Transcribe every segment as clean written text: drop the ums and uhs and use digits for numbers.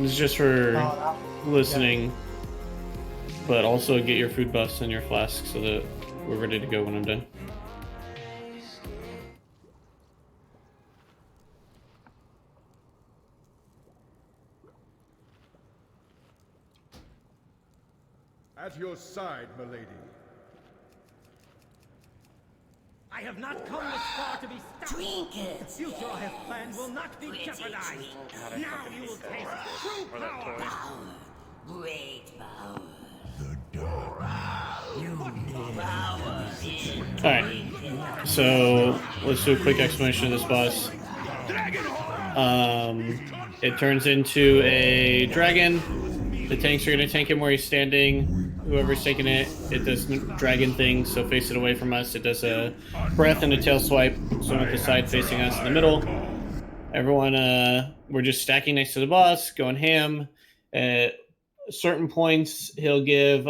It's just for Oh, listening, but also get your food buffs and your flask so that we're ready to go when I'm done. At your side, milady. I have not come this far to be stopped. Trinkets. The future I have planned will not be jeopardized. Now you will taste true power. Power. Great power. Alright, so let's do a quick explanation of this boss. It turns into a dragon. The tanks are going to tank him where he's standing. Whoever's taking it, it does dragon things, so face it away from us. It does a breath and a tail swipe, so with the side facing us in the middle. Everyone, we're just stacking next to the boss, going ham. At certain points, he'll give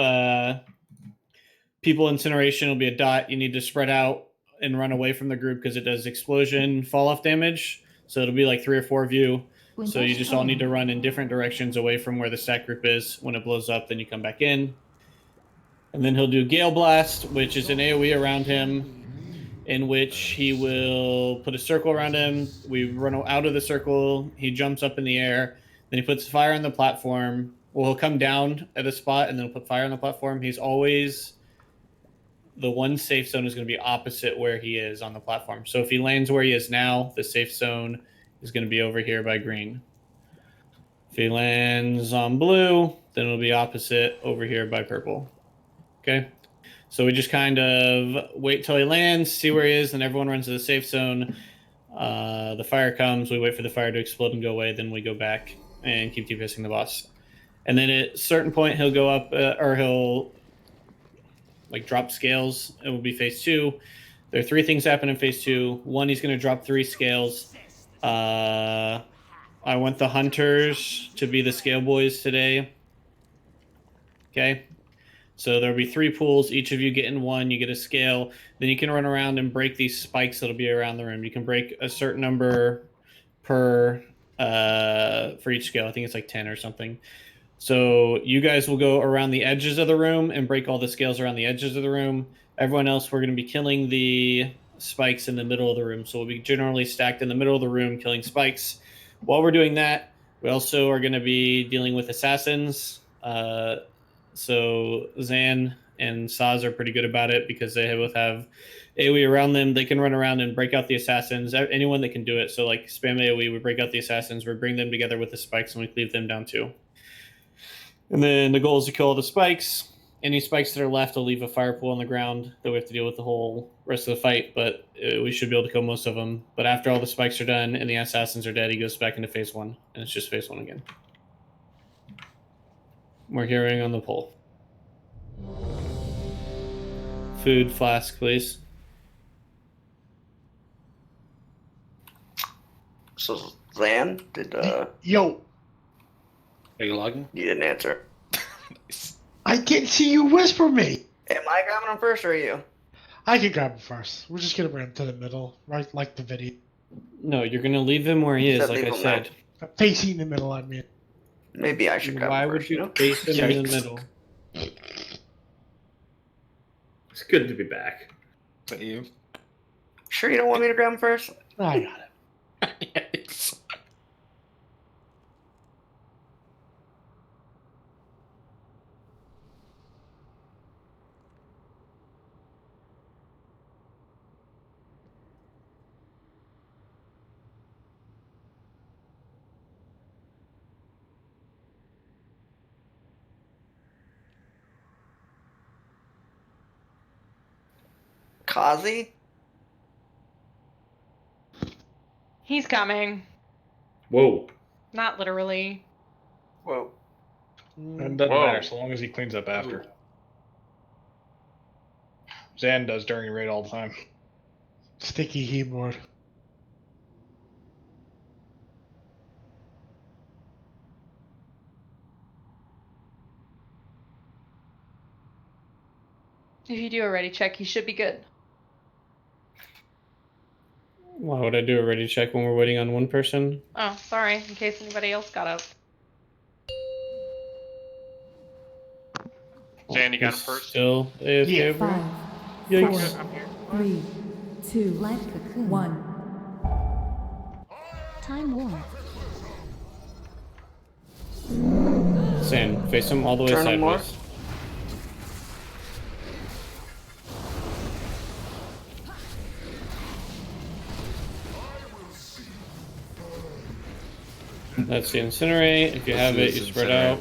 people incineration. It'll be a dot. You need to spread out and run away from the group because it does explosion fall-off damage. So it'll be like 3 or 4 of you. So you just all need to run in different directions away from where the stack group is. When it blows up, then you come back in. And then he'll do Gale Blast, which is an AoE around him, in which he will put a circle around him. We run out of the circle. He jumps up in the air. Then he puts fire on the platform. Well, he'll come down at a spot, and then he'll put fire on the platform. He's always... The one safe zone is going to be opposite where he is on the platform. So if he lands where he is now, the safe zone is going to be over here by green. If he lands on blue, then it'll be opposite over here by purple. Okay? So we just kind of wait till he lands, see where he is, then everyone runs to the safe zone. The fire comes, we wait for the fire to explode and go away, then we go back and keep DPSing the boss. And then at a certain point, he'll go up, or he'll like drop scales. It will be phase 2. There are 3 things happen in phase 2. 1, he's going to drop 3 scales. I want the hunters to be the scale boys today. Okay. So there'll be 3 pools. Each of you get in 1. You get a scale. Then you can run around and break these spikes that'll be around the room. You can break a certain number per for each scale. I think it's like 10 or something. So you guys will go around the edges of the room and break all the scales around the edges of the room. Everyone else, we're going to be killing the spikes in the middle of the room. So we'll be generally stacked in the middle of the room killing spikes. While we're doing that, we also are going to be dealing with assassins. So Zan and Saz are pretty good about it because they both have AoE around them. They can run around and break out the assassins. Anyone that can do it. So like spam AoE, we break out the assassins. We bring them together with the spikes and we cleave them down too. And then the goal is to kill all the spikes. Any spikes that are left will leave a fire pool on the ground that we have to deal with the whole rest of the fight, but we should be able to kill most of them. But after all the spikes are done and the assassins are dead, he goes back into phase 1, and it's just phase 1 again. We're hearing on the pole. Food flask, please. So, Zan, did, Yo, Are you logging? you didn't answer. I can't see you whisper me. Am I grabbing him first, or are you? I can grab him first. We're just gonna bring him to the middle, right like the video. No, you're going to leave him where he is, like I said. Facing the middle, I mean. Maybe I should grab Why him would first, you know? face him in the Yikes. middle? It's good to be back. Is that you? Sure you don't want me to grab him first? I got it. Yikes. Kazi? He's coming. Whoa. Not literally. Whoa. It doesn't Whoa. matter so long as he cleans up after. Zan does during raid all the time. Sticky keyboard. If you do a ready check, he should be good. Why would I do a ready check when we're waiting on one person? Oh, sorry, in case anybody else got up. Zan, you got him He's first? Still AFK Yeah. over here. 5, Yikes. 4, 3, 2, life cocoon. 1. Time warp. Sand, face him all the way Turn him more. sideways. That's the incinerate. If you have it, you spread out.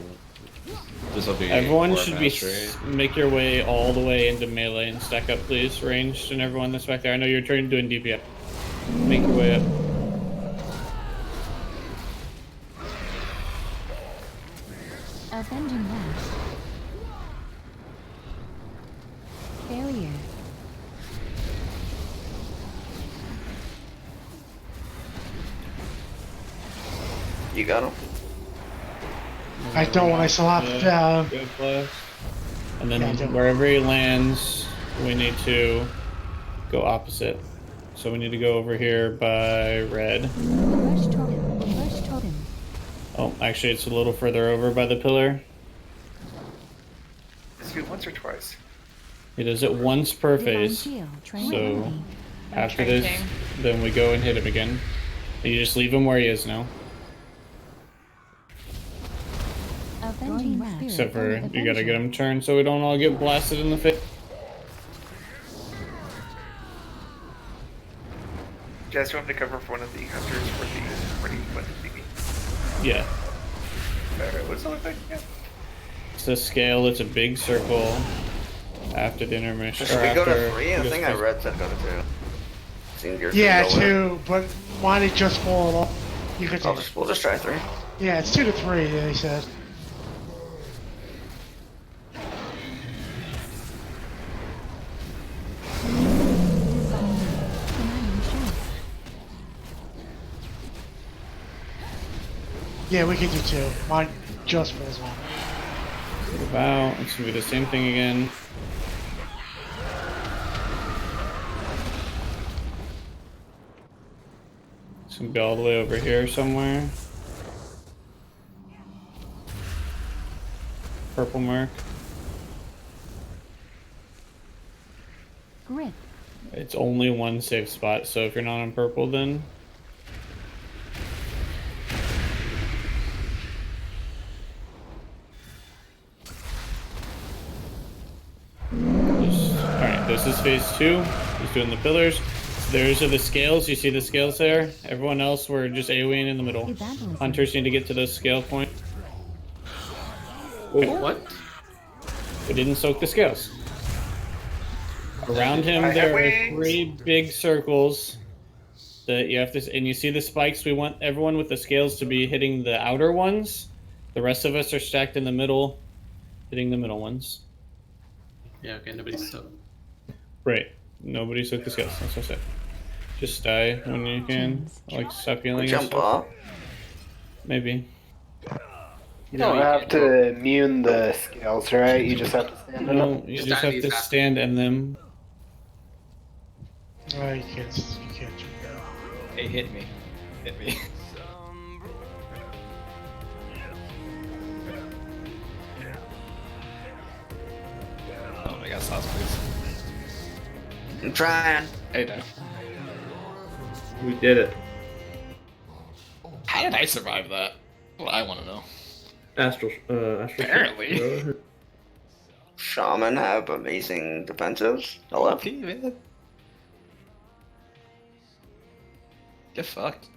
This will be. Everyone more should be mastery. make your way all the way into melee and stack up, please. Ranged and everyone that's back there. I know you're trying doing DPS. Make your way up. Avenging Lash. Barrier. You got him. I don't when I slap down. Good blast. And then Yeah, I don't- wherever he lands, we need to go opposite. So we need to go over here by red. Reverse totem. Reverse totem. Oh, actually, it's a little further over by the pillar. Let's do it once or twice. He does it once per Divine phase. shield. So Tranquility. after this, Tracing. then we go and hit him again. And you just leave him where he is now. Avenging Spirit. Except for of you gotta get Avenger. him turned so we don't all get blasted in the face. You guys want me to cover for one of the hunters for the TV? Yeah. What's the other thing? Yeah. It's a scale, it's a big circle after the intermission. Should or we go after to 3? I this think I phase. read said go to 2. Seems yours Yeah, to go with. 2, but mine is just fall off. You could do. We'll just try 3. Yeah, it's 2 to 3. They said. Commanding shield. Yeah, we could do 2. Mine just falls off. Move out. It's gonna be the same thing again. It's gonna be all the way over here somewhere. Purple mark. Grip. It's only one safe spot, so if you're not on purple, then alright, this is phase 2. He's doing the pillars. Those are the scales. You see the scales there? Everyone else, we're just AoEing in the middle. Evangelism. Hunters need to get to those scale points. Wait, what? We didn't soak the scales. Around him, I have there are wings. 3 big circles that you have to, and you see the spikes. We want everyone with the scales to be hitting the outer ones. The rest of us are stacked in the middle, hitting the middle ones. Yeah, okay, nobody's so. Right. Nobody soak the scales. That's what I said. Just die when you can. Like, stop healing. and Jump stuff. up. Maybe. You don't have to immune the scales, right? You just have to stand in them. No, you just have to stand in them. Oh, you can't do that. Hey, hit me. Hit me. Oh my god, sauce, please. I'm trying. Hey now. We did it. How did I survive that? What I want to know. Astral. Apparently. Shaman have amazing defensives. Hello? Man. Get fucked.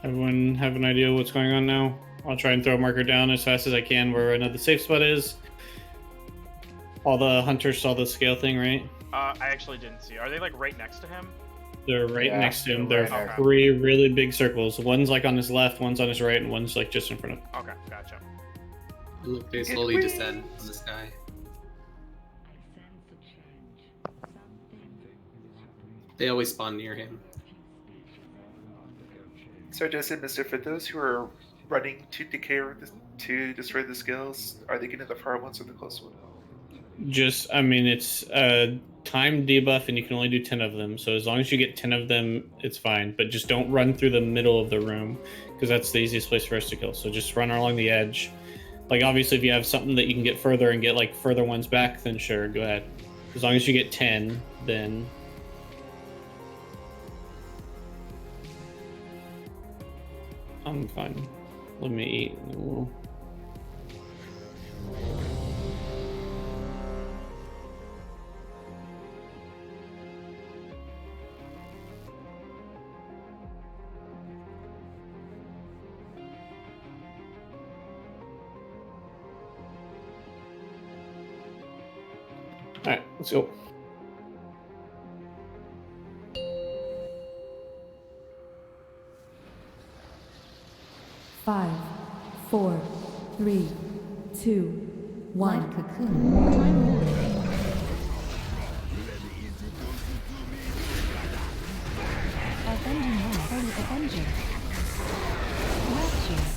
Everyone have an idea what's going on now? I'll try and throw a marker down as fast as I can where I know the safe spot is. All the hunters saw the scale thing, right? I actually didn't see. Are they like right next to him? They're right Yeah, next to him. they're There right are there. 3 really big circles. One's like on his left, one's on his right, and one's like just in front of him. Okay, gotcha. Look, they slowly descend on the sky. They always spawn near him. So, Joseph, Mr. For those who are running to to destroy the scales, are they getting the far ones or the close one? Just, I mean, it's a time debuff, and you can only do 10 of them. So as long as you get 10 of them, it's fine. But just don't run through the middle of the room, because that's the easiest place for us to kill. So just run along the edge. Like, obviously, if you have something that you can get further and get, like, further ones back, then sure, go ahead. As long as you get 10, then... I'm fine. Let me eat. Ooh. Alright, let's go. Five, four, three, two, one. Light cocoon. Time warp. Avenging Wrath. Holy Avenger. Rapture.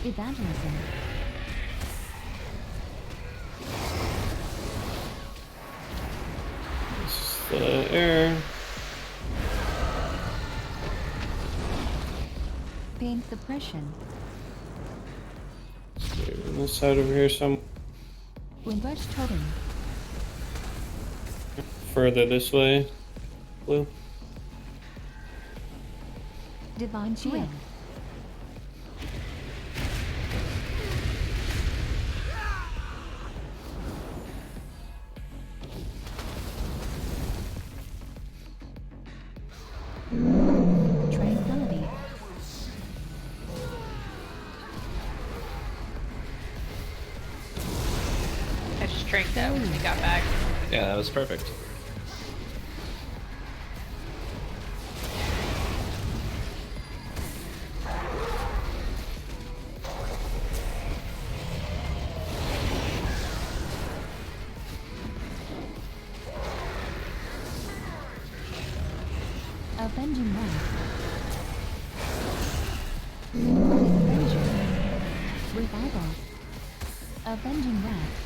Evangelism. The air. Pain suppression. On this side over here, some Windrush totem. further this way. Blue. Divine shield. Tranquility. I just drank that when we got back. Yeah, that was perfect. Avenging Wrath. Avenger. Revival. Avenging Wrath.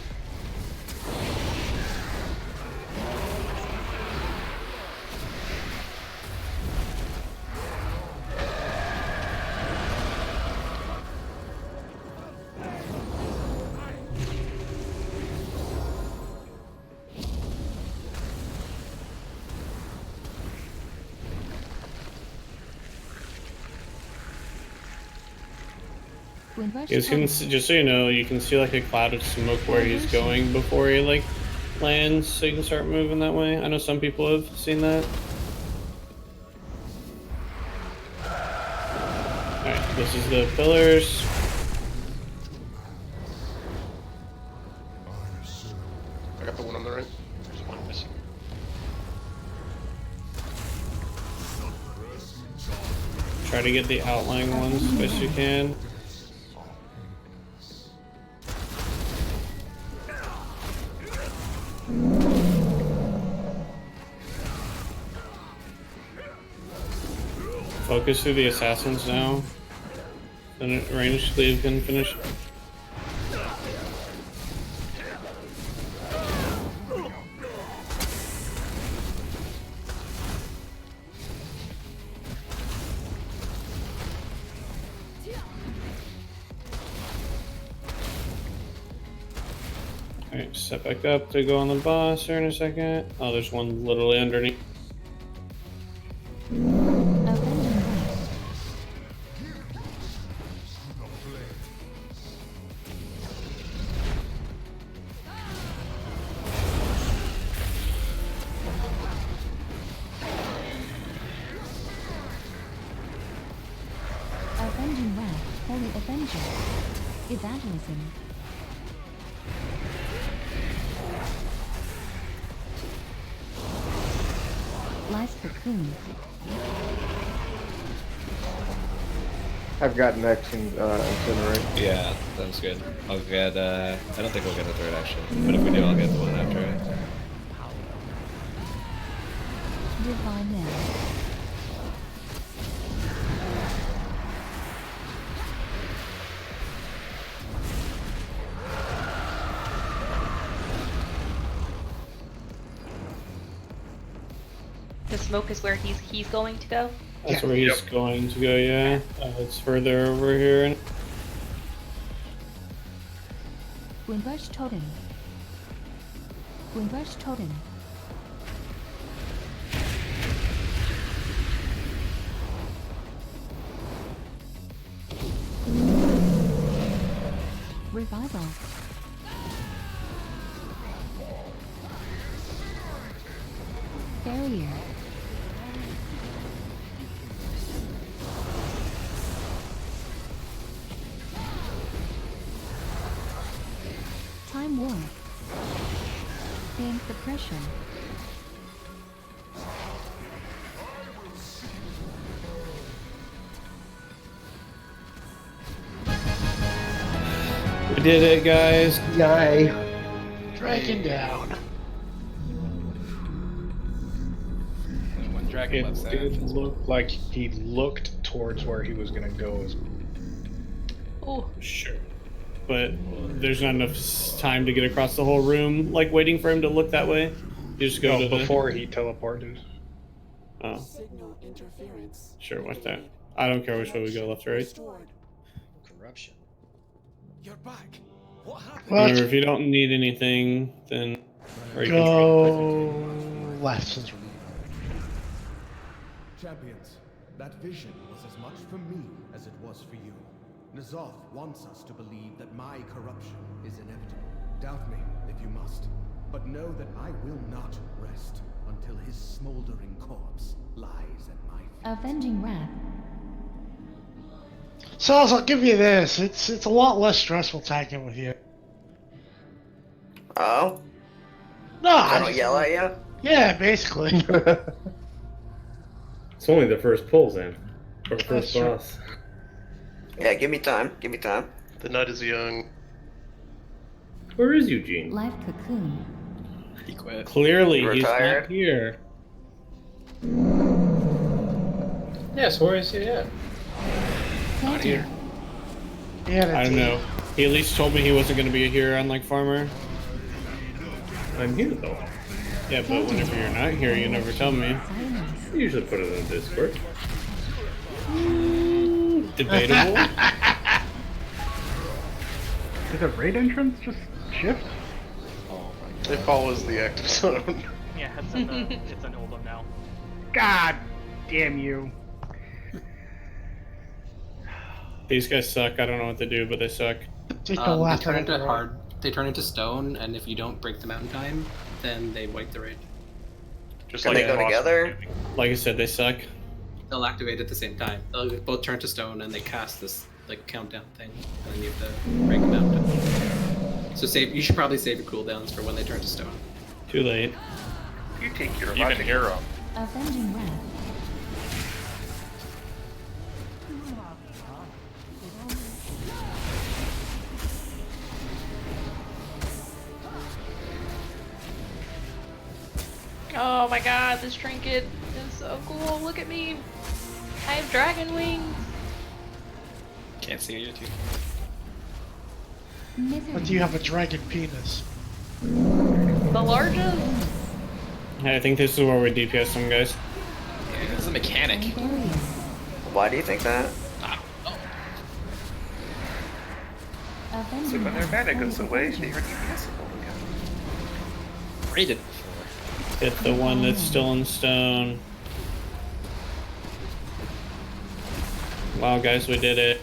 Windrush You can see, just so you know, you can see like a cloud of smoke where he's going before he like lands, so you can start moving that way. I know some people have seen that. Alright, this is the pillars. I got the one on the right. There's one missing. Try to get the outlying ones as best you can. Focus through the assassins now. Then range cleave can finish. Alright, step back up to go on the boss here in a second. Oh, there's one literally underneath. Avenging Wrath, Holy Avenger. Evangelism. Lies Cocoon. I've got next incinerate. Yeah, sounds good. I'll get, I don't think we'll get a third actually. But if we do, I'll get the one after it. Divine Nail. The smoke is where he's going to go. That's where he's going to go, yeah. It's further over here. Windrush Totem. Windrush Totem. Revival. Barrier. Time Warp. Pain Suppression. We did it, guys. Yay. Dragon down. One dragon left It there. did look like he looked towards where he was gonna go. Oh, Sure. But there's not enough time to get across the whole room, like waiting for him to look that way. You just go No, to before he teleported. Oh. Sure, what's that? I don't care which way we go, left or right. Corruption. You're back. What happened? Well, Remember, if you don't need anything, then or you can go left. Champions, that vision was as much for me as it was for you. N'Alotha wants us to believe that my corruption is inevitable. Doubt me if you must, but know that I will not rest until his smoldering corpse lies at my feet. Avenging Wrath. So I'll give you this. It's a lot less stressful tagging with you. Oh? No, I don't yell at you? Yeah, basically. It's only the first pull, Zan. Or That's first true. boss. Yeah, give me time. Give me time. The nut is young. Where is Eugene? Life Cocoon. He quit. Clearly, he's Retired? not here. Yes, where is he at? Not here. Yeah, I don't know. He at least told me he wasn't going to be here, unlike Farmer. I'm here though. Yeah, but whenever you're not here, you never tell me. Silence. I usually put it on Discord. Debatable. Did the raid entrance just shift? It follows the active zone. Yeah, it's in the it's in Oldham now. God damn you. These guys suck. I don't know what to do, but they suck. Take the left They turn and the into right. hard. They turn into stone, and if you don't break the mountain time, then they wipe the raid. Just Can like they go Boston. together? Like I said, they suck. They'll activate at the same time. They'll both turn to stone, and they cast this like countdown thing, and then you have to break the mountain. So save. You should probably save your cooldowns for when they turn to stone. Too late. You take your Even logic. hero. Avenging Wrath. oh my god, this trinket is so cool. Look at me. I have dragon wings. Can't see you too. Misery. But do you have a dragon penis? The largest. I think this is where we DPS them, guys. Yeah, this is a mechanic. Barrier. Why do you think that? I don't know. Avenging So when their Wrath, mana Holy goes away, they Avenger. are DPSable again. raided before. Hit the one that's still in stone. Wow, guys, we did it.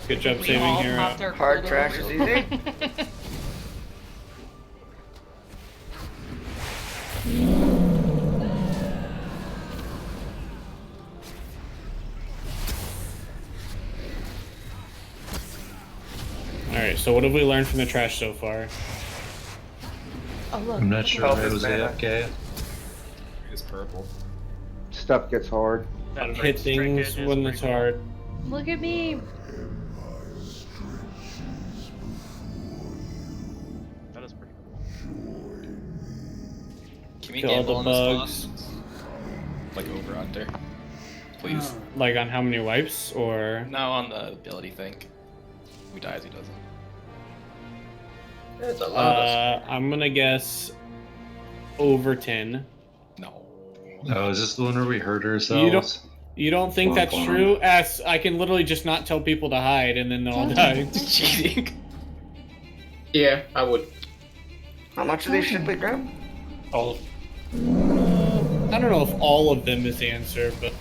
Good job saving Hero. Hard trash is easy. Alright, so what have we learned from the trash so far? Oh, look. I'm not sure Help if it is was mana. AFK. It's purple. Stuff gets hard. That Hit Prince things trinket is when pretty it's cool. hard. Look at me. That is pretty cool. Can we Kill all gamble the on bugs. this boss? Like over under. Please. Like on how many wipes, or? No, on the ability thing. Who dies, who doesn't. It's a lot of I'm gonna guess over 10. No. Oh, is this the one where we hurt ourselves? You don't think that's true? As I can literally just not tell people to hide and then they'll all die. Cheating. Yeah, I would. How much of these should we grab? All. I don't know if all of them is the answer, but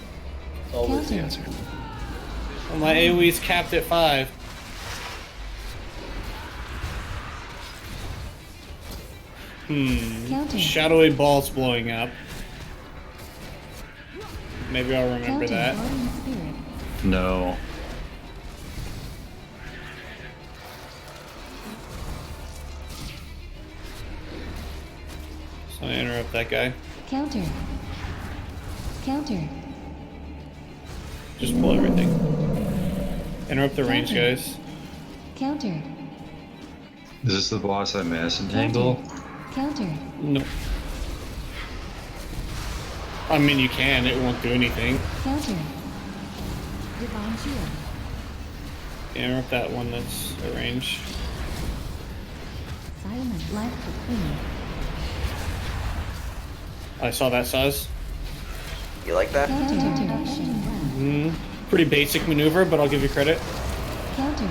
All is the answer. well, my AoE's capped at 5. Counting. Shadowy balls blowing up. Maybe I'll remember Counting. that. Guardian spirit. No. So I interrupt that guy. Counter. Counter. Just pull everything. Interrupt the range, guys. Counter. Is this the boss I mass entangle? Counter. No. I mean, you can. It won't do anything. Counter. Divine shield. Interrupt that one that's arranged. Silent life cocoon. I saw that, Saz. You like that? Counter. Introduction. Pretty basic maneuver, but I'll give you credit. Counter.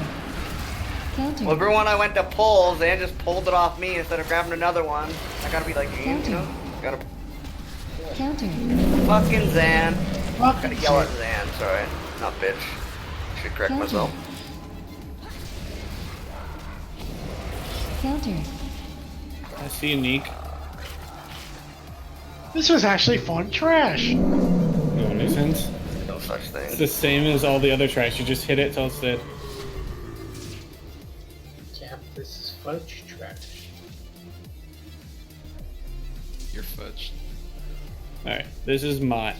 Counter. Well, everyone I went to pull, Zan just pulled it off me instead of grabbing another one. I gotta be like game, you know? Gotta. Counter. Fucking Zan. Fucking Gotta yell at Zan, sorry. Not bitch. Should correct Counter. myself. Counter. I see unique. This was actually fun trash. No nuisance. No such It's thing. the same as all the other trash. You just hit it till it's dead. Yeah, this is fudge trash. You're fudged. Alright, this is Mott.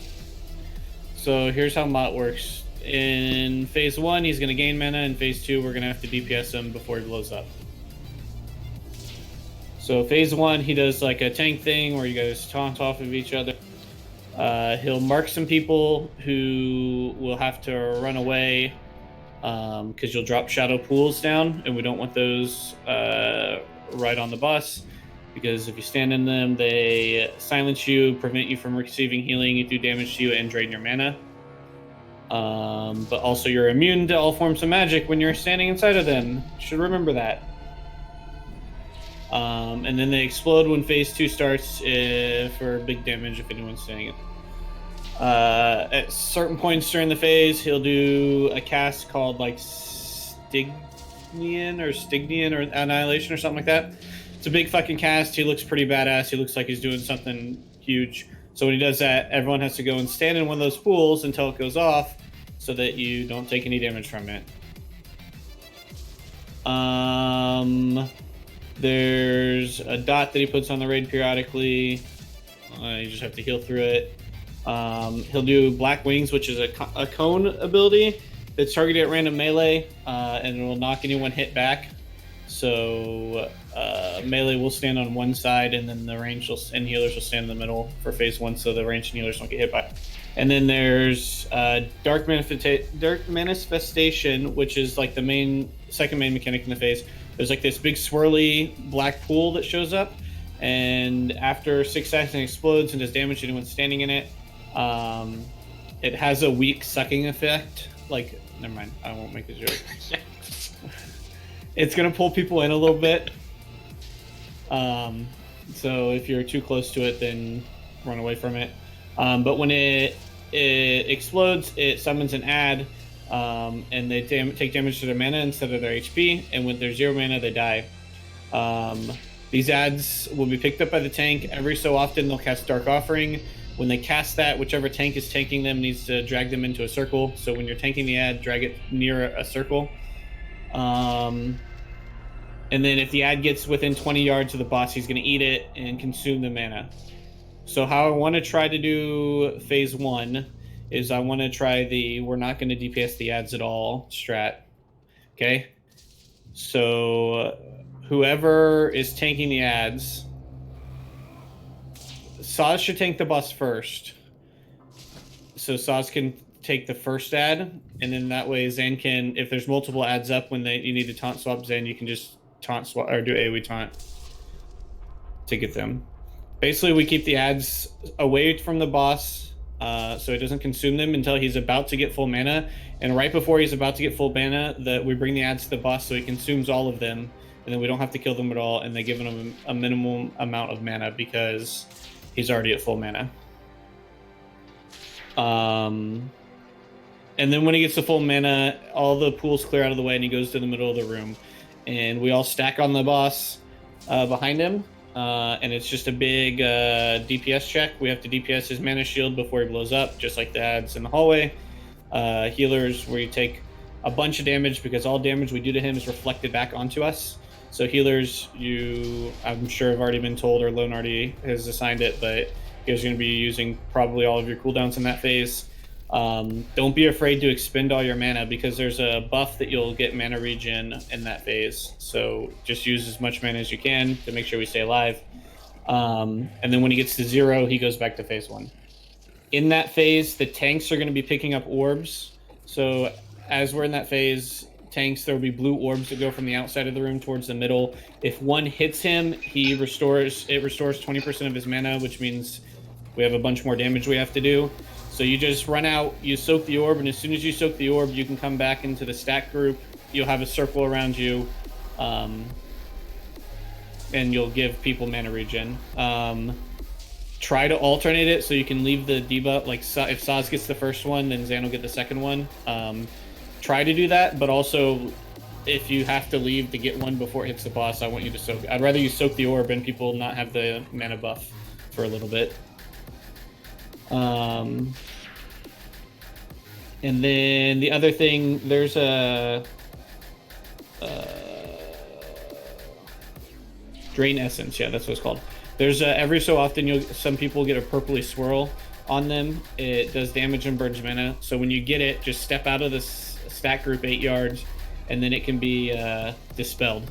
So here's how Mott works. In phase 1, he's going to gain mana. In phase 2, we're going to have to DPS him before he blows up. So phase 1, he does like a tank thing where you guys taunt off of each other. He'll mark some people who will have to run away because you'll drop shadow pools down, and we don't want those right on the bus. Because if you stand in them, they silence you, prevent you from receiving healing, you do damage to you, and drain your mana. But also you're immune to all forms of magic when you're standing inside of them. You should remember that. And then they explode when phase 2 starts for big damage if anyone's standing in. At certain points during the phase, he'll do a cast called like Stygian or Annihilation or something like that. It's a big fucking cast. He looks pretty badass. He looks like he's doing something huge. So when he does that, everyone has to go and stand in one of those pools until it goes off so that you don't take any damage from it. There's a dot that he puts on the raid periodically. You just have to heal through it. He'll do Black Wings, which is a cone ability that's targeted at random melee, and it will knock anyone hit back. So melee will stand on one side, and then the range and healers will stand in the middle for phase 1, so the range and healers don't get hit by. And then there's Dark Manifestation, which is like the second main mechanic in the phase. There's like this big swirly black pool that shows up, and after 6 seconds it explodes and does damage to anyone standing in it. It has a weak sucking effect. Like, never mind, I won't make a joke. It's gonna pull people in a little bit. So if you're too close to it, then run away from it. But when it explodes, it summons an ad, and they take damage to their mana instead of their HP, and when they're 0 mana, they die. These ads will be picked up by the tank. Every so often, they'll cast Dark Offering. When they cast that, whichever tank is tanking them needs to drag them into a circle. So when you're tanking the ad, drag it near a circle. And then if the ad gets within 20 yards of the boss, he's going to eat it and consume the mana. So how I want to try to do phase 1 is I want to try the we're not going to DPS the ads at all strat. Okay? So whoever is tanking the ads, Saz should tank the boss first. So Saz can take the first ad, and then that way Zan can, if there's multiple ads up when you need to taunt swap Zan, you can just taunt swap or do AoE taunt to get them. Basically, we keep the ads away from the boss, so it doesn't consume them until he's about to get full mana. And right before he's about to get full mana, we bring the ads to the boss so he consumes all of them, and then we don't have to kill them at all, and they give him a minimum amount of mana because he's already at full mana. And then when he gets to full mana, all the pools clear out of the way, and he goes to the middle of the room, and we all stack on the boss behind him. And it's just a big DPS check. We have to DPS his mana shield before he blows up, just like the ads in the hallway. Healers, where you take a bunch of damage because all damage we do to him is reflected back onto us. So healers, I'm sure have already been told, or Lone already has assigned it, but you guys are going to be using probably all of your cooldowns in that phase. Don't be afraid to expend all your mana because there's a buff that you'll get mana regen in that phase. So just use as much mana as you can to make sure we stay alive. And then when he gets to 0, he goes back to phase 1. In that phase, the tanks are going to be picking up orbs. So as we're in that phase, tanks, there will be blue orbs that go from the outside of the room towards the middle. If one hits him, it restores 20% of his mana, which means we have a bunch more damage we have to do. So you just run out, you soak the orb, and as soon as you soak the orb, you can come back into the stack group. You'll have a circle around you, and you'll give people mana regen. Try to alternate it so you can leave the debuff. Like if Saz gets the first one, then Zan will get the second one. Try to do that, but also if you have to leave to get one before it hits the boss, I want you to soak. I'd rather you soak the orb and people not have the mana buff for a little bit. And then the other thing, there's a drain essence. Yeah, that's what it's called. There's every so often some people get a purpley swirl on them. It does damage and burns mana. So when you get it, just step out of the stack group 8 yards, and then it can be dispelled.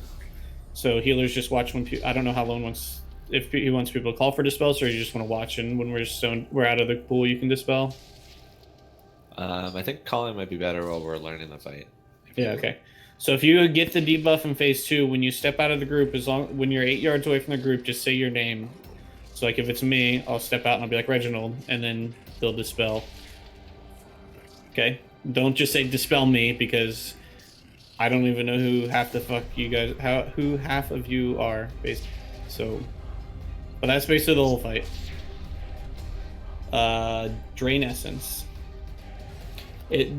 So healers just watch when I don't know how Lone wants. If he wants people to call for dispels, or you just want to watch, and when we're out of the pool, you can dispel. I think calling might be better while we're learning the fight. Yeah, okay. So if you get the debuff in phase 2, when you step out of the group, when you're 8 yards away from the group, just say your name. So like if it's me, I'll step out and I'll be like Reginald, and then they'll dispel. Okay? Don't just say dispel me, because I don't even know who half the fuck you guys, who half of you are, basically. So, but that's basically the whole fight. Drain essence. It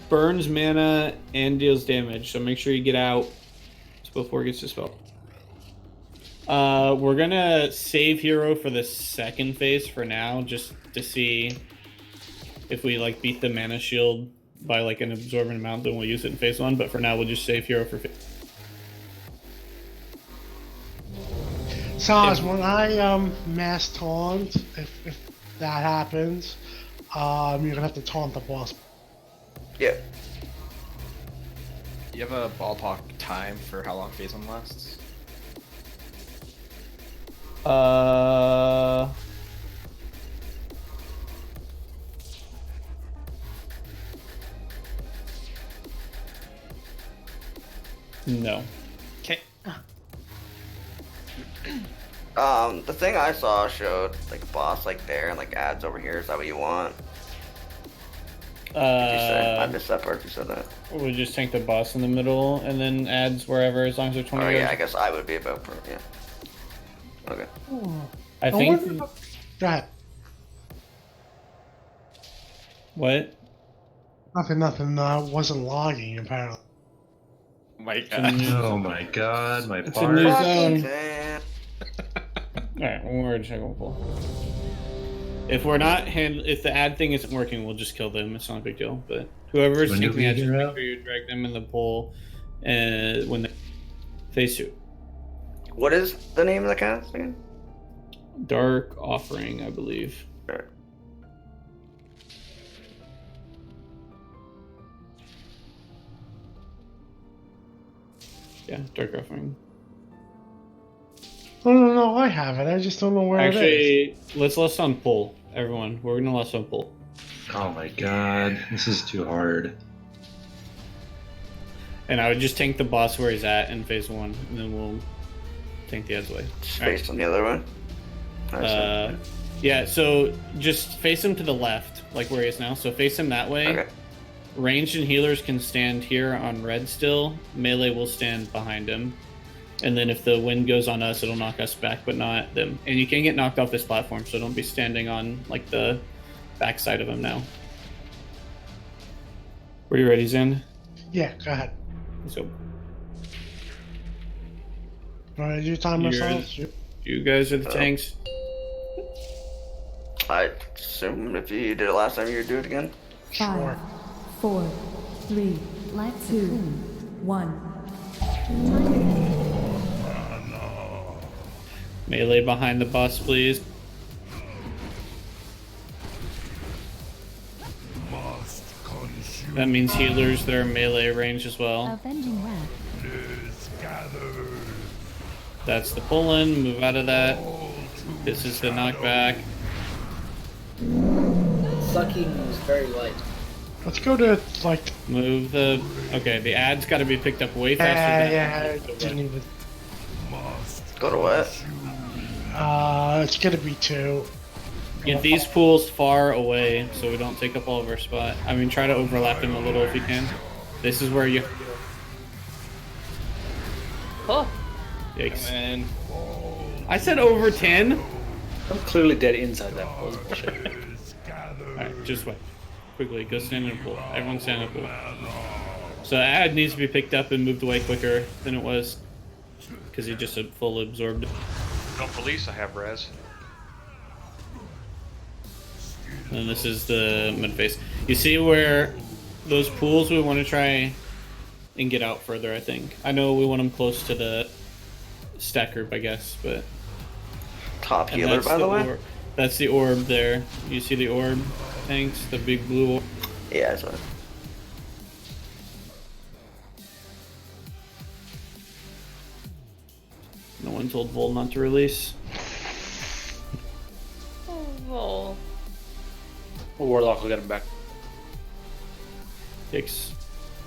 burns mana and deals damage, so make sure you get out before it gets dispelled. We're gonna save hero for the second phase for now, just to see if we like beat the mana shield by like an absorbent amount, then we'll use it in phase 1, but for now we'll just save hero for phase. Saz, when I mass taunt, if that happens, you're gonna have to taunt the boss. Yeah. Do you have a ballpark time for how long phase 1 lasts? No. Okay. The thing I saw showed like a boss like there and like ads over here. Is that what you want? I missed that part. You said that. We just tank the boss in the middle and then ads wherever, as long as they're 20 Oh yards. yeah, I guess I would be about per. Yeah. Okay. I think. Go ahead. What? Nothing. Wasn't logging apparently. My God. Oh my god, my It's a new parts. zone. Alright, one more check on pull. If we're not if the ad thing isn't working, we'll just kill them. It's not a big deal. But whoever's When do taking we ads, get make out? sure you drag them in the poll when they face you. What is the name of the cast again? Dark Offering, I believe. Sure. Yeah, Dark Offering. No, I have it. I just don't know where it is. Actually, let's list on poll, everyone. We're gonna list on poll. Oh my god, this is too hard. And I would just tank the boss where he's at in phase 1, and then we'll tank the ads away. Space on the other one. Yeah, so just face him to the left, like where he is now. So face him that way. Okay. Ranged and healers can stand here on red still. Melee will stand behind him. And then if the wind goes on us, it'll knock us back, but not them. And you can get knocked off this platform, so don't be standing on like the backside of him now. Were you ready, Zen? Yeah, go ahead. Let's go. Alright, you time myself? You guys are the tanks. I assume if you did it last time, you would do it again. 5, 4, 3, 2, 1. Melee behind the boss, please. That means healers that are melee range as well. Avenging Wrath. That's the pull-in. Move out of that. This is the knockback. Sucking was very light. Let's go to, like... Move the... Okay, the ad's got to be picked up way faster Yeah, didn't even... Go to what? It's gonna be 2. Get these pools far away so we don't take up all of our spot. I mean, try to overlap them a little if you can. This is where you... Oh. Yikes. Man. I said over 10. I'm clearly dead inside that pool. Bullshit. Alright, just wait. Quickly, go stand in a pool. Everyone stand in a pool. So ad needs to be picked up and moved away quicker than it was. Because he just full absorbed. Don't release, I have res. And this is the mid face. You see where those pools we want to try and get out further, I think. I know we want them close to the stack group, I guess, but... Top healer, by the way? That's the orb there. You see the orb, tanks? The big blue orb? Yeah, that's right. No one told Vol not to release. Oh, Vol. Warlock will get him back. Yikes.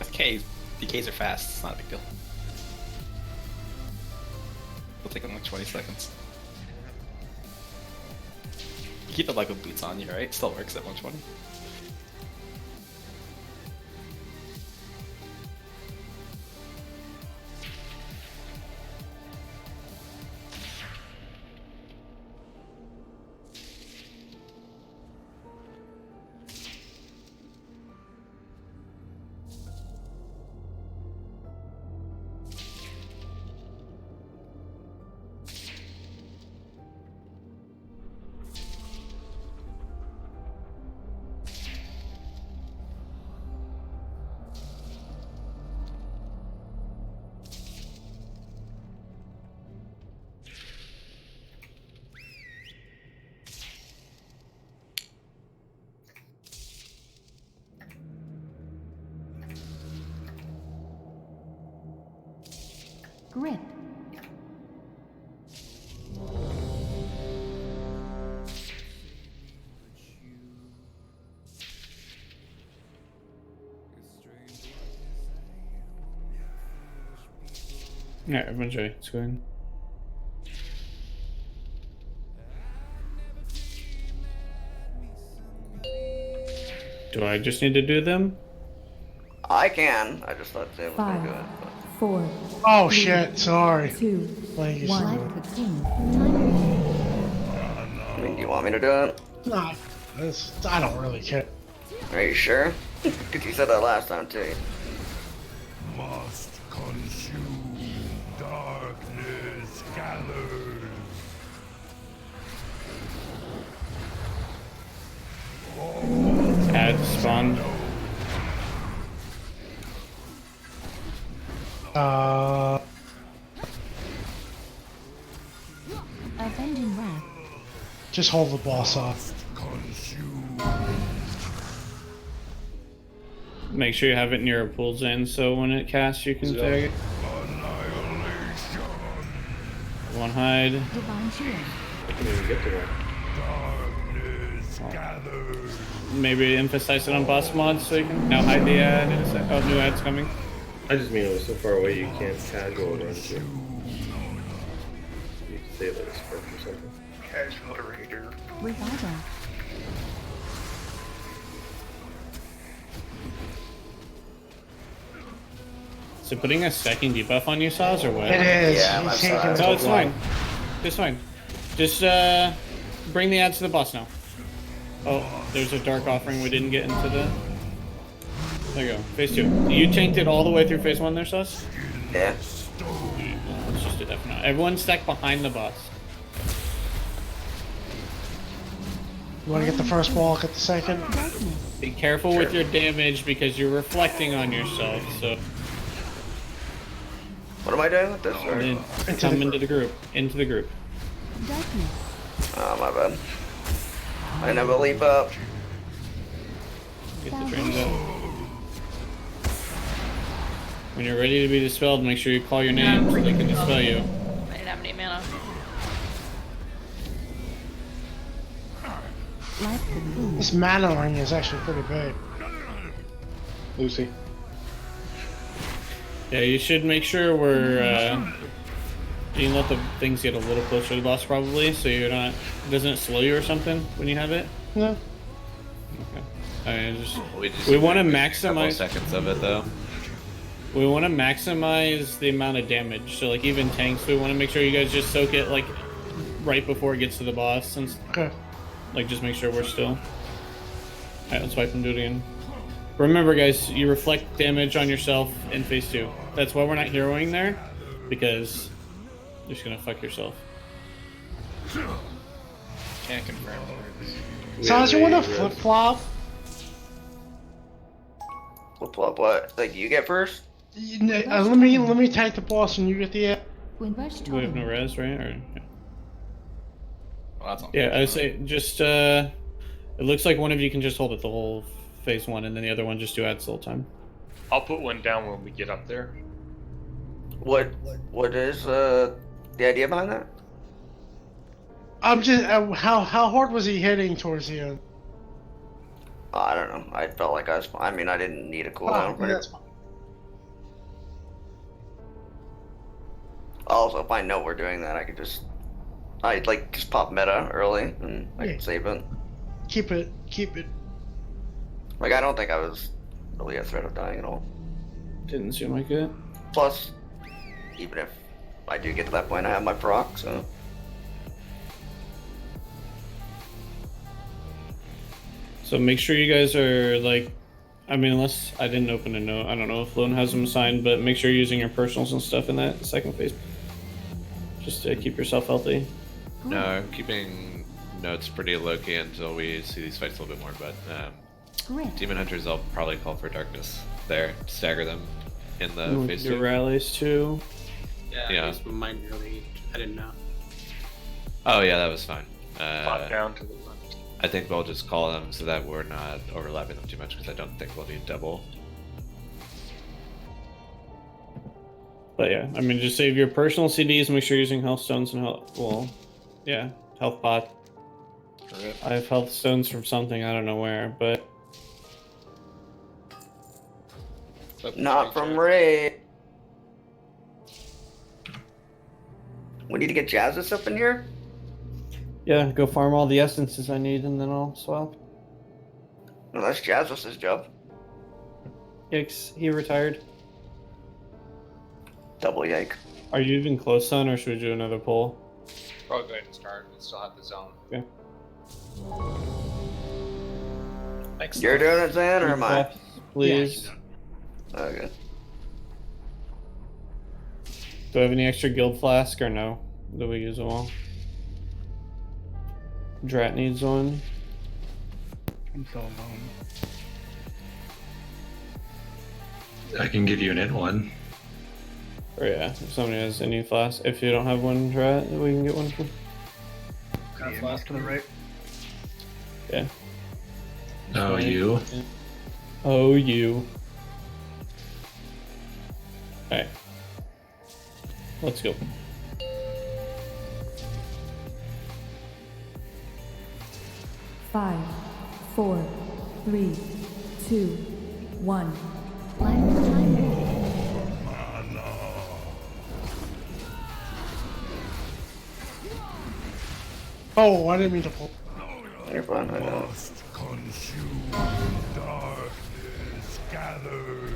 Okay, DKs are fast. It's not a big deal. It'll take them like 20 seconds. You keep the Lego boots on you, right? Still works at 120. Grip. Alright, everyone's ready. Let's go in. Do I just need to do them? I can. I just thought they were gonna do 5, it. 4. Oh 3, shit, sorry. 2. Like you 1. said. Cocoon. Time. I mean, do you want me to do it? Nah, I don't really care. Are you sure? Because you said that last time too. Must consume, darkness gathers. Add spawn. Avenging Wrath. Just hold the boss off. Make sure you have it near a pool's end so when it casts you can tag it. One hide. Divine Shield. I can't even get to one. Maybe emphasize it on boss mods so you can now hide the ad in a sec. Oh, new ad's coming. I just mean it was so far away you can't casual run to. You can save like a spark or something. Casual raider. Revival. So putting a second debuff on you, Saz, or what? It is. Yeah, He's my taking side. No, it's fine. It's fine. Just bring the ads to the boss now. Oh, there's a dark offering we didn't get into the... There you go. Phase 2. You tanked it all the way through phase 1 there, Sus? Yeah. Let's just do that for now. Everyone stack behind the boss. You want to get the first wall, get the second? Be careful with your damage because you're reflecting on yourself, so... What am I doing with this? Or? Come into the group. Into the group. Darkness. Oh, my bad. I never leap up. Get the trains up. When you're ready to be dispelled, make sure you call your name so they can dispel you. I didn't have any mana. Life Cocoon. This mana ring is actually pretty big. Lucy. Yeah, you should make sure we're, you can let the things get a little closer to the boss probably, so you're not, doesn't it slow you or something when you have it? No. Okay. We We want to couple maximize, seconds of it though. we want to maximize the amount of damage, so like even tanks, we want to make sure you guys just soak it like right before it gets to the boss, since, Okay. like just make sure we're still. Alright, let's wipe and do it again. Remember guys, you reflect damage on yourself in phase 2. That's why we're not heroing there, because you're just gonna fuck yourself. Can't confirm. So, you want to flip flop? Flip flop what? Like you get first? Let me tank the boss and you get the. Windrush We have no Totem. res, right? Or, yeah. Well, that's on Yeah, I would say just it looks like one of you can just hold it the whole phase 1, and then the other one just do ads the whole time. I'll put one down when we get up there. What is the idea behind that? I'm just. How hard was he hitting towards the end? I don't know. I felt like I was. I mean, I didn't need a cooldown. Oh, yeah, that's fine. Also, if I know we're doing that, I could just. I'd like just pop meta early and I Yeah. can save it. Keep it. Like I don't think I was really a threat of dying at all. Didn't seem like it. Plus, even if I do get to that point, I have my proc, so. So make sure you guys are like, I mean, unless I didn't open a note, I don't know if Lone has them assigned, but make sure you're using your personals and stuff in that second phase, just to keep yourself healthy. No, I'm keeping notes pretty low key until we see these fights a little bit more. But Demon Hunters, I'll probably call for darkness there, stagger them in the phase Your 2. rallies too. Yeah, I used mine really. I didn't know. Oh yeah, that was fine. Pop down to the left. I think we'll just call them so that we're not overlapping them too much because I don't think we'll need double. But yeah, I mean, just save your personal CDs. Make sure you're using health stones and health. Well, yeah, health pot. I have health stones from something, I don't know where, but Not from Ray. We need to get Jazzus up in here? yeah, go farm all the essences I need and then I'll swap. No, that's Jazzus's job. Yikes, he retired. Double yike. Are you even close, son, or should we do another poll? Probably go ahead and start. We'll still have the zone. Okay. Thanks. You're doing it, Zan, or am I? Please. Okay. Do I have any extra guild flask or no? Do we use them all? Drat needs one. I'm so alone. I can give you an int one. Or yeah, if somebody has any flask. If you don't have one, Drat, we can get one from. Got a flask to the right. Yeah. Oh, you? Oh, you. Alright. Let's go. Five, 4, 3, 2, 1. Line for timer. Oh, I didn't mean to pull. You're fine, I know. Consume darkness gathers.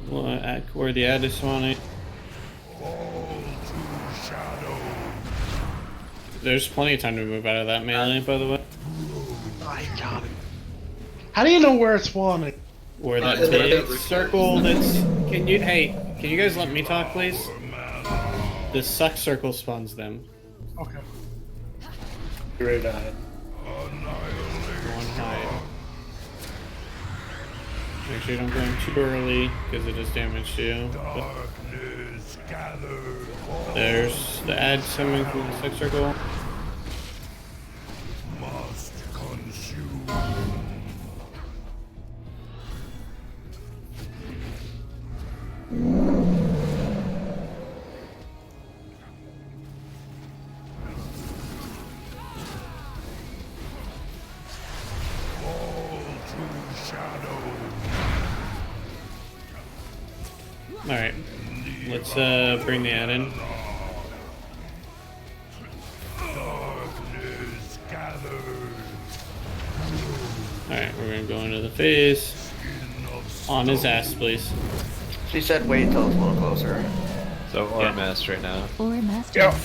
Well, where the ad is on it. Fall to shadow. There's plenty of time to move out of that melee, by the way. I got it. How do you know where it's spawning? Where that big circle that's... Can you guys let me talk, please? The suck circle spawns them. Okay. Great eye. One hide. Make sure you don't go in too early, because it does damage to you. There's the ad coming from the suck circle. Must consume. Fall to shadow. Alright. Let's bring the ad in. Darkness gathers. Alright, we're gonna go into the phase. On his ass, please. She said wait till it's a little closer. So Aura Master right now. Aura Master. Yeah.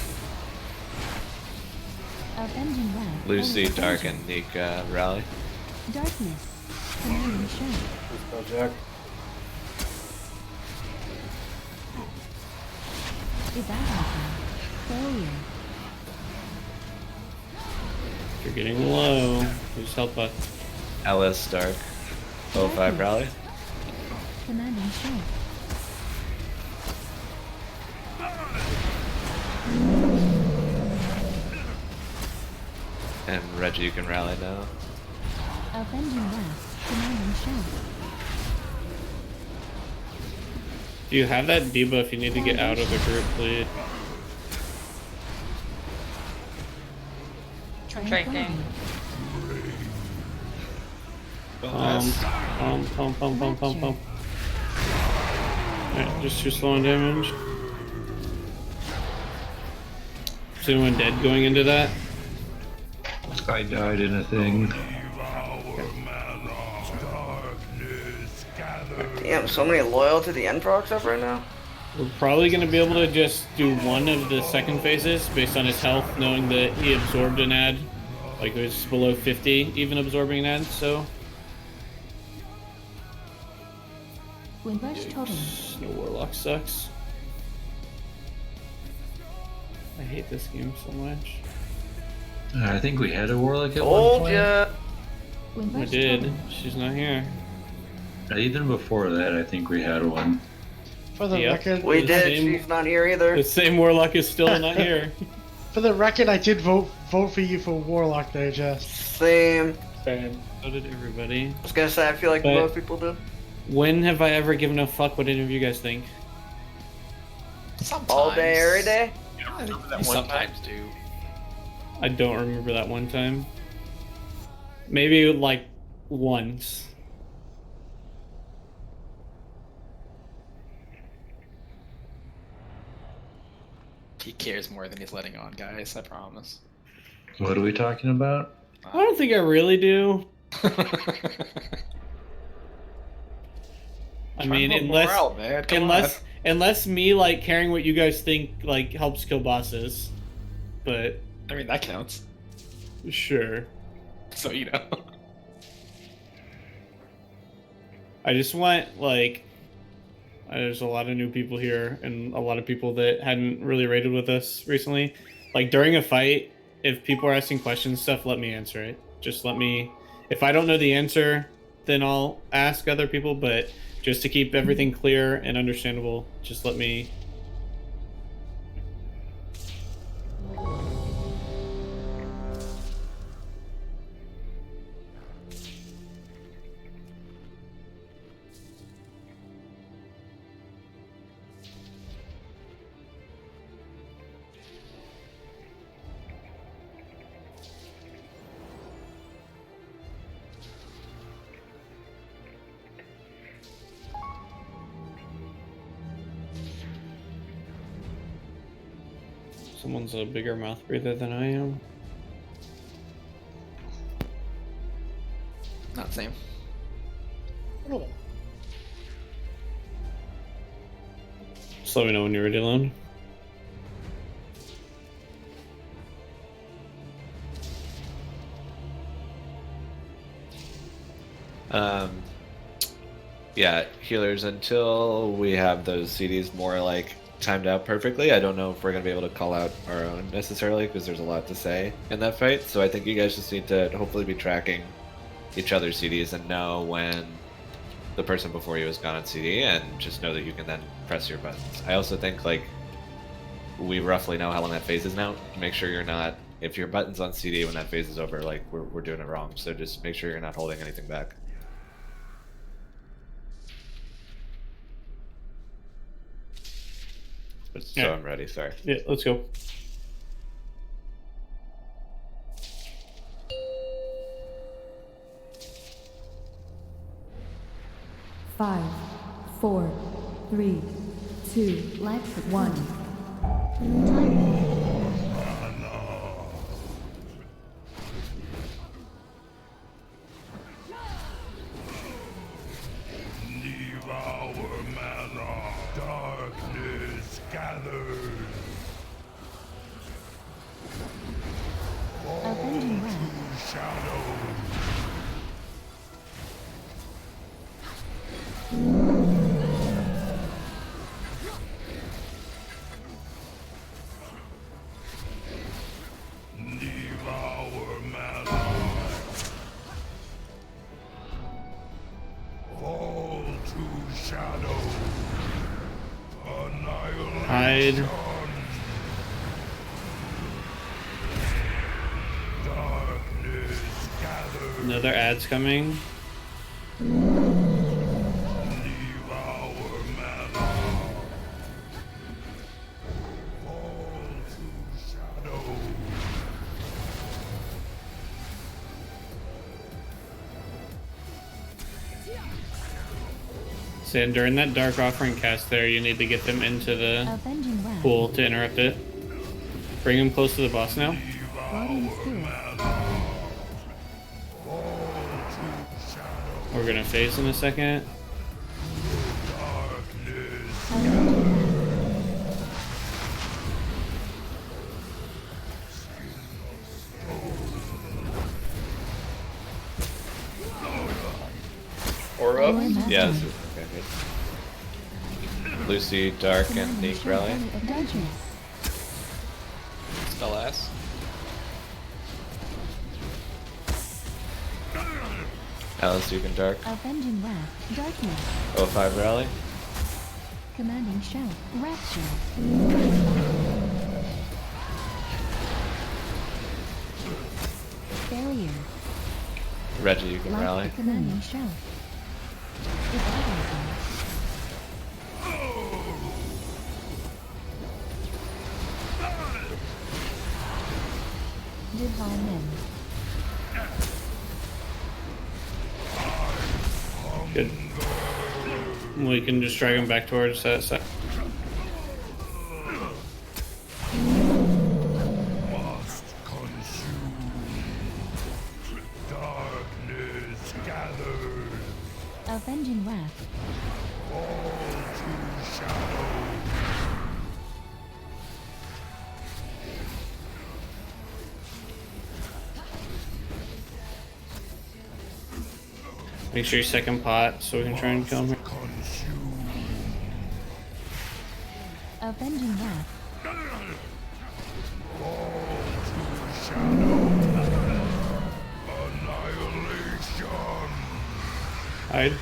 Avenging Wrath. Lucy, Dark, and Nick rally. Darkness. Commanding Strength. Let's go, Jack. Evaluating. Failure. If you're getting low, just help us. Alice, Dark. 05 rally. Commanding Strength. And Reggie, you can rally now. Avenging Wrath. Commanding Strength. Do you have that debuff? You need to get out of the group, please. Striking. Pump. Alright, just 2 slowing damage. Is anyone dead going into that? I died in a thing. Damn, so many loyal to the end procs up right now. We're probably going to be able to just do one of the second phases based on his health, knowing that he absorbed an ad. Like it was below 50, even absorbing an ad, so. Windrush Totem. No Warlock sucks. I hate this game so much. I think we had a Warlock at one point. Ya. I did. She's not here. Even before that, I think we had one. For the record, We did. She's not here either. The same Warlock is still not here. For the record, I did vote for you for Warlock there, Jess. Same. So did everybody. I was gonna say, I feel like But- most people did. When have I ever given a fuck what any of you guys think? Sometimes. All day, every day? You don't remember that one sometimes do. I don't remember that one time. Maybe like once. He cares more than he's letting on, guys. I promise. What are we talking about? I don't think I really do. I mean, Trying to unless morale, man. Come on. unless me like caring what you guys think like helps kill bosses, but I mean, that counts. sure. So you know. I just want like there's a lot of new people here and a lot of people that hadn't really raided with us recently. Like during a fight, if people are asking questions stuff, let me answer it. Just let me, if I don't know the answer, then I'll ask other people, but just to keep everything clear and understandable, just let me. Someone's a bigger mouth breather than I am. Not the same. Just let me know when you're ready, Lone. Yeah, healers, until we have those CDs more like timed out perfectly, I don't know if we're going to be able to call out our own necessarily, because there's a lot to say in that fight. So I think you guys just need to hopefully be tracking each other's CDs and know when the person before you has gone on CD, and just know that you can then press your buttons. I also think like we roughly know how long that phase is now. Make sure you're not, if your button's on CD when that phase is over, like we're doing it wrong. So just make sure you're not holding anything back. So Yeah. I'm ready, sorry. Yeah, let's go. Five, 4, 3, 2, 1. Devour mana. Darkness gathers. Fall to shadows. Devour mana. Fall to shadow. Annihilation. Hide. Darkness gathers. Another ad's coming. So during that Dark Offering cast there, you need to get them into the pool to interrupt it. Bring them close to the boss now. We're gonna phase in a second. Or up? Yeah, this is okay, good. Lucy, Dark, and Neek rally. Spell ass. Alice, Duke, and Dark. Avenging Wrath, Darkness. 05 rally. Commanding Shout, Rapture. Barrier. Reggie, you can rally. Commanding Shout. Divine Men. Good. We can just drag him back towards that side. Must consume. Darkness gathers. Avenging Wrath. Make sure you second pot so we can try and kill him. Avenging Wrath. Hide.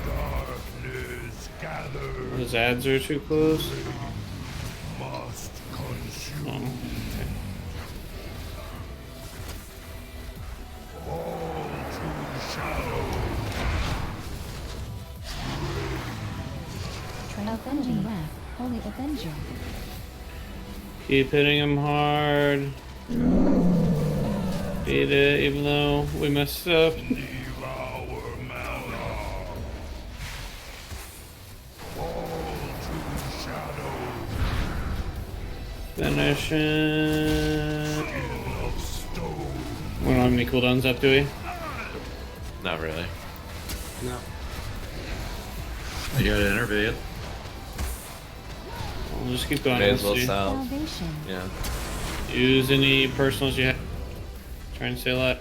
Darkness gathers. Those ads are too close. Must consume. Oh, okay. Fall to shadow. Avenging Wrath. Holy Avenger. Keep hitting him hard. Beat it, even though we messed up. Devour mana. Fall to shadow. Finish it. Skin of stone. We don't have any cooldowns up, do we? Not really. No. I gotta intervene. We'll just keep going. May as well see. south. Salvation. Yeah. Use any personals you have. Try and stay alive.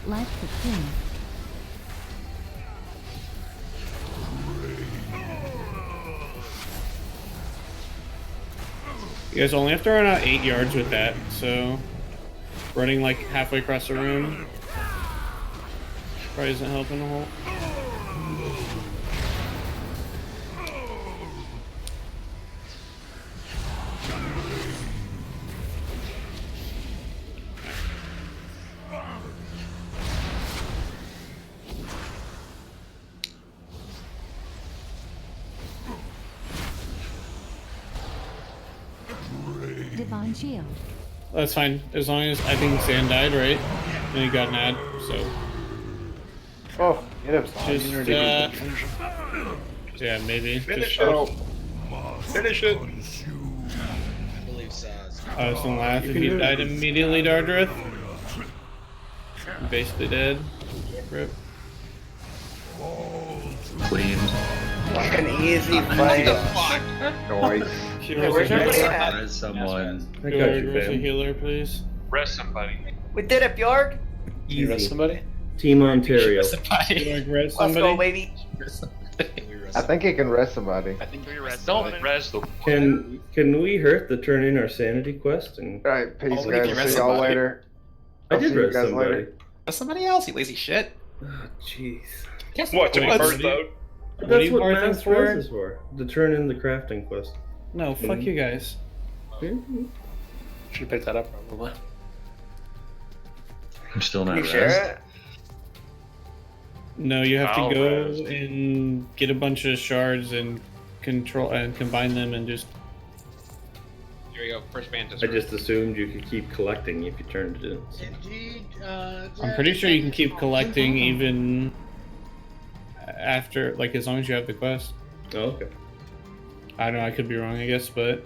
Life Cocoon. You guys only have to run out 8 yards with that, so running like halfway across the room probably isn't helping a whole. Divine Shield. That's fine, as long as I think Sand died, right? And he got an ad, so. Oh, get him, son. Just, yeah, maybe. Finish Just, it. Finish it. I believe Saz. I was gonna laugh if he died immediately, Dardrith. Basically dead. Rip. Clean. Fucking easy fight. Noise. Hey, where's everybody at? Res someone. I got you, Where's a fam. healer, please? Rest somebody. We did it, Bjorg. You rest somebody? Team Ontario. Somebody. Res Let's somebody? go, baby. I think he can rest somebody. I think we rest. Don't res the. Can we hurt the turn in our sanity quest? And Alright, peace, Oh, we can guys. rest See y'all somebody. later. I I'll did see you rest guys somebody. later. Rest somebody else, you lazy shit. Oh, jeez. What, to be Wait, first what? out? What are That's you what barking Mass for? Res is for. To turn in the crafting quest. No, fuck you guys. Should pick that up probably. I'm still not You res. share it? No, you have to I'll go rest. and get a bunch of shards and control and combine them and just. Here we go, first Mantis. I just assumed you could keep collecting if you turned it in. Indeed. I'm pretty sure you can keep collecting even after, like, as long as you have the quest. Oh, okay. I don't know, I could be wrong, I guess, but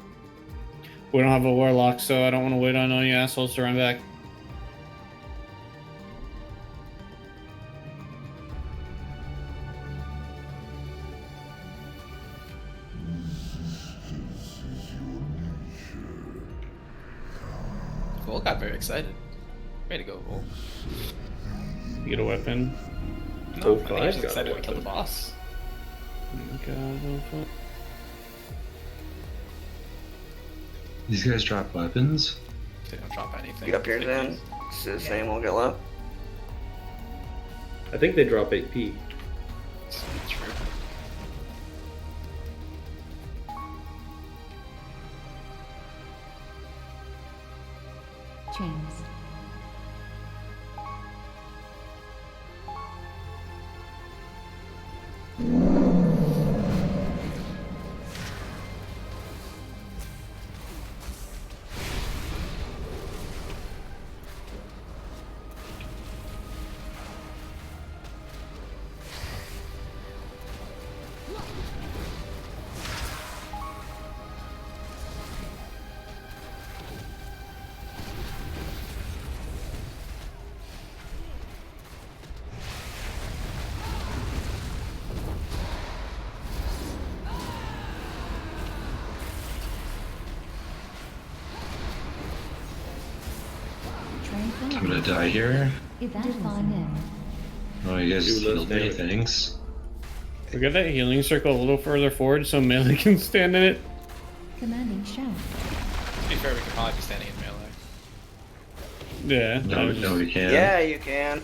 we don't have a warlock, so I don't want to wait on all you assholes to run back. Vol got very excited. Way to go, Vol. You get a weapon. No, Oh, I think five he's got a excited to kill the weapon. boss. These guys drop weapons? They don't drop anything. Get up here, then. It's the same, we'll get low. I think they drop AP. True. Chains. gonna die here. Define in. Oh, you guys Do less healed me, damage. thanks. We got that healing circle a little further forward so melee can stand in it. Commanding shout. To be fair, we could probably be standing in melee. Yeah. No, no, we can't. Yeah, you can.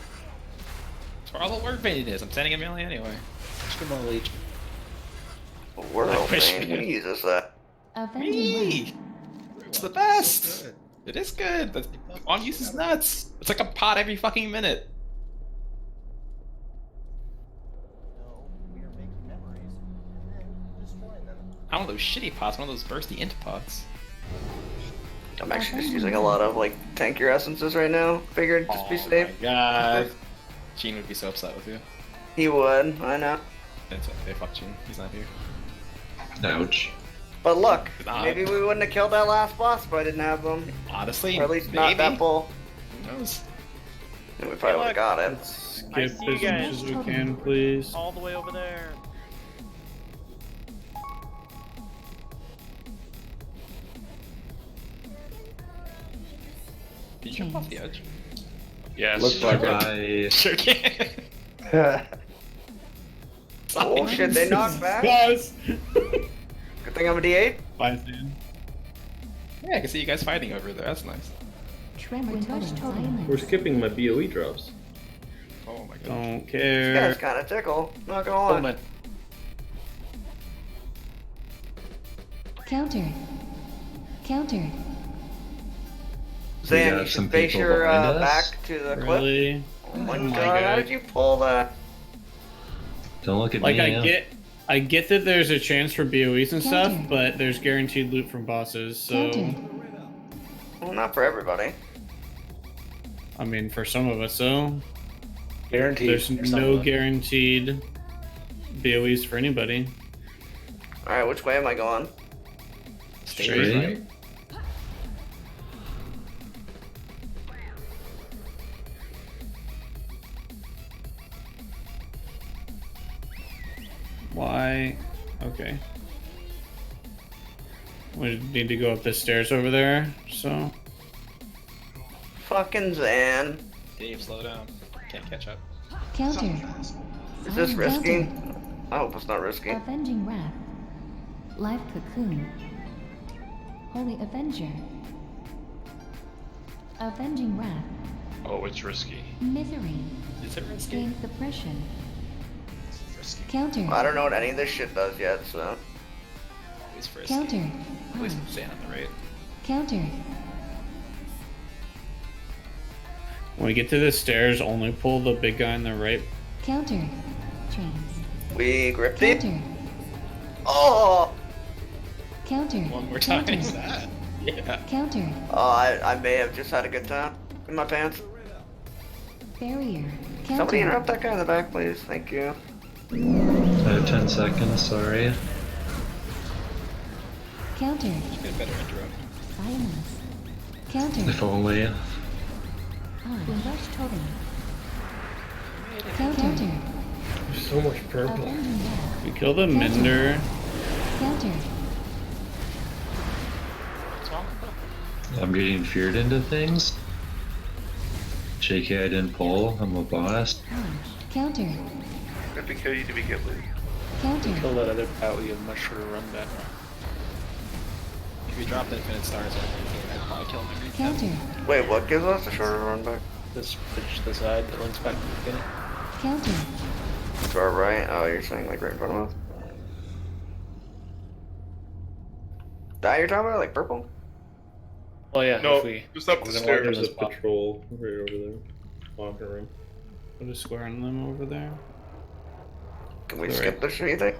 That's where all the work bait is. I'm standing in melee anyway. Just give my leech. World wish Bane, we who uses that? Avenging It's the best! It is good. The on use is nuts. It's like a pot every fucking minute. I want those shitty pots, one of those bursty int pots. I'm actually just using a lot of like tankier essences right now. Figured just be safe. Oh my god. Gene would be so upset with you. He would, I know. It's okay, fuck Gene. He's not here. Ouch. But look, Nah. maybe we wouldn't have killed that last boss if I didn't have them. Honestly, Or at least maybe. not that full. Who knows? And we probably would have got it. Skip as much as we can, please. All the way over there. Did you jump off the edge? Yes. Looks like I. Sure can. Oh shit, they knocked back? Guys! Good thing I'm a D8? Fine, Stan. Yeah, I can see you guys fighting over there. That's nice. Tremor totem. We're skipping my BOE drops. Oh my god. Don't This care. guy's kinda tickle, not gonna lie. Counter. Counter. Zan, have you some should face people your behind us? back to the clip. Really? Oh my Oh my god, how God. did you pull that? Don't look at Like, me. I get that there's a chance for BOEs and stuff, Counter. but there's guaranteed loot from bosses, so... Counter. Well, not for everybody. I mean, for some of us, though. Guaranteed. There's for some no of us. guaranteed BOEs for anybody. Alright, which way am I going? Straight. Right. Why? Okay. We need to go up the stairs over there, so... Fucking Zan. Dave, slow down. Can't catch up. Counter. Is this risky? Counter. I hope it's not risky. Avenging wrath. Life cocoon. Holy Avenger. Avenging wrath. Oh, it's risky. Misery. Is it risky? Gain suppression. Risky. Counter. I don't know what any of this shit does yet, so. Always risky. Counter. At least Zan on the right. Counter. When we get to the stairs, only pull the big guy on the right. Counter. Chains. We gripped it. Counter. Oh! Counter. One more time. Counter. Is that? Yeah. Counter. Oh, I may have just had a good time in my pants. Barrier. Counter. Somebody interrupt that guy in the back, please. Thank you. I have 10 seconds, sorry. Counter. Just get a better interrupt. Violence. Counter. If only. Rush totem. Counter. There's so much purple. Avenging wrath. We kill the Mender. Counter. What's wrong with that? I'm getting feared into things. JK, I didn't pull. I'm a boss. Counter. If we kill you, do we get loot? Counter. Kill that other pal, you have much shorter run back. If we dropped infinite stars, I'd probably kill him every time. Counter. Wait, what gives us a shorter run back? This pitch the side that links back to the beginning. Counter. To our right? Oh, you're saying like right in front of us? That you're talking about? Like purple? Oh yeah, No, if we just up the then walk in stairs. this patrol right over there. Locker room. Put a square on them over there. Can we All skip right. this shit, you think?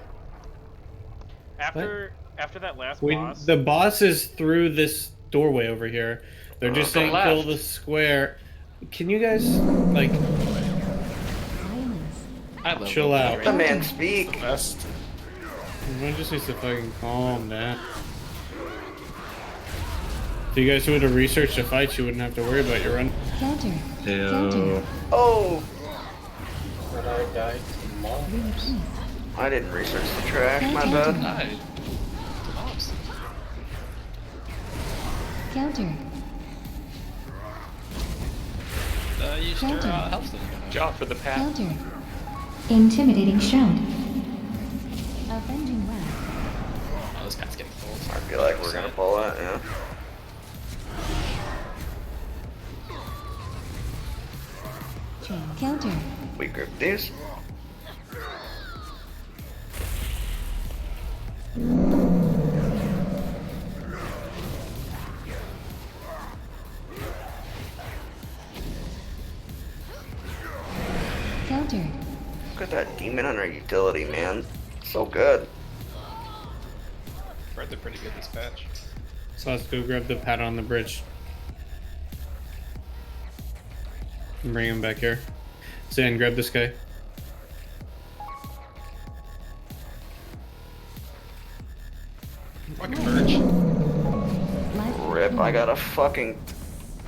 After that last We, boss, the boss is through this doorway over here. They're just saying left. kill the square. Can you guys, like, Violence. I love chill Loki, out? right? The man It's speak. the best. Everyone just needs to fucking calm down. If you guys would have researched the fight, you wouldn't have to worry about your run. Counter. Ew. Counter. Oh! When I died, mom. Repeat. I didn't research the trash, my Counter. bad. Died. Mobs. Counter. use your health. Job for the pack. Counter. Intimidating shout. Avenging wrath. Oh, this guy's getting pulled. I feel like we're gonna pull it, yeah. Counter. We group these. Counter. Look at that demon on our utility, man. So good. I've heard they're pretty good this patch. So let's go grab the pad on the bridge. And bring him back here. Zan, grab this guy. Fucking merge. Rip, I got a fucking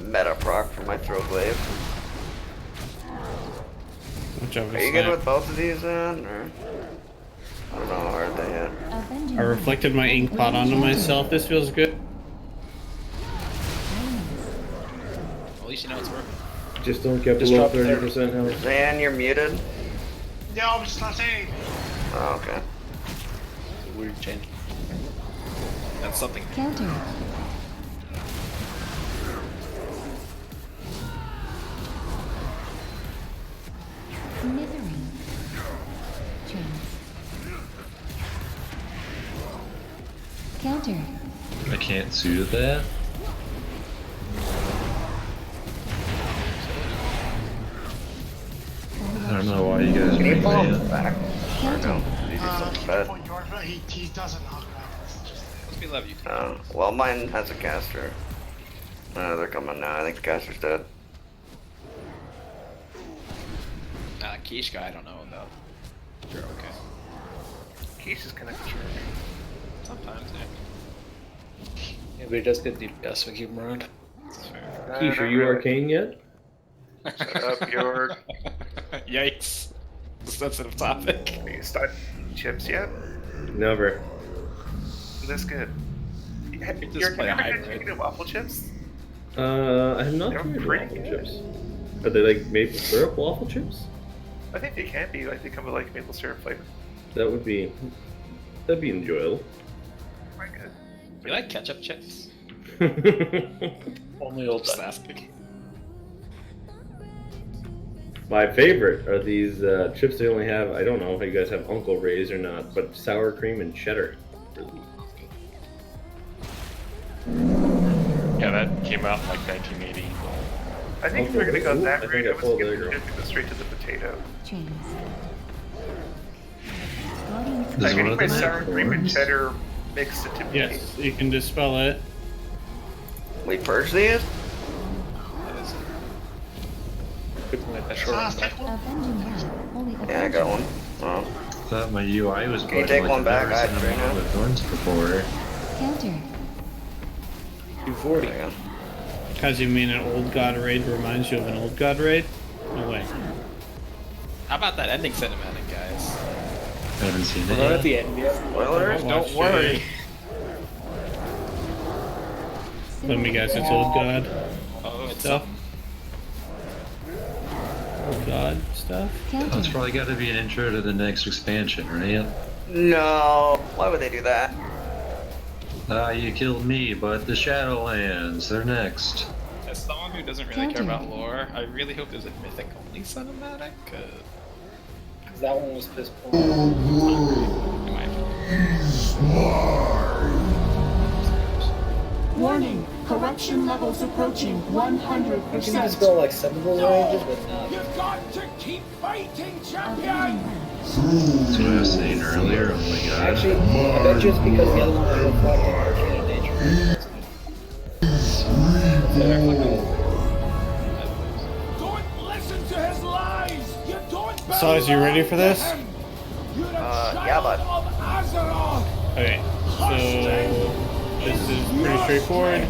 meta proc for my throw glaive. Are you good with both of these then? Or I don't know how hard they hit. I reflected my ink pot onto myself. This feels good. At least you know it's working. Just don't get below 30% health. Zan, you're muted. Yeah, I'm just not saying. Oh, okay. It's a weird change. That's something. Counter. Slithering. Chance. Counter. I can't soothe that. I don't know why you guys Can you make pull him that. back? Counter. He doesn't knock back. We love you. Well, mine has a caster. They're coming now. I think the caster's dead. Keish guy, I don't know about. You're okay. Keish is kind of sure. Sometimes, Yeah, but he does get DPS, so keep him around. Keish, are you arcane yet? Shut up, York. Yikes. Sensitive topic. Are you starting chips yet? Never. This good. just You're play a never hybrid. had chicken and waffle chips? I have not They're tried pretty waffle good. chips. Are they like maple syrup waffle chips? I think they can be. Like they come with like maple syrup flavor. That'd be enjoyable. Quite good. You like ketchup chips? Only old Just asking. My favorite are these chips they only have, I don't know if you guys have Uncle Ray's or not, but sour cream and cheddar. Yeah, that came out in like 1980. I think if we're gonna go that I think route, I I was pulled gonna it, girl. go straight to the potato. Chance. I think my sour cream and cheddar mixed it to Yes, you can dispel it. We purge these? Avenging wrath. Holy Yeah, I got one. Oh. Thought my UI was Can you bugged take like one I've back? never I seen have them with thorns before. Counter. 240. Yeah. Because you mean an old god raid reminds you of an old god raid? No way. How about that ending cinematic, guys? I haven't seen We're it not yet. at the end yet. Spoilers? Watch Don't worry. it. Let me guess, it's old god Oh, it's stuff. Old god stuff. That's probably got to be an intro to the next expansion, right? No. Why would they do that? You killed me, but the Shadowlands, they're next. As someone who doesn't really care about lore, I really hope there's a mythic only cinematic. Because that one was piss poor. Warning, corruption levels approaching 100%. You can dispel like some of those ranges, but not. You've got to keep fighting, champion! That's what I was saying earlier. Oh my god. Actually, I bet you it's because the other one was fucking arcane in nature. Don't listen to his lies! You don't Size, you ready for this? Yeah, bud. Okay, so this is pretty straightforward.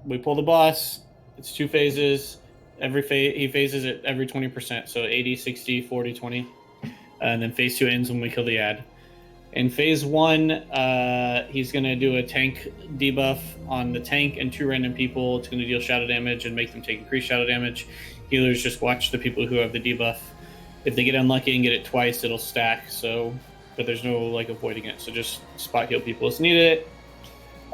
We pull the boss. It's 2 phases. He phases it every 20%, so 80, 60, 40, 20. And then phase 2 ends when we kill the ad. In phase 1, he's going to do a tank debuff on the tank and 2 random people. It's going to deal shadow damage and make them take increased shadow damage. Healers just watch the people who have the debuff. If they get unlucky and get it twice, it'll stack. So, but there's no like avoiding it. So just spot heal people as needed.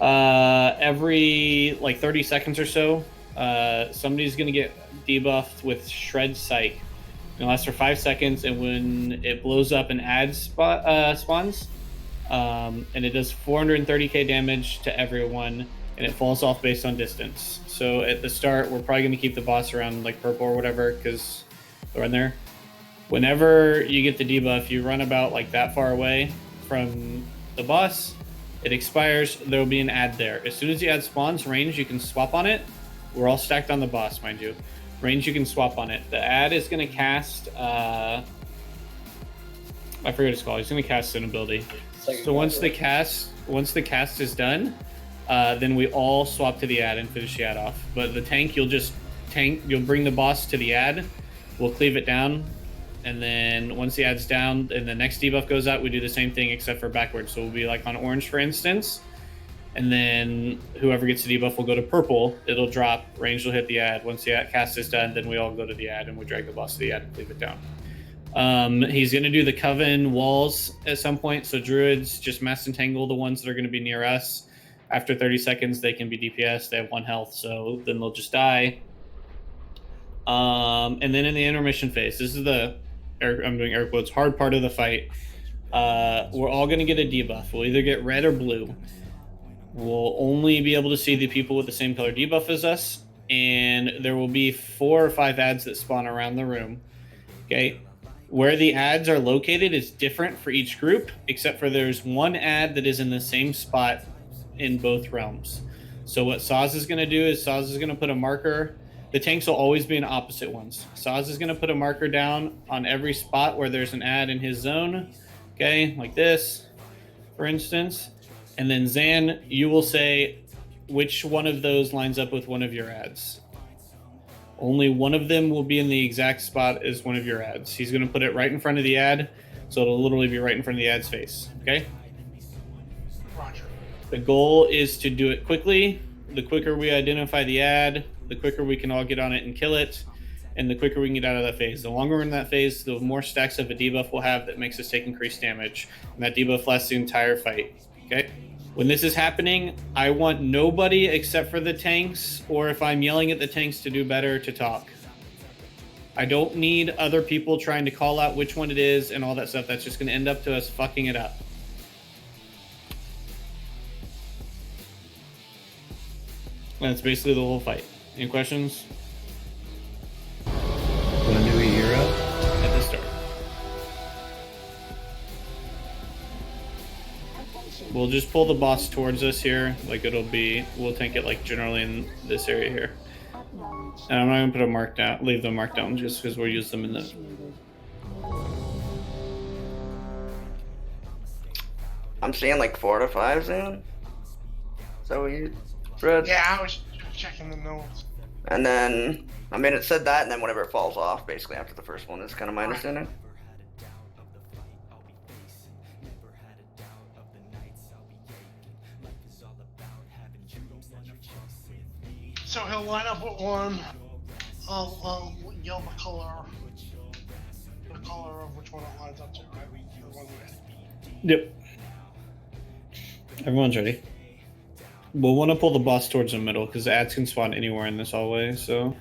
Every like 30 seconds or so, somebody's going to get debuffed with Shred Psych. It lasts for 5 seconds, and when it blows up, an ad spawns, and it does 430k damage to everyone, and it falls off based on distance. So at the start, we're probably going to keep the boss around like purple or whatever, because they're in there. Whenever you get the debuff, you run about like that far away from the boss. It expires. There will be an ad there. As soon as the ad spawns, range, you can swap on it. We're all stacked on the boss, mind you. Range, you can swap on it. The ad is going to cast, I forget what it's called. He's going to cast an ability. So once the cast is done, then we all swap to the ad and finish the ad off. But the tank, you'll bring the boss to the ad. We'll cleave it down. And then once the ad's down and the next debuff goes out, we do the same thing except for backwards. So we'll be like on orange, for instance. And then whoever gets the debuff will go to purple. It'll drop. Range will hit the ad. Once the cast is done, then we all go to the ad and we drag the boss to the ad and leave it down. He's going to do the Coven walls at some point. So druids just mass entangle the ones that are going to be near us. After 30 seconds, they can be DPS. They have 1 health, so then they'll just die. And then in the intermission phase, this is I'm doing air quotes, hard part of the fight. We're all going to get a debuff. We'll either get red or blue. We'll only be able to see the people with the same color debuff as us, and there will be 4 or 5 ads that spawn around the room. Okay, where the ads are located is different for each group, except for there's 1 ad that is in the same spot in both realms. So what Saz is going to do is Saz is going to put a marker. The tanks will always be in opposite ones. Saz is going to put a marker down on every spot where there's an ad in his zone. Okay, like this, for instance. And then Zan, you will say which one of those lines up with one of your ads. Only one of them will be in the exact spot as one of your ads. He's going to put it right in front of the ad, so it'll literally be right in front of the ad's face. Okay? Roger. The goal is to do it quickly. The quicker we identify the ad, the quicker we can all get on it and kill it, and the quicker we can get out of that phase. The longer we're in that phase, the more stacks of a debuff we'll have that makes us take increased damage. And that debuff lasts the entire fight. Okay? When this is happening, I want nobody except for the tanks, or if I'm yelling at the tanks to do better, to talk. I don't need other people trying to call out which one it is and all that stuff. That's just going to end up to us fucking it up. And that's basically the whole fight. Any questions? Want to do a year up? At the start. We'll just pull the boss towards us here. Like we'll tank it like generally in this area here. And I'm not gonna put a mark down, leave the mark down just because we'll use them in the... I'm seeing like 4 to 5 in. So we read. Yeah, I was checking the notes. And then, I mean, it said that, and then whenever it falls off, basically after the first one is kind of my understanding. So he'll line up with one. I'll yell the color of which one it lines up to, right? The one we had. Yep. Everyone's ready. We'll want to pull the boss towards the middle because the ads can spawn anywhere in this hallway, so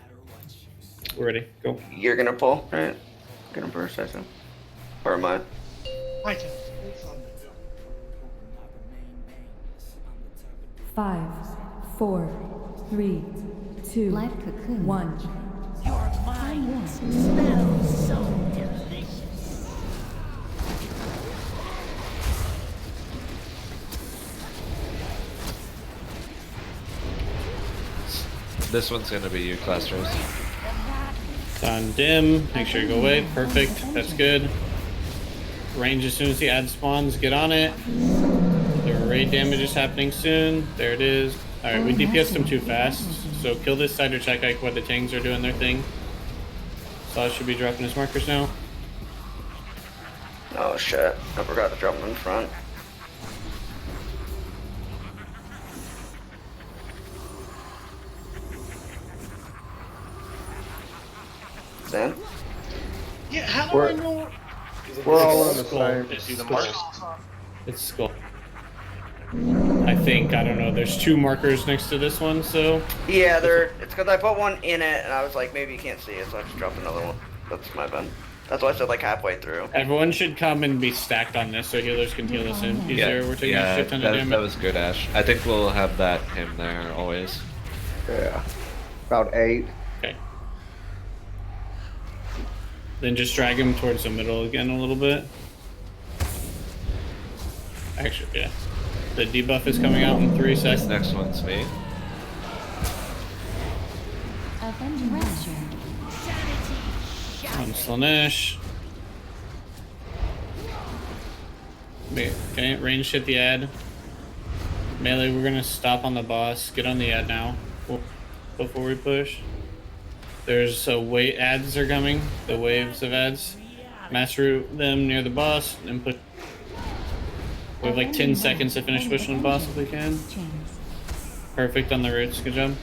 we're ready. Go. You're gonna pull, right? Gonna burst, I think. Or am I? I can. It's not a big deal. 5, 4, 3, 2, 1. Your mind smells so delicious. This one's gonna be you, Clusters. On dim, make sure you go away. Perfect, that's good. Range as soon as the ad spawns, get on it. The raid damage is happening soon. There it is. Alright, we DPS'd them too fast. So kill this side or check Ike while the tanks are doing their thing. Saw should be dropping his markers now. Oh shit, I forgot to drop them in front. understand. Yeah, how do I know? We're all on the Skull. same. It's See the skull. marks? It's skull. I think, I don't know, there's 2 markers next to this one, so... Yeah, it's because I put one in it, and I was like, maybe you can't see it, so I just dropped another one. That's my bad. That's why I said like halfway through. Everyone should come and be stacked on this so healers can heal us in easier. We're taking a shit ton of damage. That was good, Ash. I think we'll have that him there always. Yeah. About 8. Okay. Then just drag him towards the middle again a little bit. Actually, yeah. The debuff is coming out in 3 seconds. Next one's me. Slanesh. Okay, range hit the ad. Melee, we're gonna stop on the boss. Get on the ad now before we push. There's a ads are coming. The waves of ads. Mass root them near the boss and put. We have like 10 seconds to finish pushing the boss if we can. Perfect on the roots. Good job.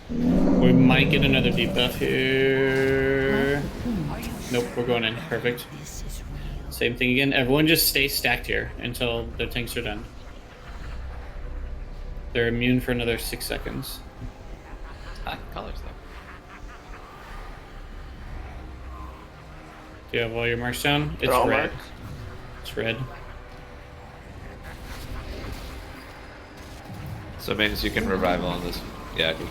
We might get another debuff here. Nope, we're going in. Perfect. Same thing again. Everyone just stay stacked here until their tanks are done. They're immune for another 6 seconds. Colors though. Do you have all your marks down? It's all red. marked. It's red. So it means you can revival on this. Yeah, good.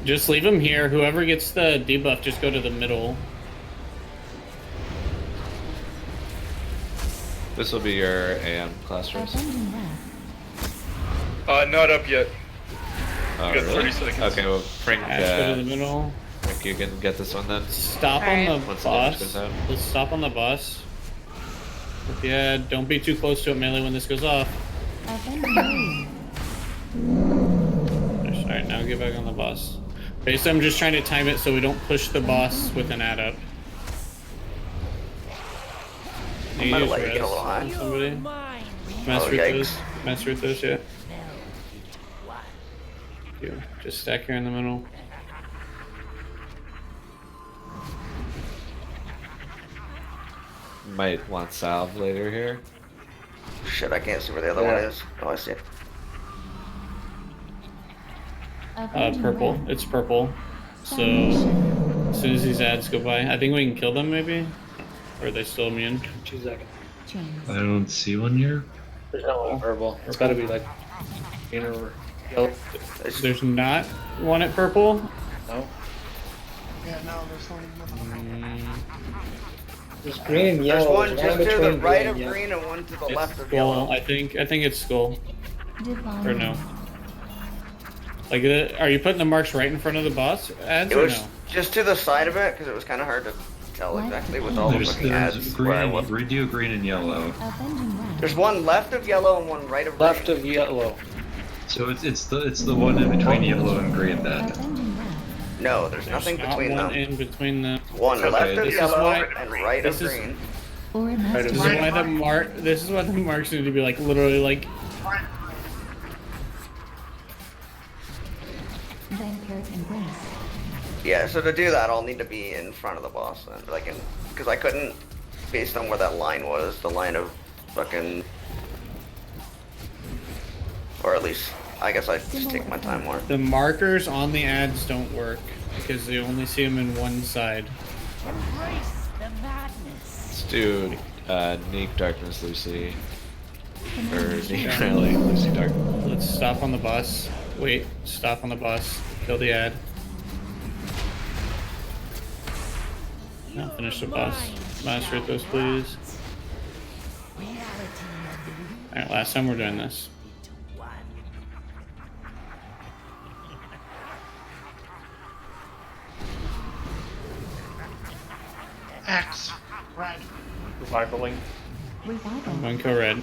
Just leave him here. Whoever gets the debuff, just go to the middle. This will be your AM class race. Not up yet. Oh, You got really? 30 seconds. Okay, well, Frank, Ash, go to the middle. Frank, you can get this one then. Stop Alright. on the Once the damage goes boss. out. Let's stop on the boss. Yeah, don't be too close to it melee when this goes off. Alright, now get back on the boss. Basically, I'm just trying to time it so we don't push the boss with an add up. I might have let you get a little high. Somebody? Master yikes. those. Master those, yeah. You just stack here in the middle. Might want salve later here. Shit, I can't see where the other one is. Oh, I see it. Purple. It's purple. So as soon as these ads go by, I think we can kill them maybe? Or are they still immune? 2 seconds. I don't see one here. There's no one purple. It's gotta be like green or yellow. There's not one at purple? No. Yeah, no, there's nothing. There's green and There's yellow. one There's just to the between right of and yellow. green and one to the It's left of skull. yellow. I think it's skull. Or no? Like, are you putting the marks right in front of the boss ads It or was no? just to the side of it because it was kind of hard to tell exactly with all the There's fucking ads where I green, was. radio green and yellow. There's one left of yellow and one right of Left green. of yellow. So it's the one in between yellow and green then. No, there's nothing Not between one them. in between them. One Okay, left of this is yellow why- and right of this is- green. This is why the This is why the marks need to be like literally like. Yeah, so to do that, I'll need to be in front of the boss then, like because I couldn't, based on where that line was, the line of fucking, or at least I guess I just take my time more. The markers on the ads don't work because they only see them in one side. Embrace the madness. Let's do Neek Darkness Lucy. Or Neek Riley Lucy Dark. Let's stop on the boss. Wait, stop on the boss. Kill the ad. Now finish the boss. Master those, please. Alright, last time we're doing this. X. Red. Revivaling. One kill red.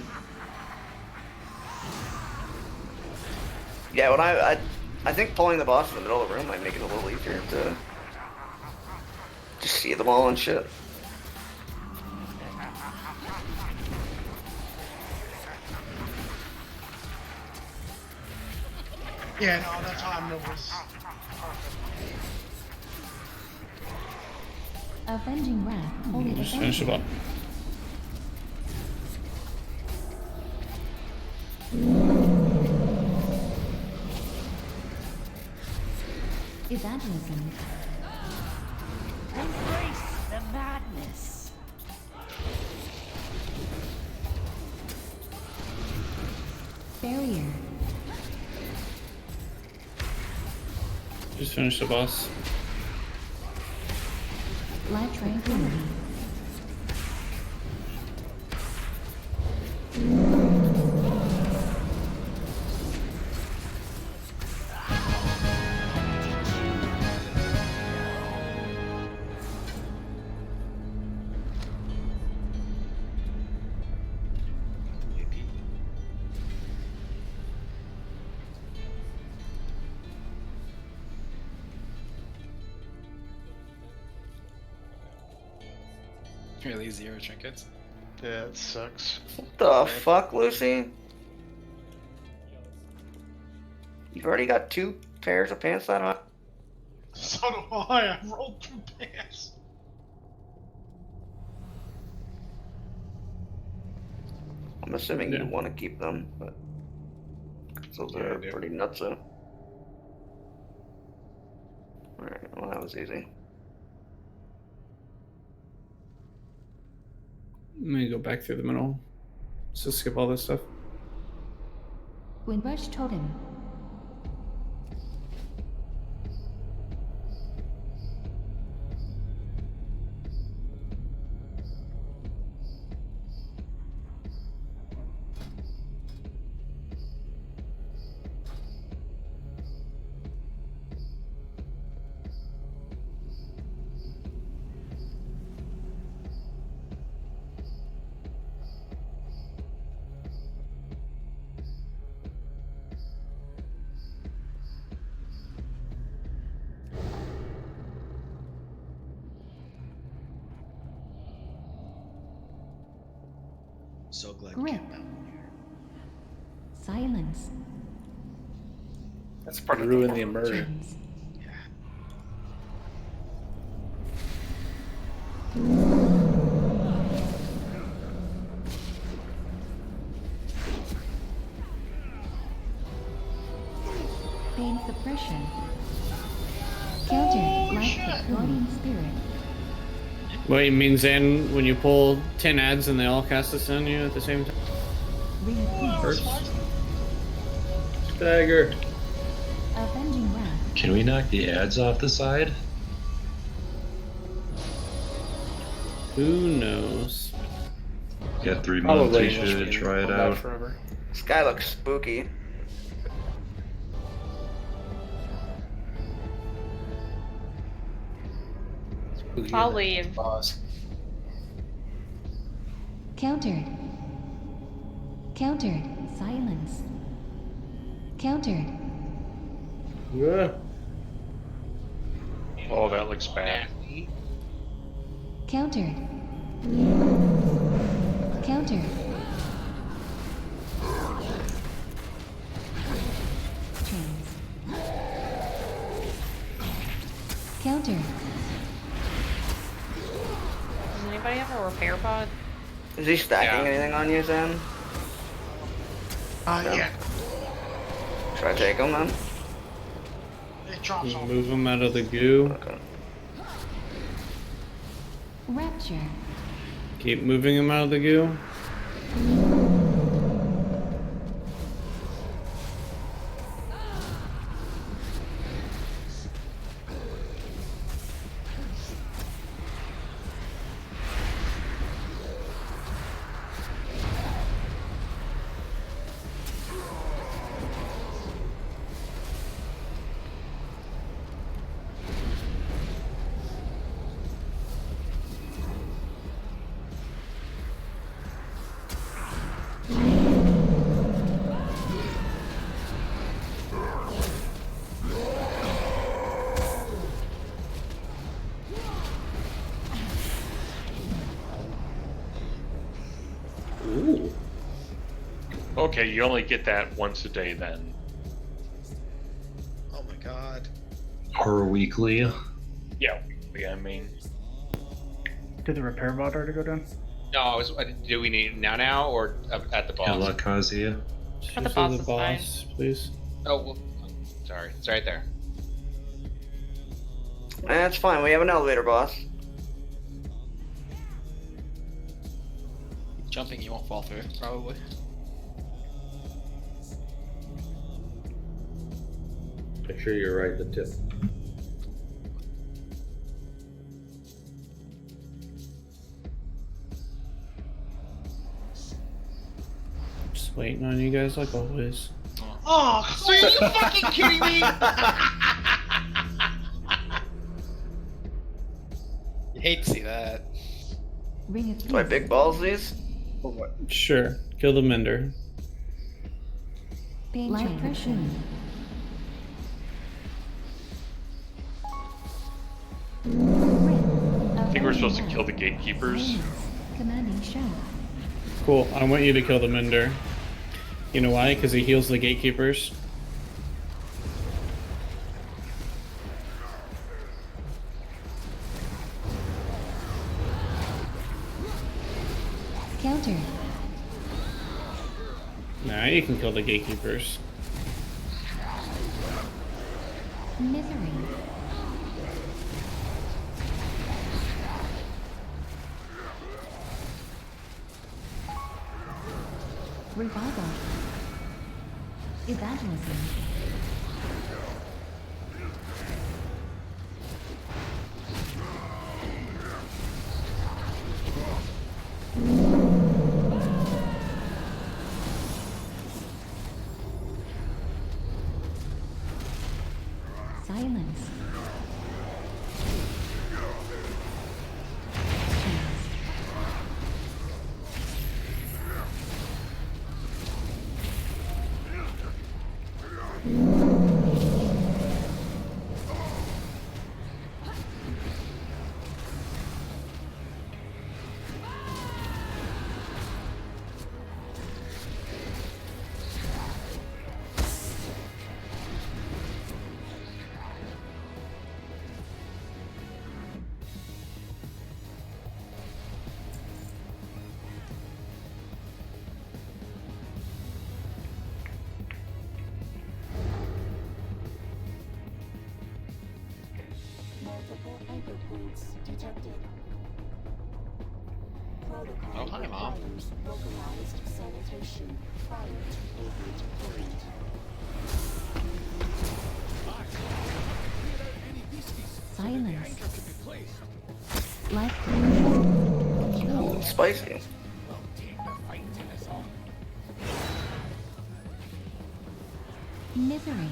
Yeah, when I think pulling the boss in the middle of the room might make it a little easier to just see them all and shit. Yeah, no, that time it was Avenging Wrath. Holy Just finish Defense. it up. Evangelism. Embrace the madness. Barrier. Just finish the boss. Light Tranquility. Really 0 trinkets. Yeah, it sucks. What the fuck, Lucy? You've already got 2 pairs of pants that high? so do I. I rolled 2 pants. I'm assuming Yeah. you want to keep them, but those Yeah, are I do. pretty nutso. Alright, well that was easy. Let me go back through the middle. So skip all this stuff. Windrush Totem. So glad Grip. you came down here. Silence. That's part of Ruin the immersion. Chains. Pain suppression. Counter. Light the Guardian Spirit. What you mean, Zan, when you pull 10 ads and they all cast this on you at the same time? Hurts. Stagger. Avenging Wrath. Can we knock the ads off the side? Who knows? Got 3 Probably months, we should try it out. Forever. This guy looks spooky. I'll leave. Countered. Countered. Silence. Countered. Yeah. Oh, that looks bad. Countered. Countered. Chains. Countered. Does anybody have a repair pod? Is he stacking anything on you, Zen? No. Yeah. Should I take him then? It drops Just off. move them out of the goo. Okay. Rapture. Keep moving them out of the goo. Okay, you only get that once a day then. Or weekly. Yeah, I mean. Did the repair bot already go down? No, do we need it now or at the boss? Ny'Alotha. For the Just boss the is boss, please. Oh, well, sorry. It's right there. That's fine. We have an elevator boss. Jumping, you won't fall through, probably. Make sure you're right at the tip. Just waiting on you guys like always. Oh, are you fucking kidding me? You hate to see that. Ring of Do I big balls these? Sure. Kill the mender. Light pressure. I think we're supposed to kill the gatekeepers. Commanding shout. Cool. I want you to kill the mender. You know why? Because he heals the gatekeepers. Counter. Now you can kill the gatekeepers. Misery. Revival. Evangelism. Silence. Oh, hi, Mom. Silence. Life. Ooh, spicy. Misery.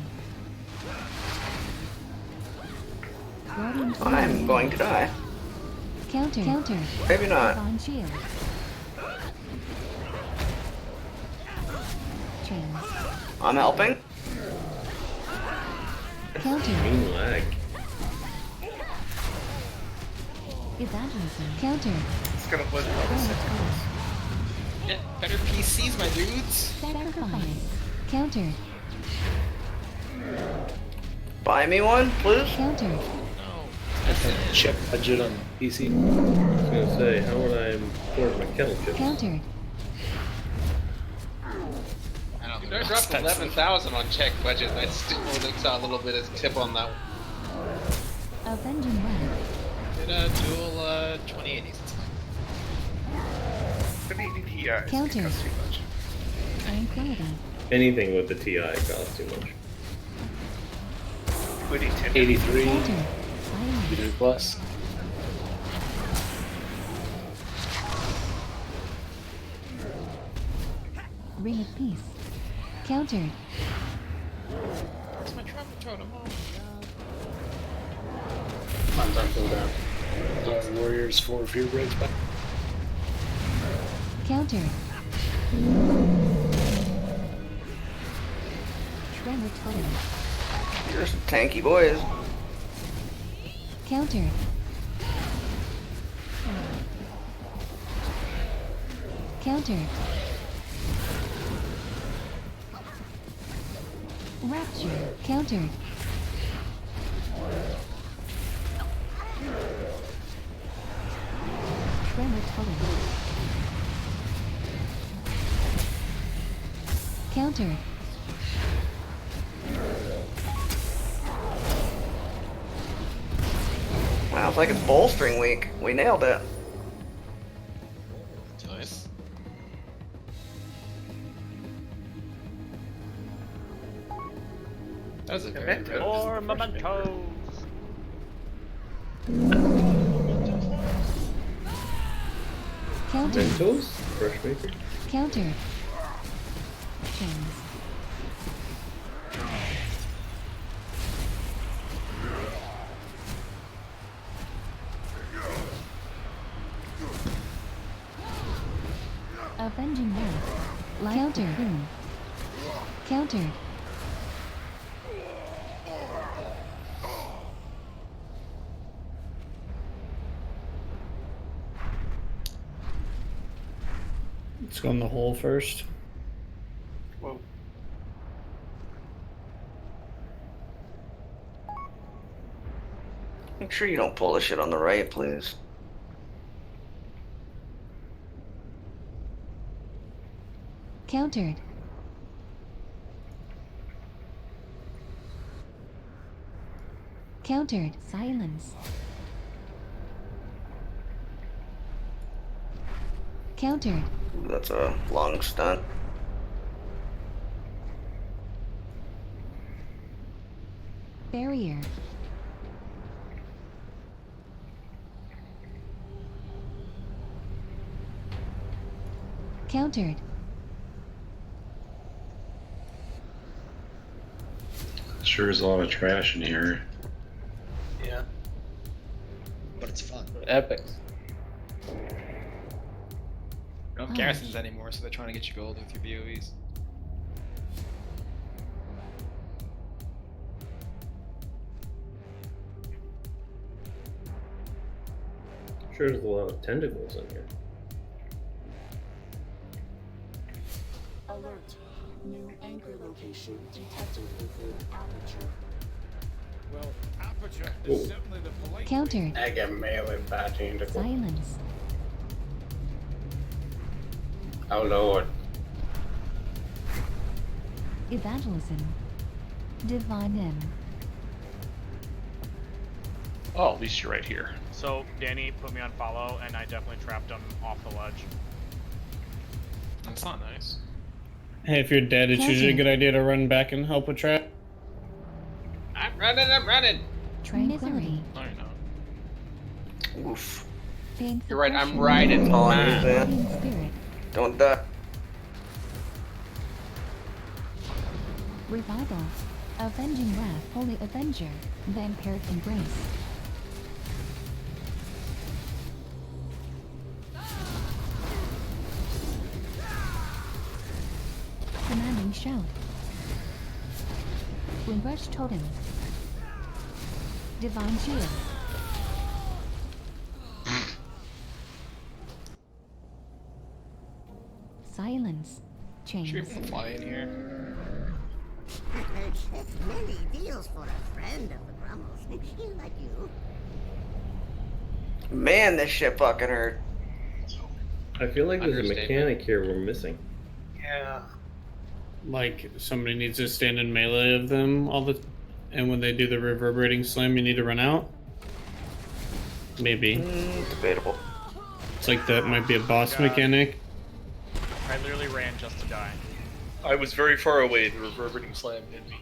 I'm going to die. Counter. Counter. Maybe not. Divine shield. Chains. I'm helping. Counter. Green lag. Evangelism. Counter. It's gonna put Get better PCs, my dudes. Sacrifice. Counter. Buy me one, please. Counter. Chip budget on PC. I was gonna say, how would I import my kettle chips? Counter. I dropped 11,000 on check budget, and I still saw a little bit of tip on that one. Avenging Web. Did a dual 2080s. 2080 Ti. Counter. Costs too much. Tranquility. Anything with the TI costs too much. Including 10. 83. Counter. 83 plus. Ring of Peace. Counter. Where's my trumpet totem? Oh I'm talking about Warriors for Fear Bridge. Counter. Tremor Totem. You're some tanky boys. Counter. Counter. Rapture. Counter. Tremor totem. Counter. Wow, it's like it's bolstering week. We nailed it. Nice. That was a very impressive. More mementos. Counter. Mentos? Brush maker? Counter. Chains. Avenging Wrath. Counter. Countered. Let's go in the hole first. Whoa. Make sure you don't pull the shit on the right, please. Countered. Countered. Silence. Countered. That's a long stunt. Barrier. Countered. Sure is a lot of trash in here. Yeah. But it's fun. Epic. Don't have garrisons anymore, so they're trying to get you gold with your BOEs. Sure there's a lot of tentacles in here. Alert. New anchor location detected within aperture. Well, aperture Ooh. is certainly the polite Countered. I get melee bad tentacle. Silence. Oh lord. Evangelism. Divine M. Oh, at least you're right here. So Danny put me on follow, and I definitely trapped him off the ledge. That's not nice. Hey, if you're dead, it's usually a good idea to run back and help with trap. I'm running. Tranquility. No, you're not. Oof. You're right, I'm riding. Oh, Guardian Spirit. Don't die. Revival. Avenging Wrath. Holy Avenger. Vampiric Embrace. Commanding Shout. Windrush Totem. Divine Shield. Silence. Chains. Should we even fly in here? Many deals for a friend of the Brummels. Like you. Man, this shit fucking hurt. I feel like there's a Understatement. mechanic here we're missing. Yeah. Like somebody needs to stand in melee of them and when they do the reverberating slam, you need to run out. Maybe. Debatable. It's like that might be a boss mechanic. I literally ran just to die. I was very far away. The reverberating slam hit me.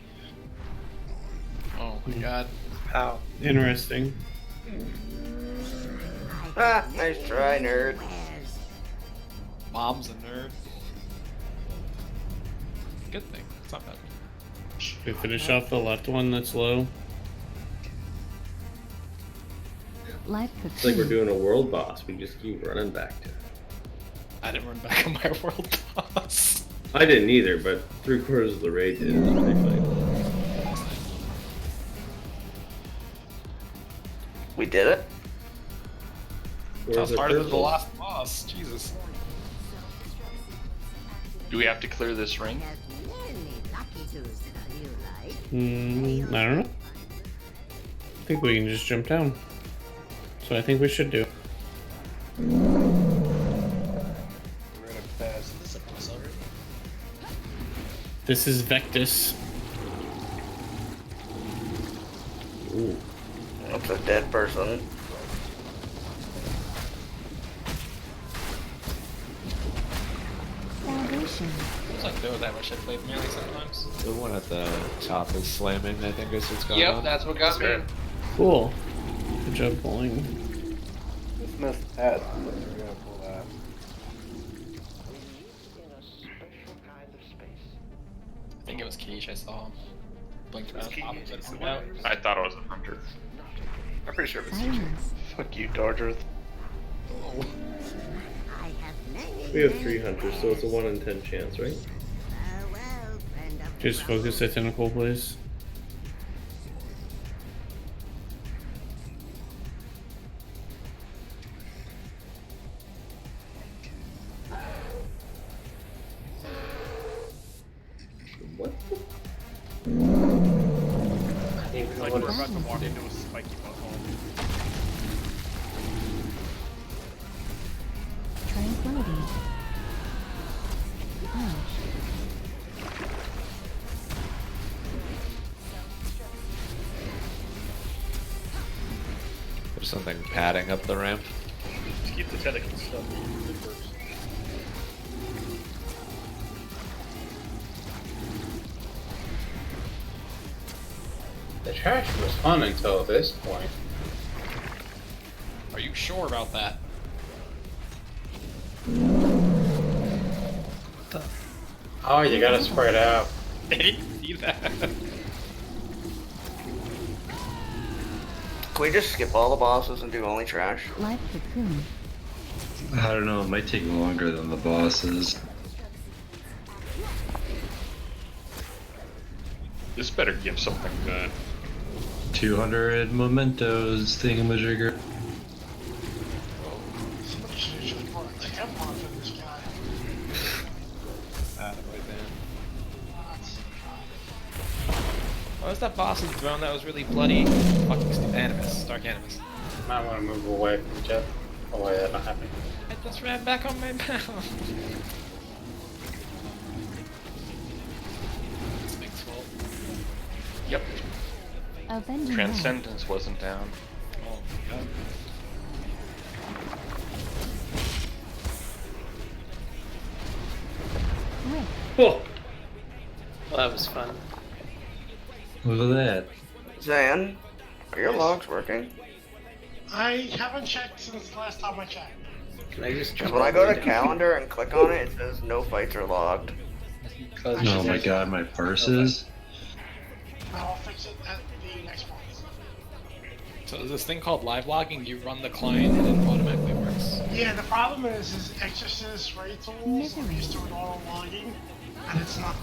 Oh my god. How? Interesting. Ah, nice try, nerd. Mom's a nerd. Good thing. It's not bad. We finish off the left one that's low. Life It's like we're doing a world boss. We just keep running back to it. I didn't run back on my world boss. I didn't either, but 3/4 of the raid did. It was pretty funny. We did it? Sounds the harder than the purple? last boss. Jesus. Do we have to clear this ring? I don't know. think we can just jump down. So I think we should do. This is Vectus. Ooh. That's a dead person. Salvation. It's like there was that much I played melee sometimes. The one at the top is slamming, I think is what's going on. Yep, that's what got me. Cool. Good job pulling. Just missed that. We're gonna pull that. I think it was Keish I saw. Blinked around opposite from out. I thought it was a hunter. I'm pretty sure it was CJ. Fuck you, Dodger. We have 3 hunters, so it's a 1 in 10 chance, right? Just focus the tentacle, please. What? It's like we're about to walk into a spiky butthole. Tranquility. Hush. There's something padding up the ramp. Just keep the tentacle stuff. It works. The trash was fun until this point. Are you sure about that? Oh, you gotta spread out. I didn't see that. Can we just skip all the bosses and do only trash? Live cocoon. I don't know, it might take longer than the bosses. This better give something good. 200 mementos thingamajigger. Somebody should have just brought a tampon for this guy. What was that boss's throne that was really bloody? Fucking stupid Animus. Dark Animus. Might want to move away from Jeff. Oh wait, that's not happening. I just ran back on my mouth. It's Big's fault. Yep. Avenging Transcendence wasn't down. Oh my god. Rick. Oh. Well, that was fun. Look at that. Zan, are your logs working? I haven't checked since the last time I checked. Can I just Because jump when I over go to there? calendar and click on it, it says no fights are logged. Oh my god, my purses. I'll fix it at the next one. So there's this thing called live logging. You run the client and it automatically works. Yeah, the problem is Exorcist Ray Tools used to an auto logging, and it's not.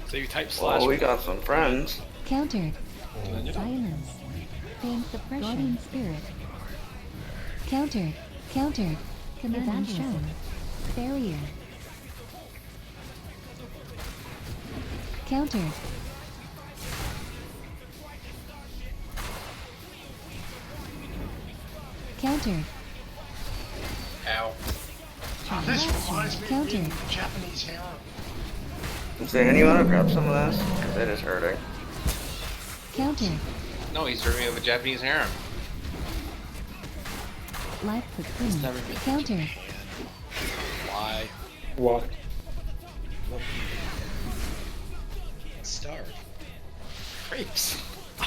So you type slash. Oh, we got some friends. Countered. And then you're done. Silence. Pain suppression. Guardian spirit. Countered. Countered. Command shown. Barrier. Countered. Countered. Ow. Now this reminds me of Countered. being Japanese harem. Zan, you wanna grab some of this? Because it is hurting. Countered. No, he's dreaming of a Japanese harem. Live cocoon. Countered. Why? What? Starve. Crepes.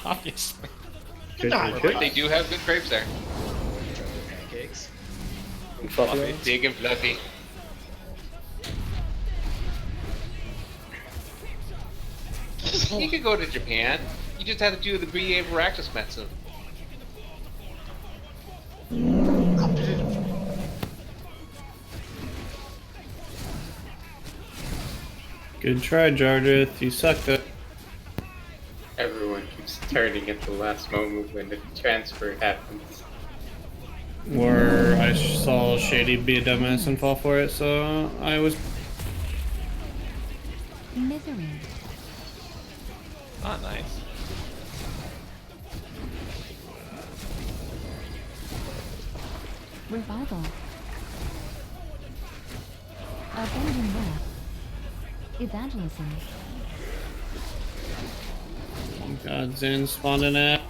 Obviously. They do have good crepes there. Pancakes. Fluffy. Big and fluffy. You could go to Japan. You just have to do the BA Varactus medicine. Good try, Jardith. You sucked it. Everyone keeps turning at the last moment when the transfer happens. Where I saw Shady be a dumbass and fall for it, so I was. Misery. Not nice. Revival. Abandon Wrath. Evangelism. God's in spawning at.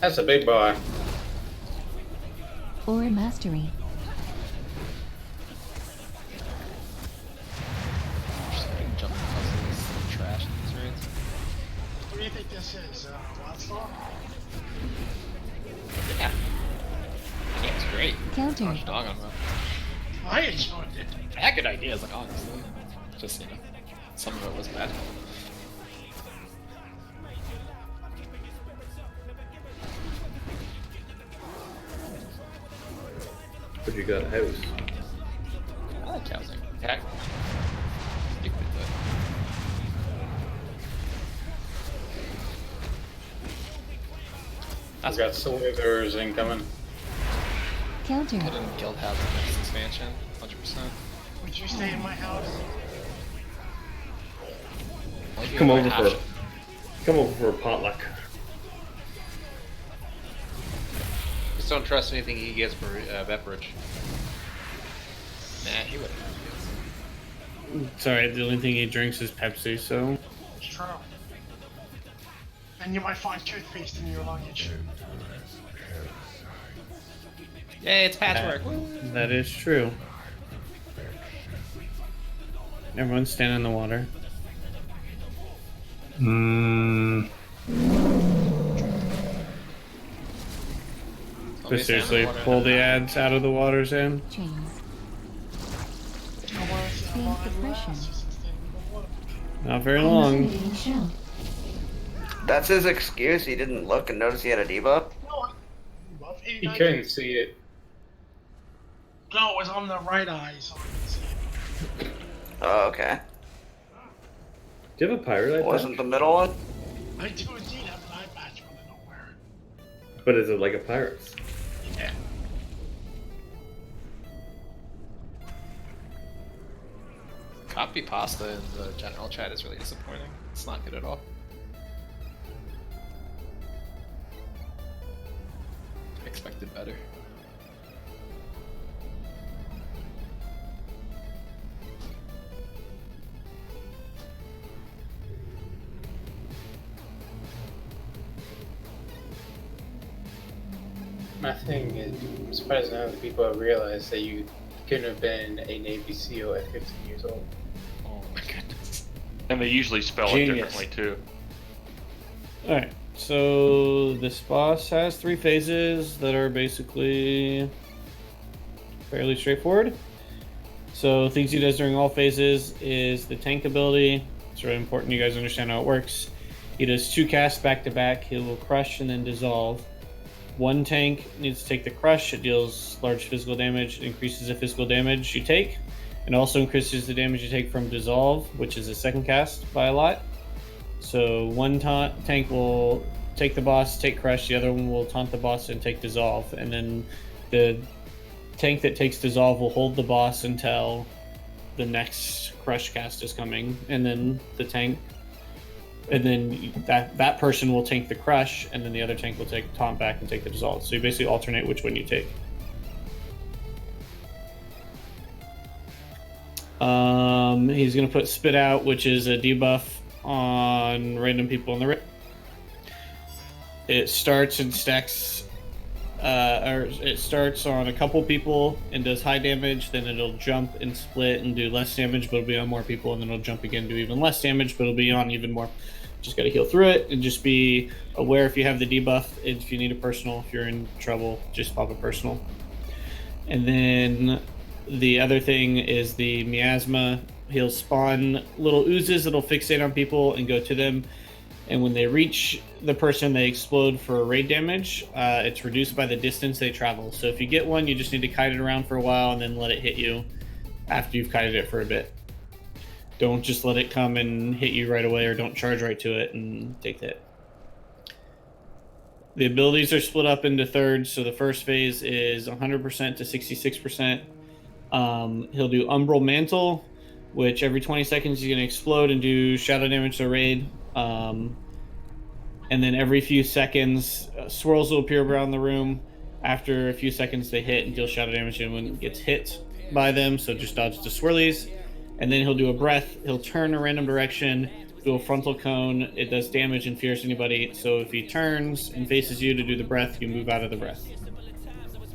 That's a big boy. Or Mastery. Jumping puzzles, trash in these raids. What do you think this is? Bloodstone? Yeah. Yeah, it's great. Counter. Gosh, dog on that. I enjoyed it. I had good ideas, like honestly. Just, you know, some of it was bad. But you got a house. I like housing. Heck. Stupid though. I've got slithers incoming. Counter. Put in guild housing next expansion, 100%. Would you stay in my house? Come over for a potluck. Just don't trust anything he gets for beverage. Nah, he wouldn't. Sorry, the only thing he drinks is Pepsi, so. It's true. And you might find toothpaste in your luggage. Yay, it's patchwork. That is true. Everyone's standing in the water. But seriously, pull the ads out of the water, Sam. Chains. Feel suppression. Not very long. Initiating shell. That's his excuse. He didn't look and notice he had a debuff. He couldn't see it. No, it was on the right eye, so I couldn't see it. Oh, okay. Do you have a pirate eye patch? Wasn't the middle one? I do indeed have an eye patch, but I don't wear it. But is it like a pirate's? Yeah. Copy pasta in the general chat is really disappointing. It's not good at all. I expected better. My thing is, I'm surprised none of the people have realized that you couldn't have been a Navy SEAL at 15 years old. Oh my goodness. And they usually spell Genius. it differently too. Alright, so this boss has 3 phases that are basically fairly straightforward. So things he does during all phases is the tank ability. It's really important you guys understand how it works. He does 2 casts back to back. He will crush and then dissolve. One tank needs to take the crush. It deals large physical damage, increases the physical damage you take, and also increases the damage you take from dissolve, which is a second cast by a lot. So one tank will take the boss, take crush, the other one will taunt the boss and take dissolve, and then the tank that takes dissolve will hold the boss until the next crush cast is coming, and then the tank, and then that person will tank the crush, and then the other tank will take taunt back and take the dissolve. So you basically alternate which one you take. He's gonna put spit out, which is a debuff on random people in the raid. It starts and stacks, or it starts on a couple people and does high damage. Then it'll jump and split and do less damage, but it'll be on more people, and then it'll jump again and do even less damage, but it'll be on even more. Just gotta heal through it and just be aware if you have the debuff. If you need a personal, if you're in trouble, just pop a personal. And then the other thing is the miasma. He'll spawn little oozes that'll fixate on people and go to them. And when they reach the person, they explode for raid damage. It's reduced by the distance they travel. So if you get one, you just need to kite it around for a while and then let it hit you after you've kited it for a bit. Don't just let it come and hit you right away, or don't charge right to it and take the hit. The abilities are split up into thirds. So the first phase is 100% to 66%. He'll do Umbral Mantle, which every 20 seconds he's going to explode and do shadow damage to raid. And then every few seconds, swirls will appear around the room. After a few seconds, they hit and deal shadow damage and when it gets hit by them, so just dodge the swirlies. And then he'll do a breath. He'll turn a random direction, do a frontal cone. It does damage and fears anybody. So if he turns and faces you to do the breath, you move out of the breath.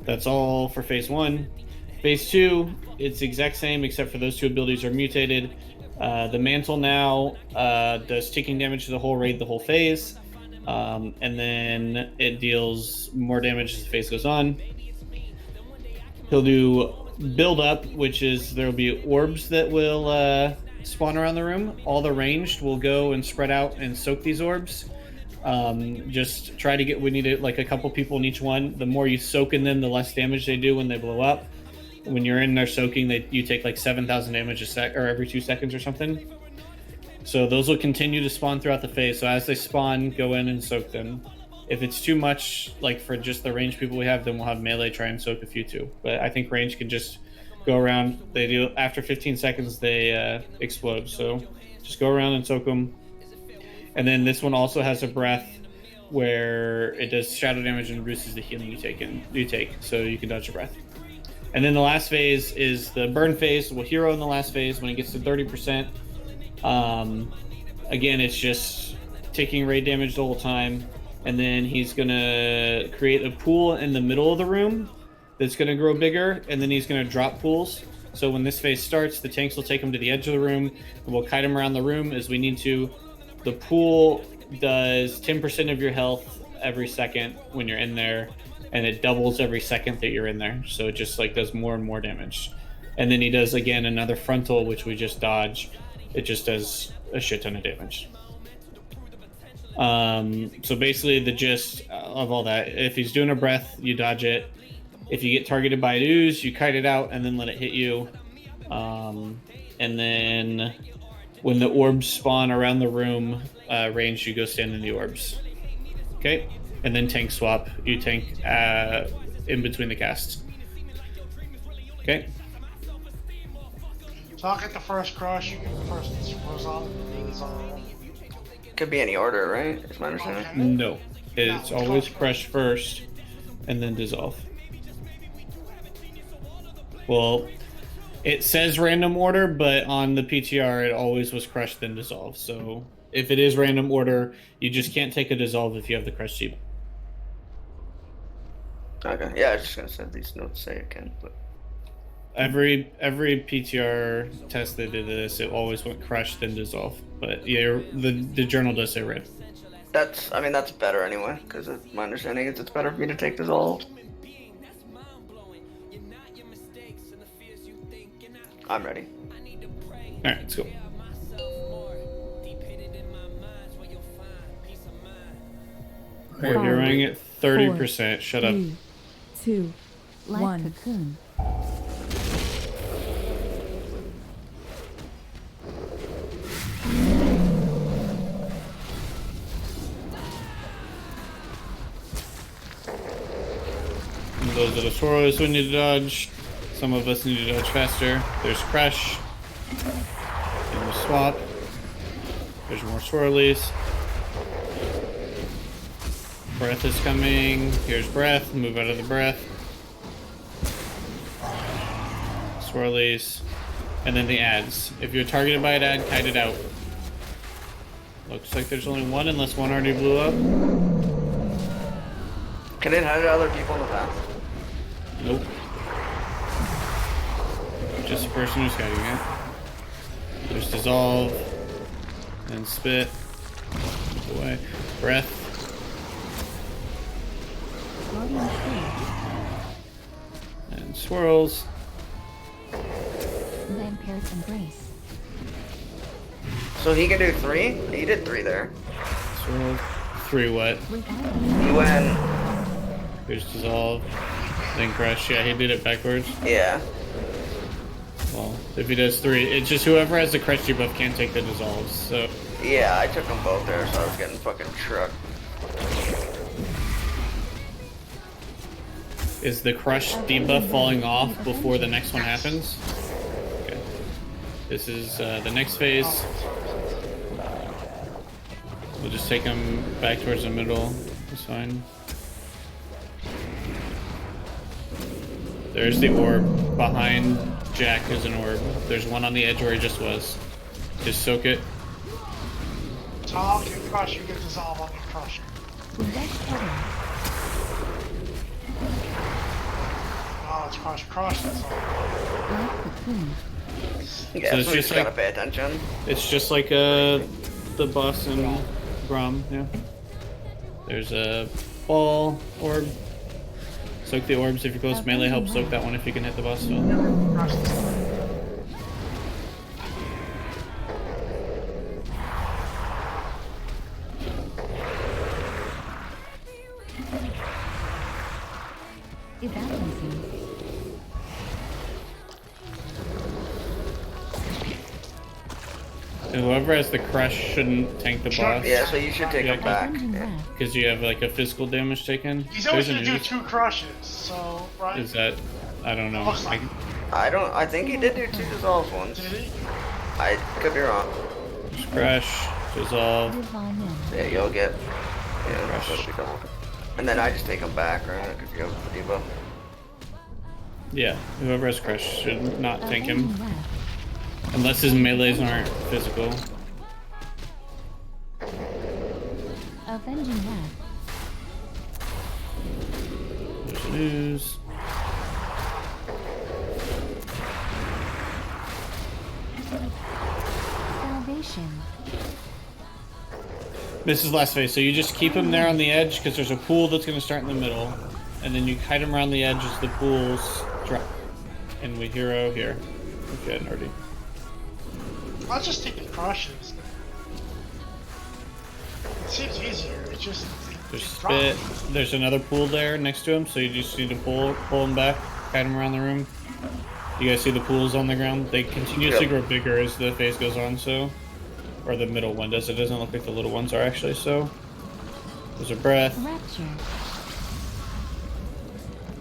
That's all for phase 1. Phase 2, it's the exact same except for those 2 abilities are mutated. The mantle now does ticking damage to the whole raid, the whole phase. And then it deals more damage as the phase goes on. He'll do build up, which is there'll be orbs that will spawn around the room. All the ranged will go and spread out and soak these orbs. Just try to get, we need it like a couple people in each one. The more you soak in them, the less damage they do when they blow up. When you're in there soaking, you take like 7,000 damage a sec or every 2 seconds or something. So those will continue to spawn throughout the phase. So as they spawn, go in and soak them. If it's too much, like for just the range people we have, then we'll have melee try and soak a few too. But I think range can just go around. They do after 15 seconds they explode. So just go around and soak them. And then this one also has a breath where it does shadow damage and reduces the healing you take. So you can dodge your breath. And then the last phase is the burn phase. We'll hero in the last phase when it gets to 30%. Again, it's just taking raid damage the whole time. And then he's gonna create a pool in the middle of the room that's gonna grow bigger, and then he's gonna drop pools. So when this phase starts, the tanks will take him to the edge of the room, and we'll kite him around the room as we need to. The pool does 10% of your health every second when you're in there, and it doubles every second that you're in there. So it just like does more and more damage. And then he does again another frontal, which we just dodge. It just does a shit ton of damage. So basically the gist of all that, if he's doing a breath, you dodge it. If you get targeted by an ooze, you kite it out and then let it hit you. And then when the orbs spawn around the room range, you go stand in the orbs. Okay? And then tank swap. You tank in between the casts. Okay? So I'll get the first crush, you get the first resolve. Could be any order, right? Is my understanding? No. It's always crush first and then dissolve. Well, it says random order, but on the PTR it always was crush then dissolve. So if it is random order, you just can't take a dissolve if you have the crush sheep. Okay. Yeah, I was just gonna say these notes say it can, but Every PTR test they did this, it always went crush then dissolve. But yeah, the journal does say red. that's better anyway, because my understanding is it's better for me to take dissolve. I'm ready. Alright, let's go. You're running at 30%. Shut up. 3, 2, 1. Cocoon. Those are the swirls we need to dodge. Some of us need to dodge faster. There's crush. And the swap. There's more swirlies. Breath is coming. Here's breath. Move out of the breath. Swirlies. And then the ads. If you're targeted by an ad, kite it out. Looks like there's only one unless one already blew up. Can it hide other people in the path? Nope. Just the person who's kiting it. There's dissolve. And spit. Move away. Breath. And swirls. Vampire's embrace. So he can do 3? He did 3 there. Swirl. 3 what? He went. There's dissolve. Then crush. Yeah, he did it backwards. Yeah. Well, if he does 3, it's just whoever has the crush debuff can't take the dissolves. So. Yeah, I took them both there, so I was getting fucking trucked. Is the crush debuff falling off before the next one happens? Okay. This is the next phase. We'll just take him back towards the middle. That's fine. There's the orb. Behind Jack is an orb. There's one on the edge where he just was. Just soak it. Tom, you crush, you get dissolve on your crush. Oh, it's crush, that's all. Yeah, So it's so just gotta like pay attention. it's just like the boss in Grom, yeah. There's a ball orb. Soak the orbs if you're close. Melee helps soak that one if you can hit the boss still. And whoever has the crush shouldn't tank the boss. Yeah, so you should take him back. Because you have like a physical damage taken. He's always gonna do 2 crushes, so, right? Is that... I don't know. I think he did do 2 dissolves once. Did he? I could be wrong. Just crush, dissolve. Yeah, you'll get... Yeah, crush. And then I just take him back, right? Because you have the debuff. Yeah, whoever has crush should not tank him. Unless his melees aren't physical. Avenging Wrath. There's news. Salvation. This is last phase, so you just keep him there on the edge because there's a pool that's going to start in the middle. And then you kite him around the edge as the pools drop. And we hero here. Okay, already. I'll just take the crushes. It seems easier, it's just... There's spit. There's another pool there next to him, so you just need to pull him back, kite him around the room. You guys see the pools on the ground? They continuously grow bigger as the phase goes on, so... Or the middle one does. It doesn't look like the little ones are actually, so... There's a breath. Rapture.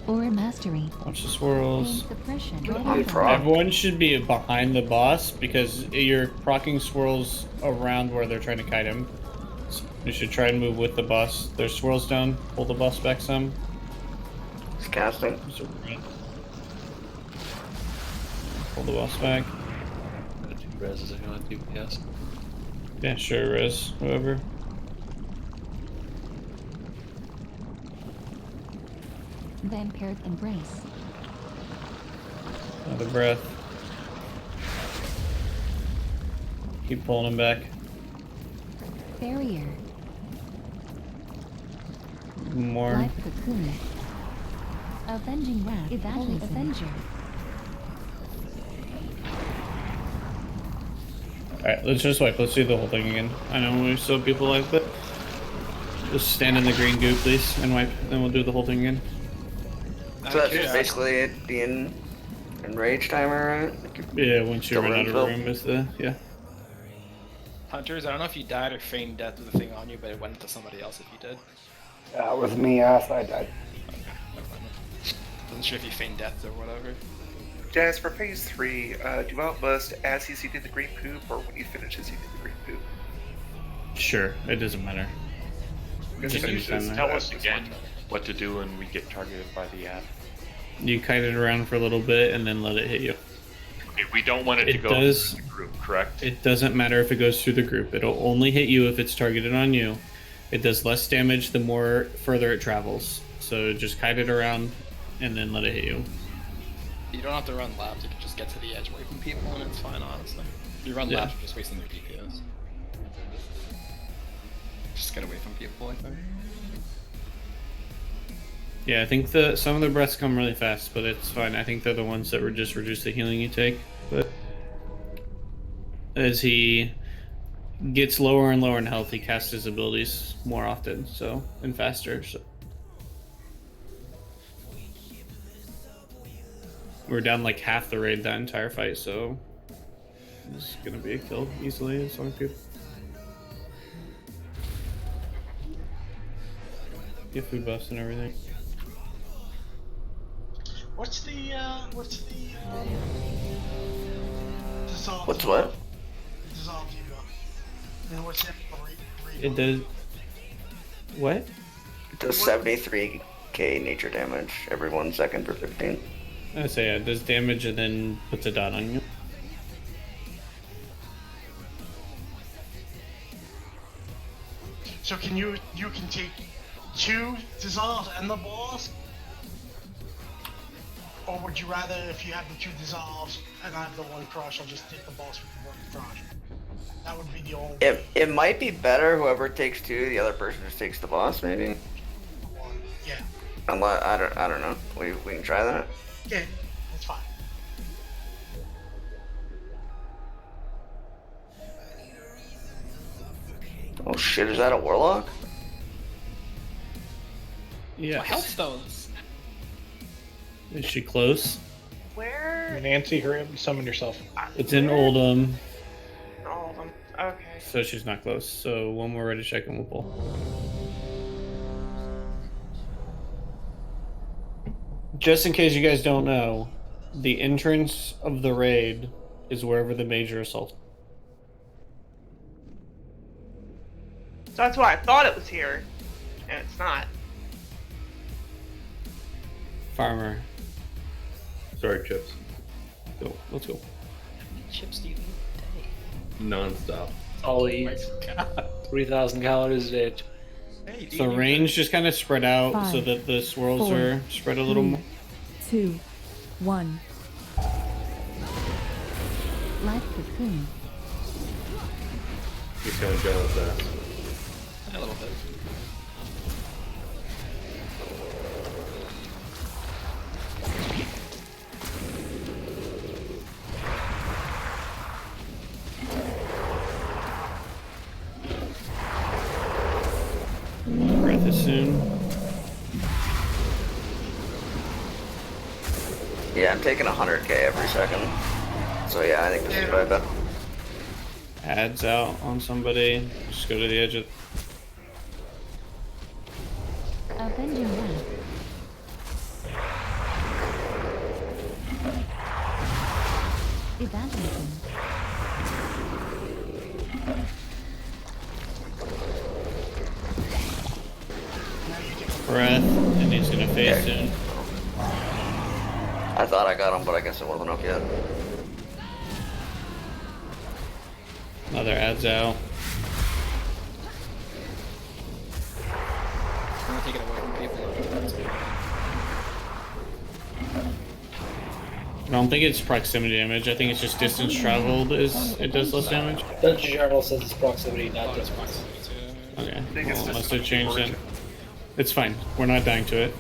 Or mastery. Watch the swirls. Suppression. Everyone should be behind the boss because you're proccing swirls around where they're trying to kite him. So you should try and move with the boss. There's swirls down. Pull the boss back some. He's casting. Pull the boss back. Res is going to DPS. Yeah, sure, Res. Whoever. Vampiric Embrace. Another breath. Keep pulling him back. Barrier. More. Life Cocoon. Avenging Wrath. Holy Avenger. Alright, let's just wipe. Let's do the whole thing again. I know we still have people like that. Just stand in the green goo, please, and wipe. Then we'll do the whole thing again. So that's just basically the enrage timer, right? Yeah, once you run out of room is the, yeah. Hunters, I don't know if you died or feigned death with the thing on you, but it went to somebody else if you did. That was me, yes, I died. Wasn't sure if you feigned death or whatever. Jazz, for phase 3, do you want must as he's eating the green poop or when he finishes eating the green poop? Sure, it doesn't matter. Just tell us again what to do when we get targeted by the app. You kite it around for a little bit and then let it hit you. Okay, we don't want it to go through the group, correct? It doesn't matter if it goes through the group. It'll only hit you if it's targeted on you. It does less damage the more further it travels. So just kite it around and then let it hit you. You don't have to run laps, you can just get to the edge away from people and it's fine, honestly. If you run laps, you're just wasting their DPS. Just get away from people, I think. Yeah, I think some of the breaths come really fast, but it's fine. I think they're the ones that would just reduce the healing you take. But as he gets lower and lower in health, he casts his abilities more often, so and faster. So we're down like half the raid that entire fight, so this is gonna be a kill easily as long as people get food buffs and everything. What's the dissolve? What's what? Dissolve debuff. And what's that? It does. What? It does 73k nature damage every 1 second for 15. I say yeah, it does damage and then puts a dot on you. So can you can take 2 dissolves and the boss? Or would you rather, if you have the 2 dissolves and I have the 1 crush, I'll just take the boss with the 1 crush? That would be the only. It might be better whoever takes 2, the other person just takes the boss, maybe. Yeah. Unless, I don't know. We can try that. Yeah, that's fine. Oh shit! Is that a warlock? Yeah. Health stones. Is she close? Where? Nancy, hurry up and summon yourself. It's in Oldham. All of them. Okay. So she's not close. So when we're ready to check, and we'll pull. Just in case you guys don't know, the entrance of the raid is wherever the major assault. So that's why I thought it was here, and it's not. Farmer. Sorry, Chips. Go. Let's go. Chips do you eat a day? Non-stop. All he eats. 3,000 calories a day. So range just kind of spread out 5, so that the swirls 4, are spread a little 3, more. 2, 1. Light cocoon. He's gonna go with that. A little bit. Breath is soon. Yeah, I'm taking 100k every second. So yeah, I think this is probably better. Adds out on somebody. Just go to the edge of. Avenging Wrath. Evangelism. Breath, and he's gonna phase soon. I thought I got him, but I guess it wasn't up yet. Another adds out. I'm gonna take it away from people. I don't think it's proximity damage. I think it's just distance traveled it does less damage. Dungeon Journal says it's proximity, not just proximity. Okay. think it's Well, just unless they changed it. origin. It's fine. We're not dying to it.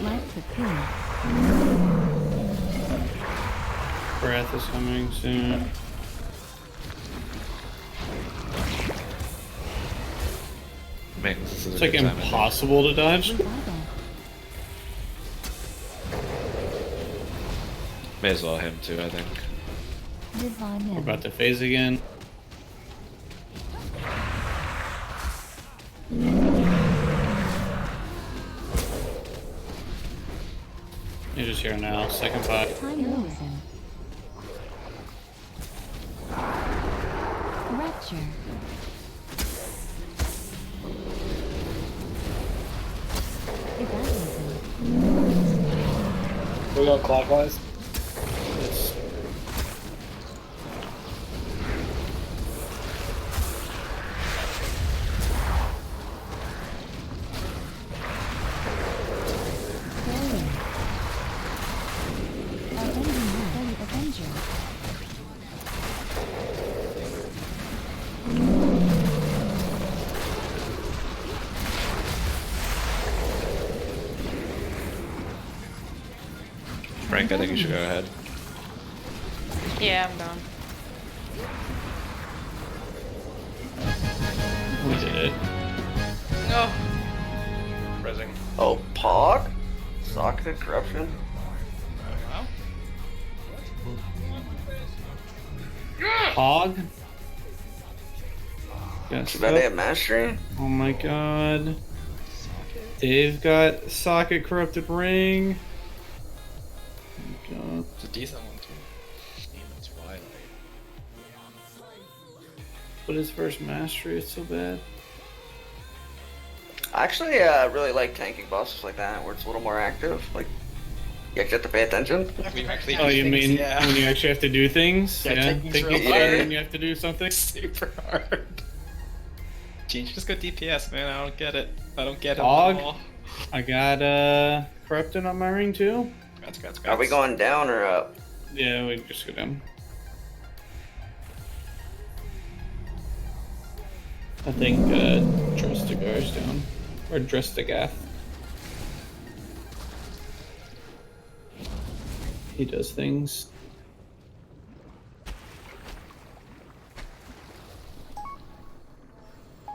Light cocoon. Breath is coming soon. It's like impossible to dodge. May as well him too, I think. Divine We're about to phase again. You're just here now. Second pot. Time Lewison. Rapture. Evangelism. We're going clockwise. Yes. Avenger. Frank, I think you should go ahead. Yeah, I'm done. We did it. No. Resing. Oh, Pog? Socket corruption? Hog. Got Too bad they have mastery. Oh my god. They've got socket corrupted ring. Oh my god. It's a decent one too. Demon Twilight. But his first mastery is so bad. I actually really like tanking bosses like that, where it's a little more active. Like, you actually have to pay attention. Oh, you mean when you actually have to do things? Yeah, taking's Taking real fire hard. when you have to do something? Super hard. Change, just go DPS, man. I don't get it. I don't get it. Hog. At all. I got corrupted on my ring too. Are we going down or up? Yeah, we just go down. I think Drostigar's down. Or Drostigath. He does things.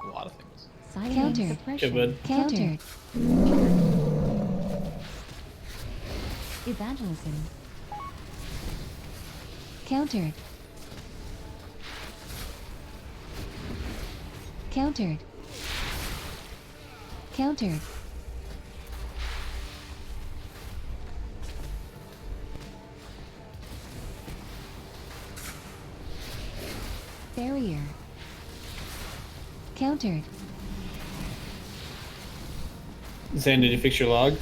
A lot of things. Countered. Yeah, bud. Countered. Evangelism. Countered. Countered. Countered. Barrier. Countered. Zan, did you fix your log?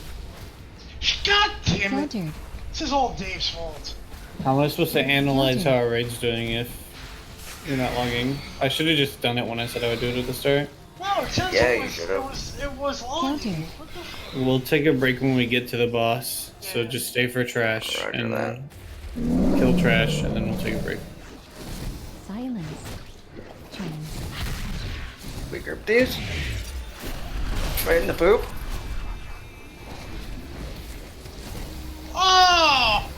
God damn it! Countered. This is all Dave's fault. How am I supposed to analyze how our raid's doing if you're not logging? I should have just done it when I said I would do it at the start. No, it says Yeah, it you was, should've. it was logging. What the We'll take a break when we get to the boss, so just stay for trash Roger and that. kill trash, and then we'll take a break. Silence. Change. We group these. Right in the poop. Oh!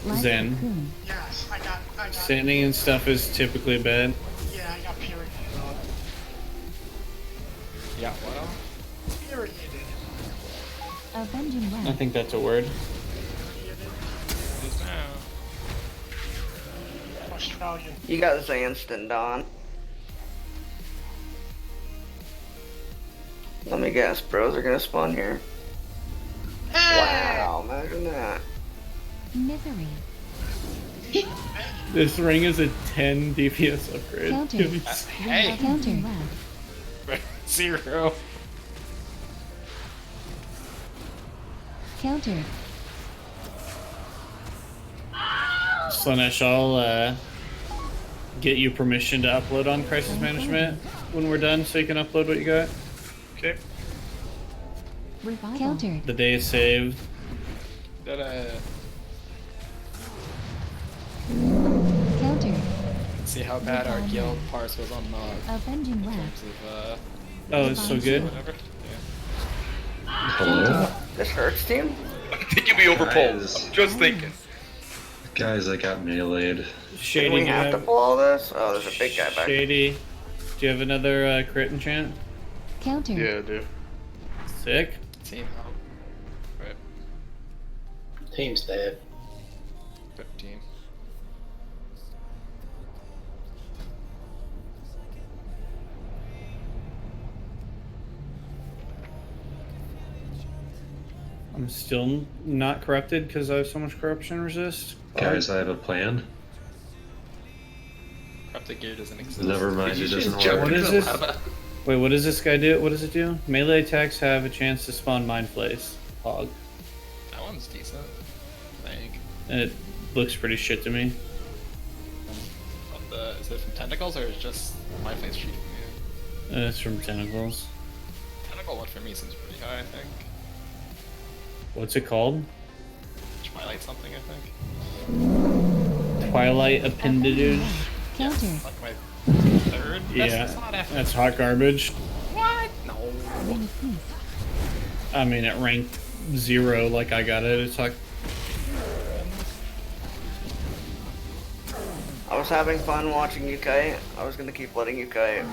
Light Zen. cocoon. Yes, I got. Standing and stuff is typically bad. Yeah, I got period. Yeah, well. Period. Avenging I Wrath. think that's a word. It is now. Australian. You got Zanston, Don. Let me guess, bros are gonna spawn here. Wow, imagine that. Misery. This ring is a 10 DPS upgrade. Counter. Give me- Hey! Counter. Wrath. 0. Counter. Slanesh, I'll get you permission to upload on Crisis Management when we're done, so you can upload what you got. Okay. Revival. Countered. The day is saved. That Countered. see how bad our guild parse was on Avenging in Wrath. terms of Oh, it's so good. whatever. Yeah. Hello? This hurts, team. I think you'll be overpulled. Guys. Just thinking. Guys, I got meleeed. Do Shady, we do you have to have, pull all this? Oh, there's a big guy back. Shady, do you have another crit enchant? Countered. Yeah, I do. Sick. Team help. Right. Team's dead. 15. I'm still not corrupted because I have so much corruption resist. Guys, I have a plan. Corrupted gear doesn't exist. Never mind, it doesn't What work. is this? Wait, what does this guy do? What does it do? Melee attacks have a chance to spawn Mind Flays. Hog. That one's decent. I think. And it looks pretty shit to me. Is it from tentacles or is it just my face sheet from you? It's from Tentacles. Tentacle one for me seems pretty high, I think. What's it called? Twilight something, I think. Twilight Appendages. Countered. Like my third? Yeah, That's not F. that's hot garbage. What? No. Ring of Peace. I mean, it ranked 0 like I got it. It's like, I was having fun watching you kite. I was gonna keep letting you kite.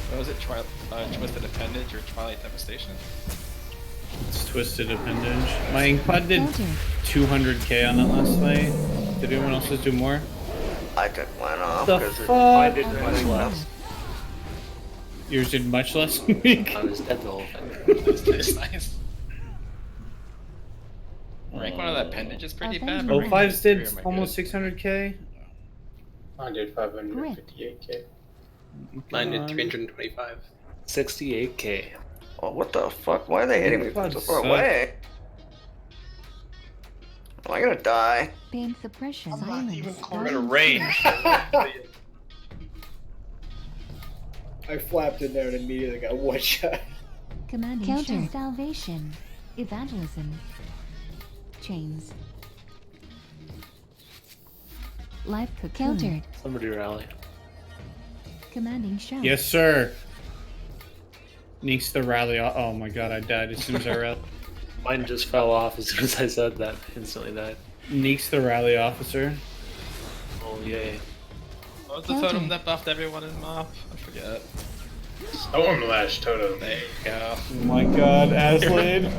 What was it? Twisted Appendage or Twilight Devastation? It's Twisted Appendage. My Inkpod did 200k on that last fight. Did anyone else just do more? I took mine off The because fuck? I did much less. Yours did much less than me. I was dead the whole thing. Nice. Rank 1 of that appendage is pretty bad. but rank 05's three did are my almost good. 600k. I did 558k. Mine did 325. 68k. Oh, what the fuck? Why are they hitting me from so far away? Am I gonna die? Pain suppression. I'm not even We're close. in a range. I flapped in there and immediately got one shot. Commanding counter. Salvation. Evangelism. Chains. Life cocoon. Countered. Somebody rally. Commanding shout. Yes, sir. Neeks the rally. Oh my god, I died as soon as I rallied. Mine just fell off as soon as I said that. Instantly died. Neeks the rally officer. Oh yay. What was the totem that buffed everyone in MoP? I forget. Stormlash totem. There you go. Oh my god, Aslade.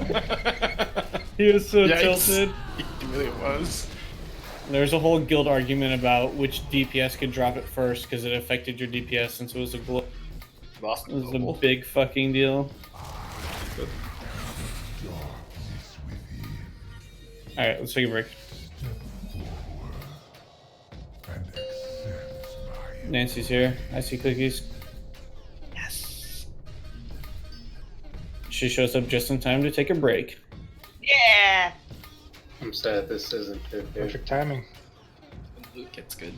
He was so Yikes. tilted. He really was. There's a whole guild argument about which DPS could drop it first because it affected your DPS since it was a it was a big fucking deal. Alright, let's take a break. Nancy's here. I see cookies. Yes. She shows up just in time to take a break. Yeah. I'm sad this isn't good. Perfect timing. When loot gets good.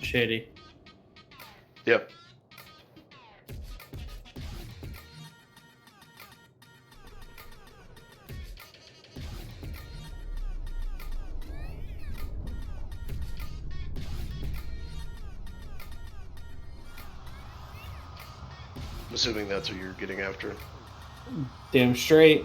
Shady. Yep. I'm assuming that's what you're getting after. Damn straight.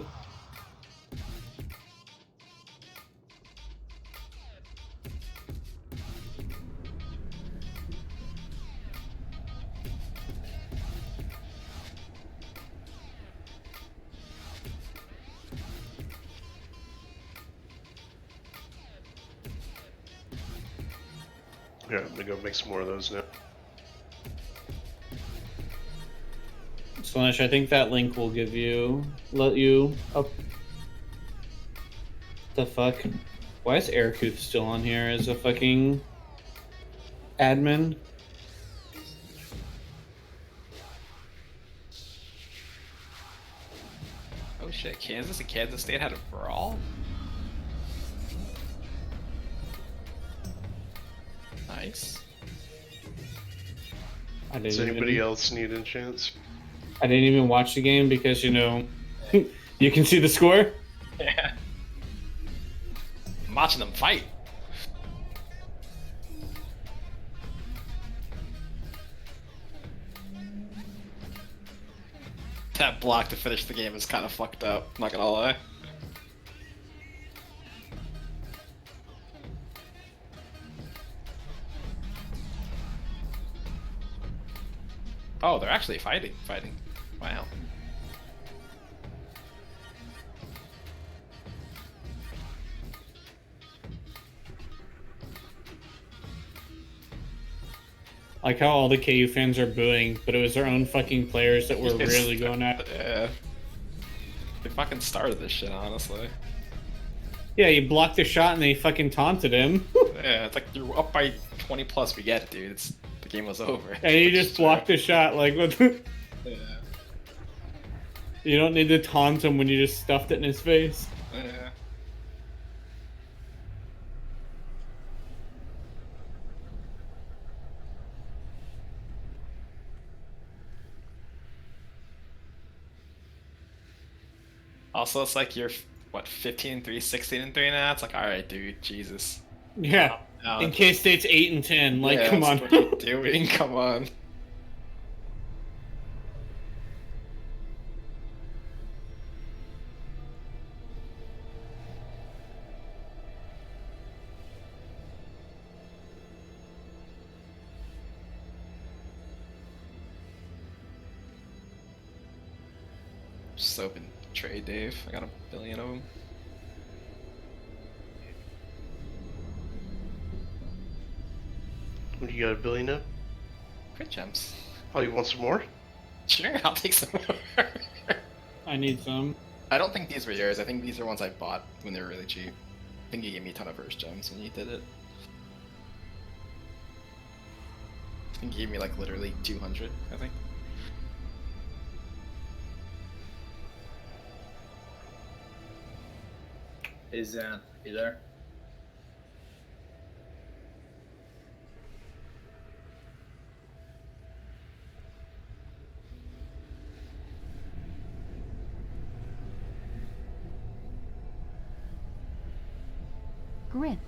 Yeah, I'm gonna go make some more of those now. Slash, I think that link will let you up. The fuck? Why is Aircooth still on here as a fucking admin? Oh shit, Kansas and Kansas State had a brawl? Nice. Does anybody else need enchants? I didn't even watch the game because, you know, you can see the score. Yeah. I'm watching them fight. That block to finish the game is kind of fucked up, not gonna lie. Oh, they're actually fighting. Wow. Like how all the KU fans are booing, but it was their own fucking players that were really going at it. Yeah. They fucking started this shit, honestly. Yeah, he blocked the shot and they fucking taunted him. Yeah, it's like you're up by 20 plus. We get it, dude. The game was over. And he just blocked the shot. Like, what the... Yeah. You don't need to taunt him when you just stuffed it in his face. Yeah. Also, it's like you're what 15 3, 16 and 3 now. It's like, all right, dude, Jesus. Yeah. Calm In down. K State's 8 and 10. Like, Yeah, come it's on. What are you doing? Come on. Just open trade, Dave. I got 1 billion of them. What, you got 1 billion of? Crit gems. Oh, you want some more? Sure, I'll take some more. I need some. I don't think these were yours. I think these are ones I bought when they were really cheap. I think you gave me a ton of verse gems when you did it. I think you gave me like literally 200, I think. Hey Zan, you there? Grip.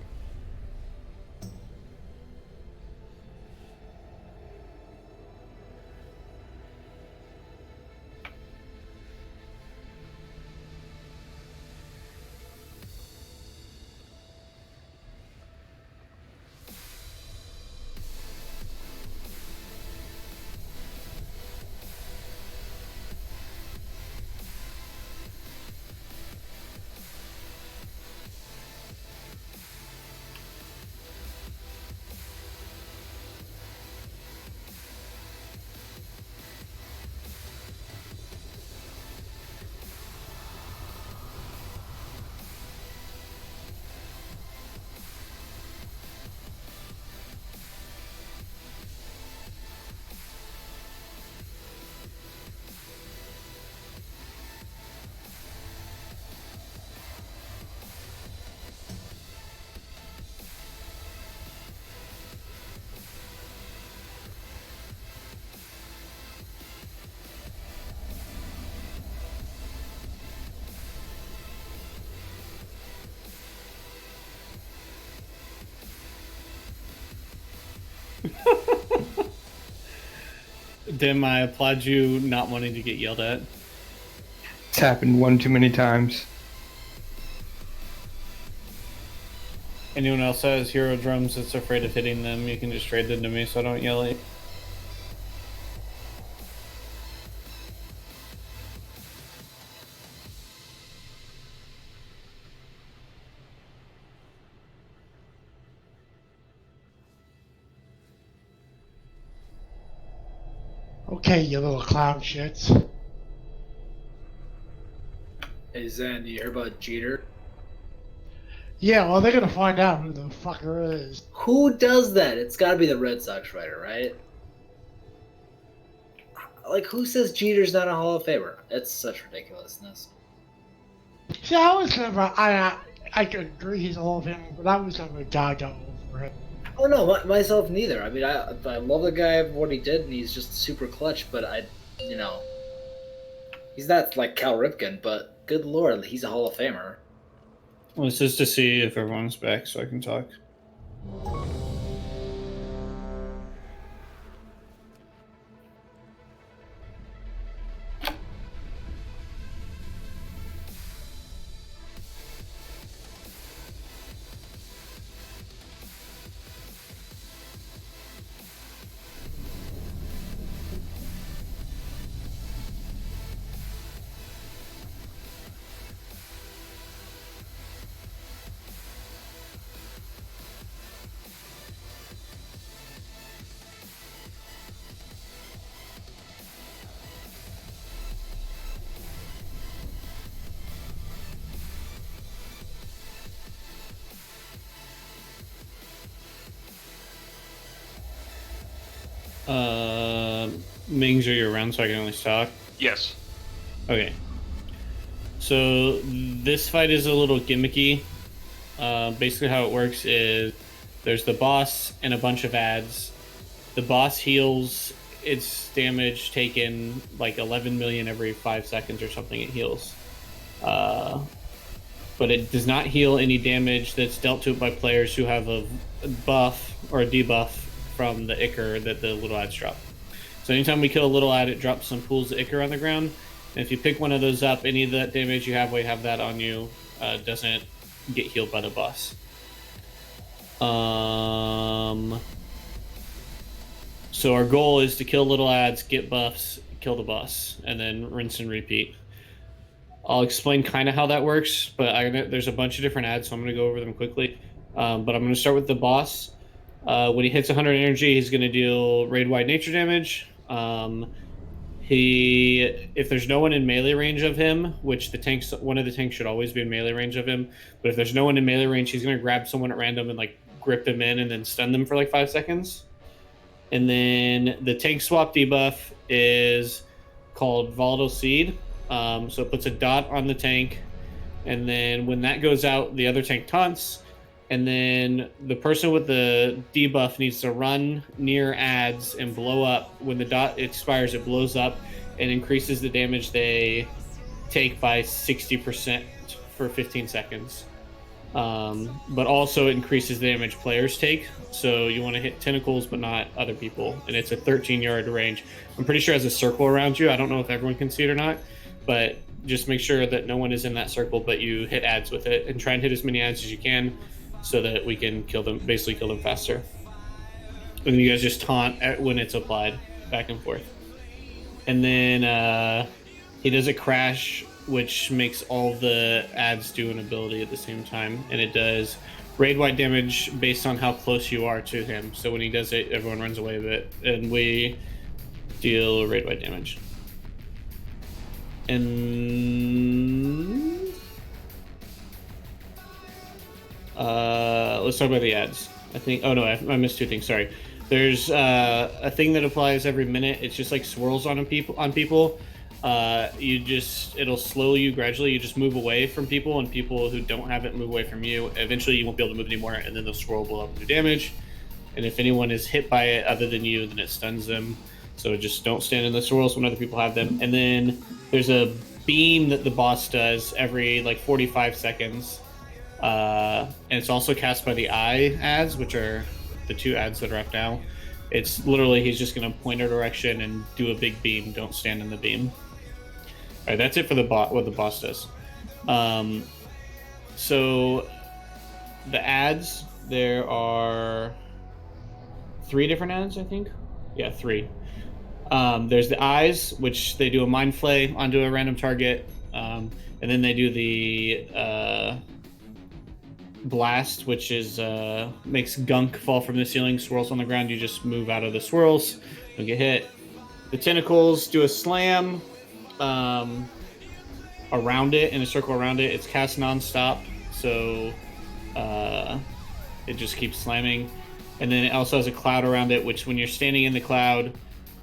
Dim, I applaud you not wanting to get yelled at. It's happened one too many times. Anyone else has hero drums that's afraid of hitting them, you can just trade them to me so I don't yell at you. Okay, you little clown shits. Hey Zan, do you hear about Jeter? Yeah, well, they're gonna find out who the fucker is. Who does that? It's gotta be the Red Sox writer, right? Like, who says Jeter's not a Hall of Famer? It's such ridiculousness. See, I was never, I could agree he's all of him, but I was never gaga over him. Oh no, myself neither. I mean, I love the guy for what he did, and he's just super clutch. But you know, he's not like Cal Ripken, but good lord, he's a Hall of Famer. Well, it's just to see if everyone's back so I can talk. Mings, are you around so I can at least talk? Yes. Okay. So this fight is a little gimmicky. Basically how it works is there's the boss and a bunch of ads. The boss heals its damage taken like 11 million every 5 seconds or something it heals. But it does not heal any damage that's dealt to it by players who have a buff or a debuff from the Ichor that the little ads drop. So anytime we kill a little ad, it drops some pools of Ichor on the ground. And if you pick one of those up, any of that damage you have while you have that on you doesn't get healed by the boss. So our goal is to kill little ads, get buffs, kill the boss, and then rinse and repeat. I'll explain kind of how that works, but there's a bunch of different ads, so I'm going to go over them quickly. But I'm going to start with the boss. When he hits 100 energy, he's going to deal raid-wide nature damage. If there's no one in melee range of him, which one of the tanks should always be in melee range of him, but if there's no one in melee range, he's going to grab someone at random and like grip them in and then stun them for like 5 seconds. And then the tank swap debuff is called Volatile Seed. So it puts a dot on the tank, and then when that goes out, the other tank taunts, and then the person with the debuff needs to run near ads and blow up. When the dot expires, it blows up and increases the damage they take by 60% for 15 seconds. But also increases the damage players take. So you want to hit tentacles, but not other people. And it's a 13-yard range. I'm pretty sure it has a circle around you. I don't know if everyone can see it or not, but just make sure that no one is in that circle, but you hit ads with it and try and hit as many ads as you can so that we can basically kill them faster. And then you guys just taunt when it's applied, back and forth. And then he does a crash, which makes all the ads do an ability at the same time, and it does raid-wide damage based on how close you are to him. So when he does it, everyone runs away with it, and we deal raid-wide damage. And let's talk about the ads. I missed 2 things. Sorry. There's a thing that applies every minute. It's just like swirls on people. It'll slow you gradually. You just move away from people, and people who don't have it move away from you. Eventually, you won't be able to move anymore, and then the swirl will up do damage. And if anyone is hit by it other than you, then it stuns them. So just don't stand in the swirls when other people have them. And then there's a beam that the boss does every like 45 seconds. And it's also cast by the eye ads, which are the 2 ads that are up now. It's literally, he's just going to point a direction and do a big beam. Don't stand in the beam. All right, that's it for what the boss does. So the ads, there are 3 different ads, I think. Yeah, 3. There's the eyes, which they do a mind flay onto a random target, and then they do the blast, which is makes gunk fall from the ceiling, swirls on the ground. You just move out of the swirls, don't get hit. The tentacles do a slam around it, in a circle around it. It's cast non-stop, so it just keeps slamming. And then it also has a cloud around it, which when you're standing in the cloud,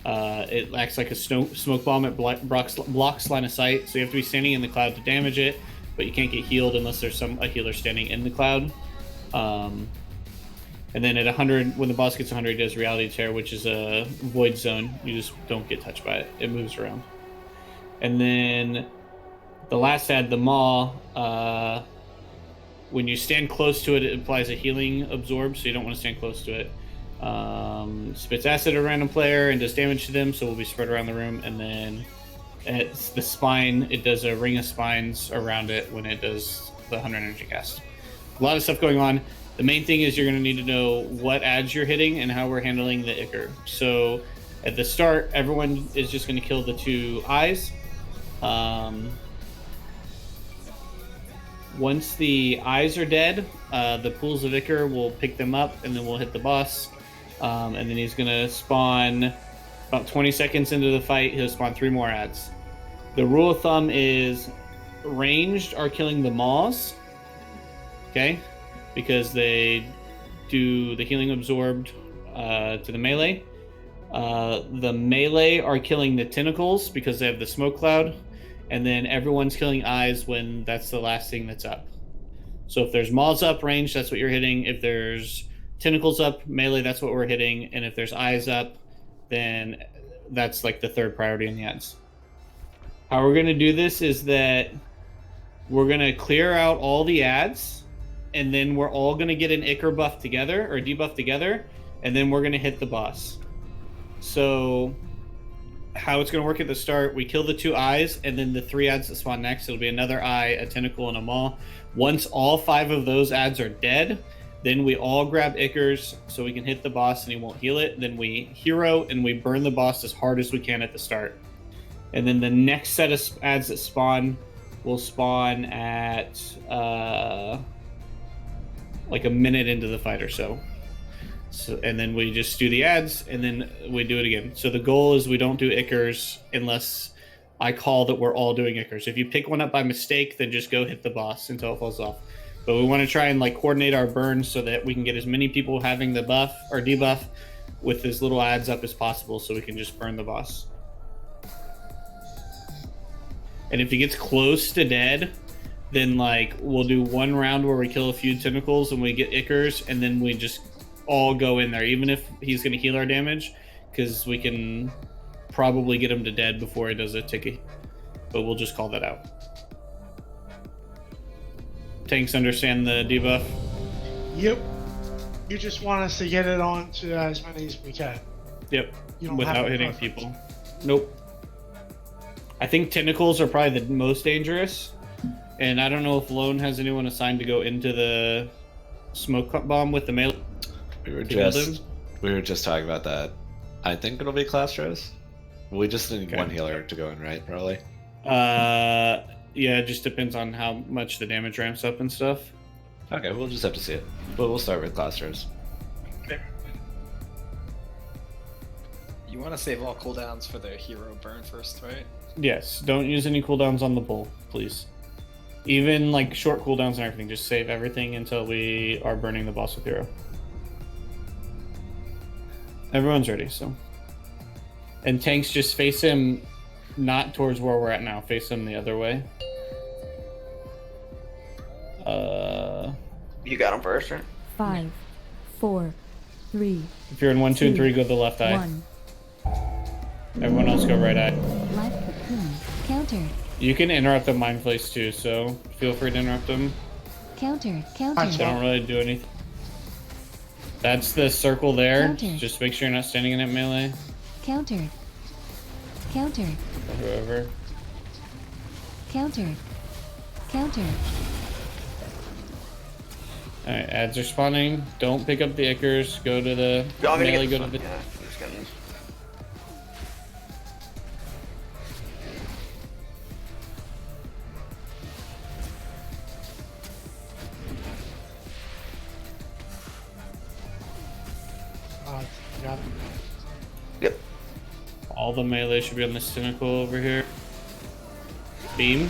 it acts like a smoke bomb. It blocks line of sight, so you have to be standing in the cloud to damage it, but you can't get healed unless there's a healer standing in the cloud. And then at 100, when the boss gets 100, it does Reality Tear, which is a void zone. You just don't get touched by it. It moves around. And then the last ad, the Maw, when you stand close to it, it applies a healing absorb, so you don't want to stand close to it. Spits acid at a random player and does damage to them, so we'll be spread around the room. And then it's the spine, it does a ring of spines around it when it does the 100 energy cast. A lot of stuff going on. The main thing is you're going to need to know what ads you're hitting and how we're handling the Ichor. So at the start, everyone is just going to kill the 2 eyes. Once the eyes are dead, the pools of Ichor will pick them up, and then we'll hit the boss. And then he's going to spawn about 20 seconds into the fight. He'll spawn 3 more ads. The rule of thumb is ranged are killing the Maws, okay? Because they do the healing absorbed to the melee. The melee are killing the tentacles because they have the smoke cloud. And then everyone's killing eyes when that's the last thing that's up. So if there's Maws up range, that's what you're hitting. If there's tentacles up melee, that's what we're hitting. And if there's eyes up, then that's like the 3rd priority in the ads. How we're going to do this is that we're gonna clear out all the ads, and then we're all gonna get an Ichor buff together or debuff together, and then we're gonna hit the boss. So how it's gonna work at the start, we kill the 2 eyes, and then the 3 ads that spawn next, it'll be another eye, a tentacle, and a maw. Once all 5 of those ads are dead, then we all grab Ichors so we can hit the boss and he won't heal it. Then we hero and we burn the boss as hard as we can at the start. And then the next set of ads that spawn will spawn at like a minute into the fight or so. And then we just do the ads and then we do it again. So the goal is we don't do Ichors unless I call that we're all doing Ichors. If you pick one up by mistake, then just go hit the boss until it falls off. But we want to try and like coordinate our burns so that we can get as many people having the buff or debuff with as little ads up as possible so we can just burn the boss. And if he gets close to dead, then like we'll do one round where we kill a few tentacles and we get Ichors, and then we just all go in there, even if he's going to heal our damage, because we can probably get him to dead before he does a ticky. But we'll just call that out. Tanks understand the debuff? Yep. You just want us to get it on to as many as we can. Yep. You don't Without have a hitting preference. people. Nope. I think tentacles are probably the most dangerous. And I don't know if Lone has anyone assigned to go into the smoke bomb with the melee. We were just talking about that. I think it'll be Clastros. We just need one healer to go in, right? Probably. Yeah, it just depends on how much the damage ramps up and stuff. Okay, we'll just have to see it. But we'll start with Clastros. You want to save all cooldowns for the hero burn first, right? Yes, don't use any cooldowns on the bull, please. Even like short cooldowns and everything, just save everything until we are burning the boss with hero. Everyone's ready, so. And tanks, just face him not towards where we're at now, face him the other way. You got him first, right? 5, 4, 3. If you're in 1, 2, and 3, go the left eye. 1. Everyone else go right eye. Life cocoon. Counter. You can interrupt the mind place too, so feel free to interrupt them. Counter. They Counter. don't really do anything. That's the circle there. Counter. Just make sure you're not standing in it melee. Counter. Counter. Or whoever. Counter. Counter. Alright, ads are spawning. Don't pick up the Ichors. Go to the melee, go to the... Yeah, I'm just getting this. Got it. Yep. All the melee should be on this tentacle over here. Beam.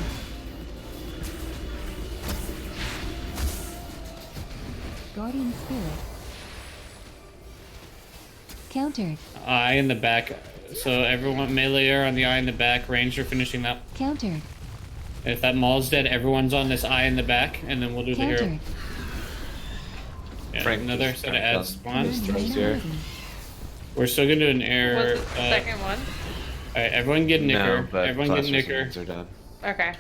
Guardian spirit. Countered. Eye in the back. So everyone melee are on the eye in the back. Ranger finishing that. Countered. And if that mall's dead, everyone's on this eye in the back, and then we'll do the hero. Countered. Yeah, Frank another just set of Frank ads on spawn. his throws here. We're still gonna do an air. What's the second one? Alright, everyone get Nicker. No, but Everyone get Clastros Nicker. units are done. Okay.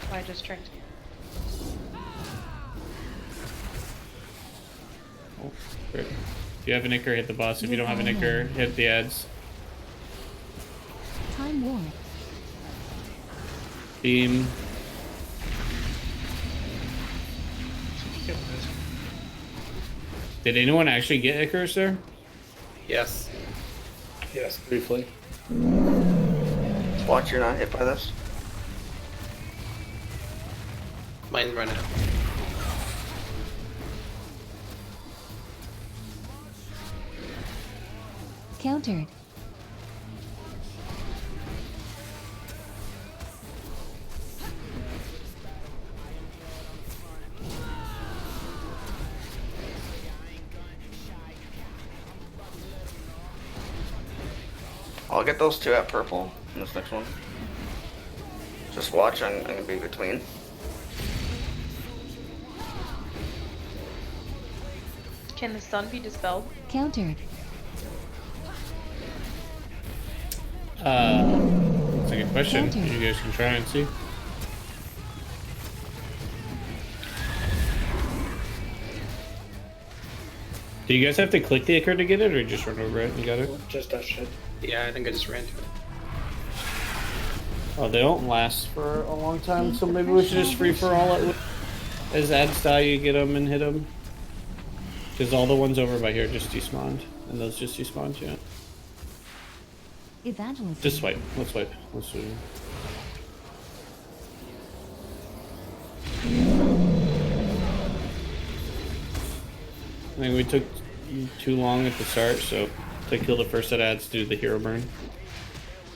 I just tricked you. Oh, great. If you have a Nicker, hit the boss. If you don't have a Nicker, hit the ads. Time warp. Beam. Did anyone actually get Icarus there? Yes. Yes, briefly. Watch you're not hit by this. Mine run out. Countered. I'll get those two at purple in this next one. Just watch, I'm gonna be between. Can the sun be dispelled? Countered. That's a good question. Counter. You guys can try and see. Do you guys have to click the ichor to get it, or just run over it and you got it? Just touched it. Yeah, I think I just ran to it. Oh, they don't last for a long time, so maybe we should just free for all it. As ads die, you get them and hit them. Because all the ones over by here just despawned, and those just despawned, yeah. Evangelism. Just swipe. Let's swipe. Let's swipe. I think we took too long at the start, so to kill the first set of ads, do the hero burn.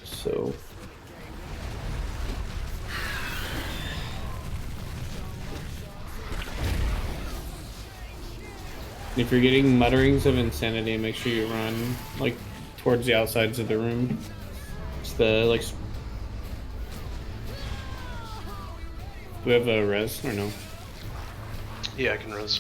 So. If you're getting mutterings of insanity, make sure you run like towards the outsides of the room. It's the like. Do we have a res or no? Yeah, I can res.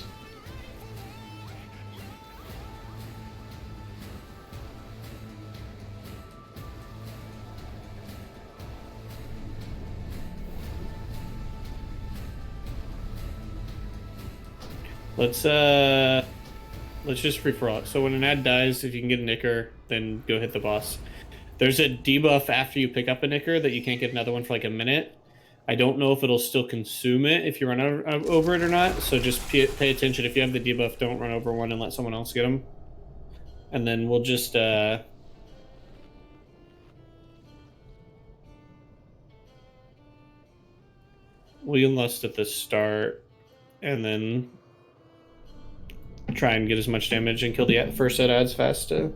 Let's just free for all. So when an ad dies, if you can get a nicker, then go hit the boss. There's a debuff after you pick up a nicker that you can't get another one for like a minute. I don't know if it'll still consume it if you run over it or not. So just pay attention. If you have the debuff, don't run over one and let someone else get them. And then we'll just we'll lust at the start, and then try and get as much damage and kill the first set ads fast to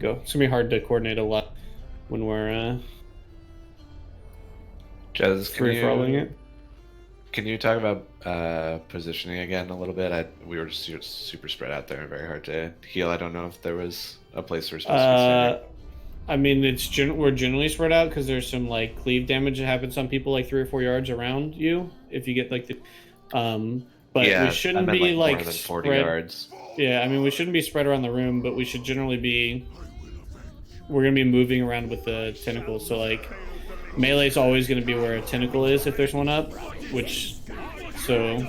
go. It's gonna be hard to coordinate a lot when we're Jez, free-for-alling it. Can you talk about positioning again a little bit? We were just super spread out there and very hard to heal. I don't know if there was a place we're supposed to be standing. I mean, we're generally spread out because there's some like cleave damage that happens on people like 3 or 4 yards around you if you get like the but yeah, we shouldn't be like more than 40 yards. Yeah, I mean, we shouldn't be spread around the room, but we should generally be. We're gonna be moving around with the tentacles, so like melee is always gonna be where a tentacle is if there's one up, which so.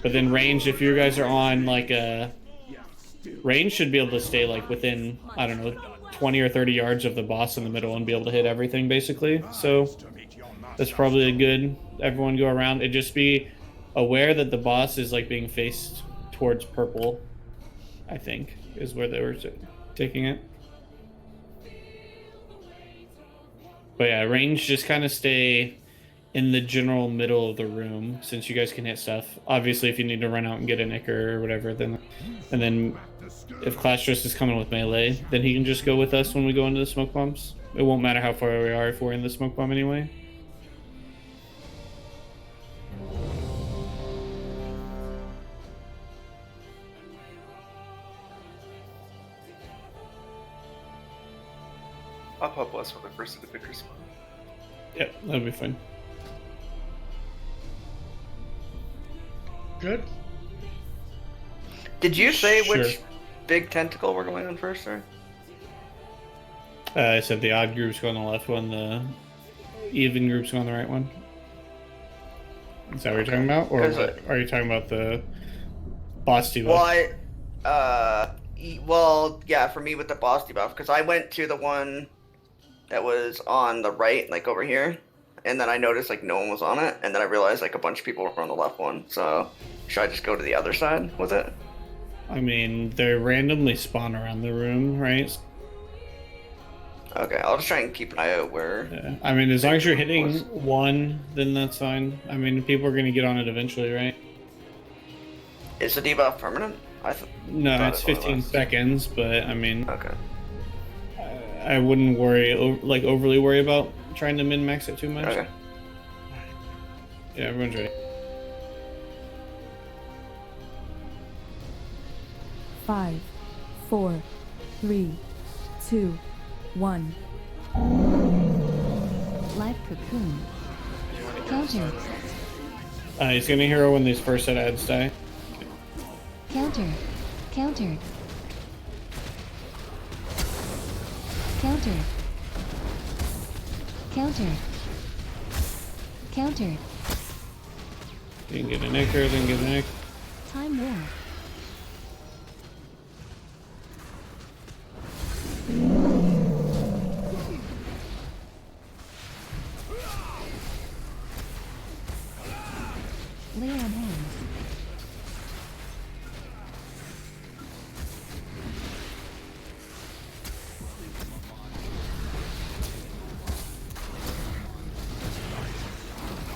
But then range, if you guys are on like a range, should be able to stay like within, I don't know, 20 or 30 yards of the boss in the middle and be able to hit everything basically. So that's probably a good. Everyone go around and just be aware that the boss is like being faced towards purple, I think, is where they were taking it. But yeah, range, just kind of stay in the general middle of the room since you guys can hit stuff. Obviously, if you need to run out and get a nicker or whatever, then and then if Clastress is coming with melee, then he can just go with us when we go into the smoke bombs. It won't matter how far we are if we're in the smoke bomb anyway. I'll pop bless when the first of the pickers spawn. Yep, that'll be fine. Good. Did you say Sure. which big tentacle we're going on first, or? I said the odd groups go on the left one, the even groups go on the right one. Is that what you're talking about? Or are you talking about the boss debuff? Well, yeah, for me with the boss debuff, because I went to the one that was on the right, like over here, and then I noticed like no one was on it, and then I realized like a bunch of people were on the left one, so should I just go to the other side with it? I mean, they randomly spawn around the room, right? Okay, I'll just try and keep an eye out where... Yeah. I mean, as long as you're hitting one, then that's fine. I mean, people are going to get on it eventually, right? Is the debuff permanent? No, it's 15 seconds, but I mean... Okay. I wouldn't overly worry about trying to min-max it too much. Okay. Yeah, everyone's ready. 5, 4, 3, 2, 1. Life cocoon. Counter. He's gonna hero when these first set ads die. Counter. Counter. Counter. Counter. Counter. You can get a nicker, then get a nick. Time war. on hands.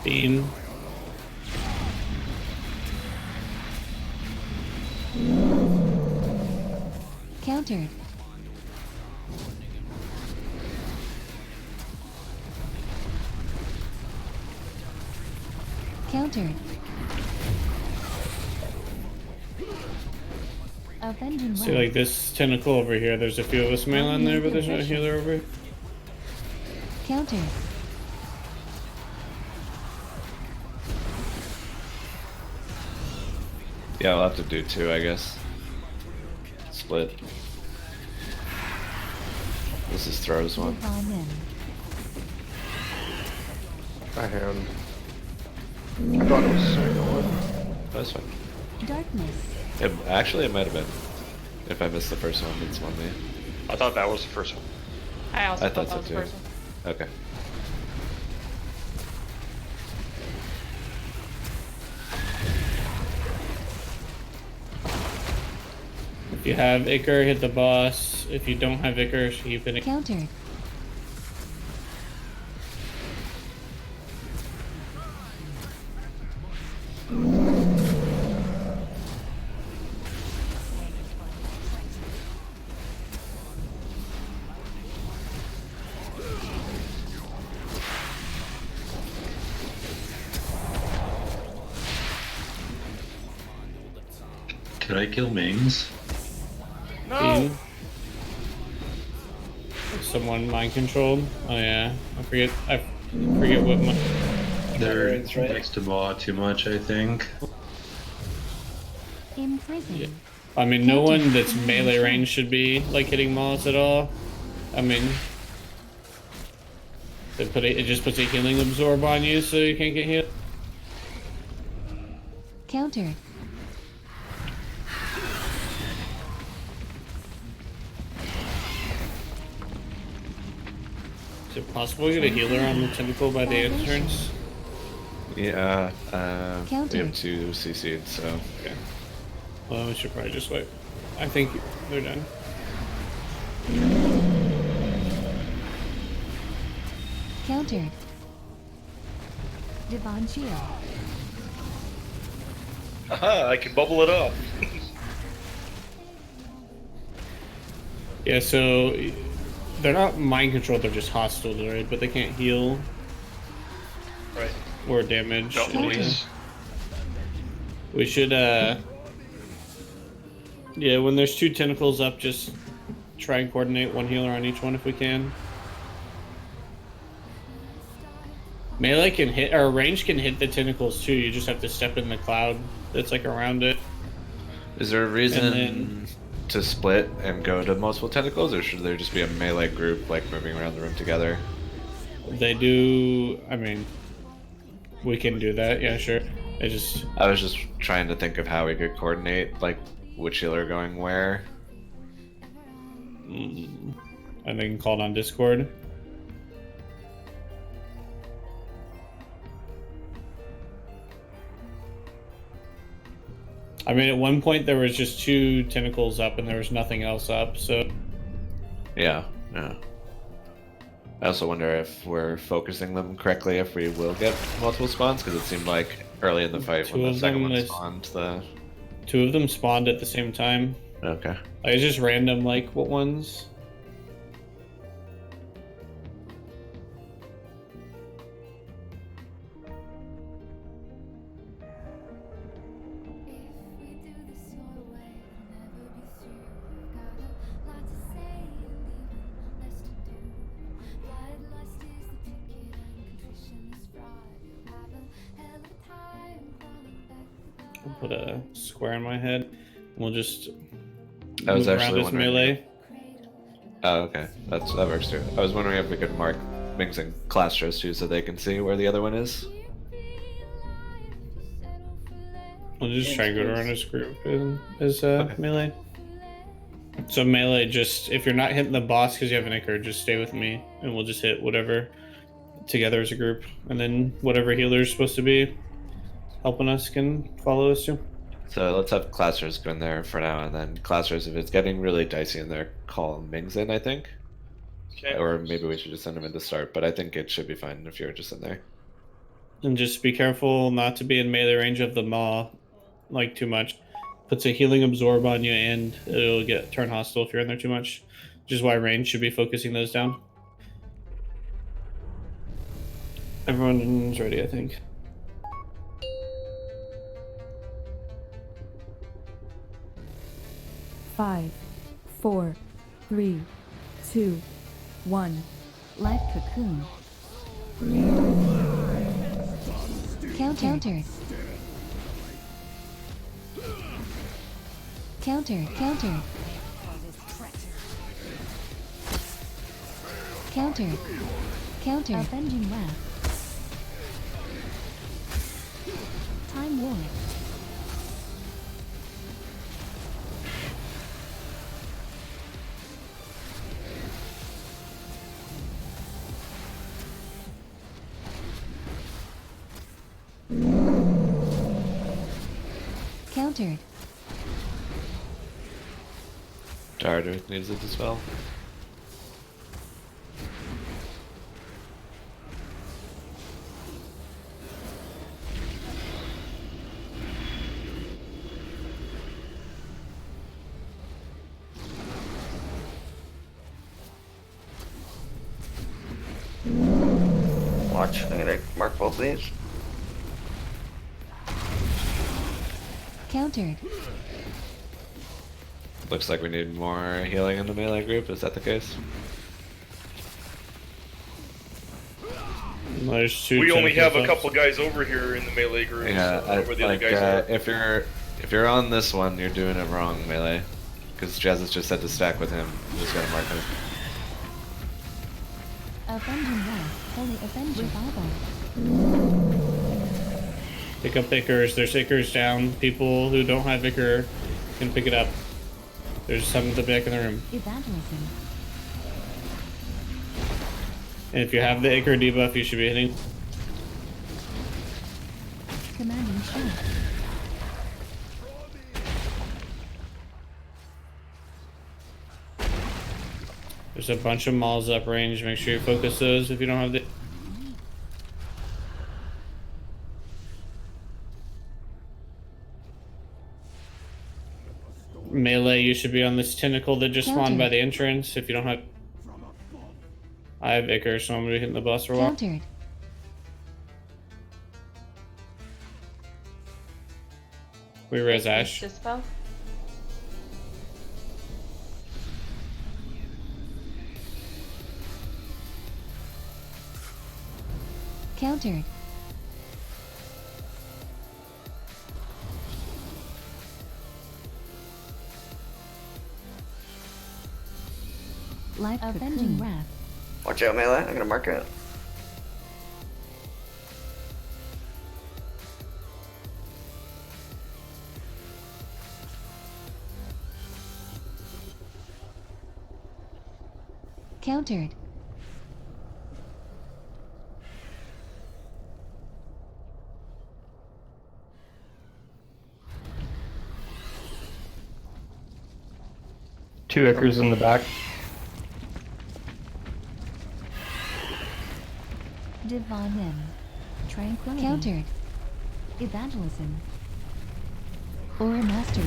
Beam. Countered. Countered. Avenging See, Wrath. like this tentacle over here, there's a few of us melee on there, but there's no healer over here. Countered. Yeah, I'll have to do 2, I guess. Split. This is throws one. Divine in. I am. I thought it was the second one. That's fine. Darkness. Actually, it might have been. If I missed the first one, it's one me. I thought that was the first one. I also I thought thought that so was too. the person. Okay. If you have Icar, hit the boss. If you don't have Icar, keep it. Countered. Could I kill Mings? No. Someone mind controlled. Oh yeah, I forget what my. They're next to Maw too much, I think. Imprison. Yeah. I mean, no one that's melee range should be like hitting Moss at all. I mean, it just puts a healing absorb on you, so you can't get hit. Countered. Is it possible to get a healer on the tentacle by the entrance? Yeah, we Counter. have 2 CC'd, so. Okay. Well, we should probably just wait. I think they're done. Countered. Divine Shield. Aha, I can bubble it up. Yeah, so they're not mind controlled, they're just hostile, right? But they can't heal Right. or damage. No, anything. please. We should, yeah, when there's 2 tentacles up, just try and coordinate 1 healer on each one if we can. Melee can hit, or range can hit the tentacles too, you just have to step in the cloud that's like around it. Is there a reason then- to split and go to multiple tentacles, or should there just be a melee group like moving around the room together? They do, I mean, we can do that, yeah, sure. I was just trying to think of how we could coordinate, like, which healer going where. I think called on Discord. I mean, at one point there was just 2 tentacles up and there was nothing else up, so... Yeah. I also wonder if we're focusing them correctly, if we will get multiple spawns, because it seemed like early in the fight when the second one spawned, 2 of them spawned at the same time. Okay. Like, it's just random, like, what ones? I'll put a square in my head. We'll just I was move around actually as wondering. melee. Oh, okay. That works too. I was wondering if we could mark Mings and Clastros too, so they can see where the other one is. We'll just try and go around as group as melee. So melee, just if you're not hitting the boss because you have an Icar, just stay with me, and we'll just hit whatever together as a group, and then whatever healer is supposed to be. helping us can follow us too. So let's have Classers go in there for now, and then Classers, if it's getting really dicey in there, call Mings in, I think. Okay. Or maybe we should just send him in to start, but I think it should be fine if you're just in there. And just be careful not to be in melee range of the maw, like too much. Puts a healing absorb on you, and it'll turn hostile if you're in there too much. Which is why range should be focusing those down. Everyone's ready, I think. Five, 4, 3, 2, 1. Life cocoon. Countered. Countered. Avenging wrath. Time war. Countered. Darter needs it as well. Watch, I'm gonna mark both these. Countered. Looks like we need more healing in the melee group. Is that the case? We only have a couple guys over here in the melee group. Yeah, so where the other guys are. if you're on this one, you're doing it wrong, melee. Because Jazz has just said to stack with him. You just gotta mark him. Avenging wrath. Holy Avenger Bible. Pick up Ickers. There's Ickers down. People who don't have Icker can pick it up. There's some at the back of the room. Evangelism. And if you have the Icker debuff, you should be hitting. Commanding shot. There's a bunch of mauls up range. Make sure you focus those if you don't have the. Melee, you should be on this tentacle that just spawned by the entrance. If you don't have. I have Icker, so I'm gonna be hitting the boss for a while. Countered. We res Ash. Dispel. Countered. Life Avenging wrath. Watch out, melee. I'm gonna mark it. Countered. Two Ickers in the back. Divine Limb. Tranquility. Countered. Evangelism. Aura Mastery.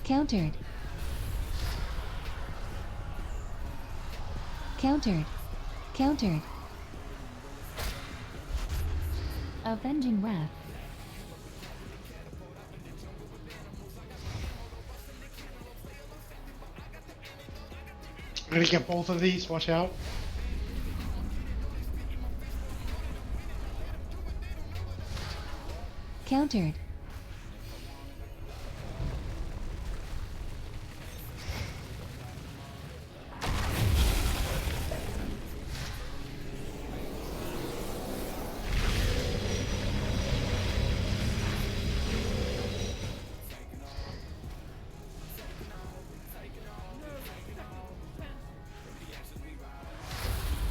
Countered. Countered. Countered. Avenging wrath. I'm gonna get both of these, watch out. Countered.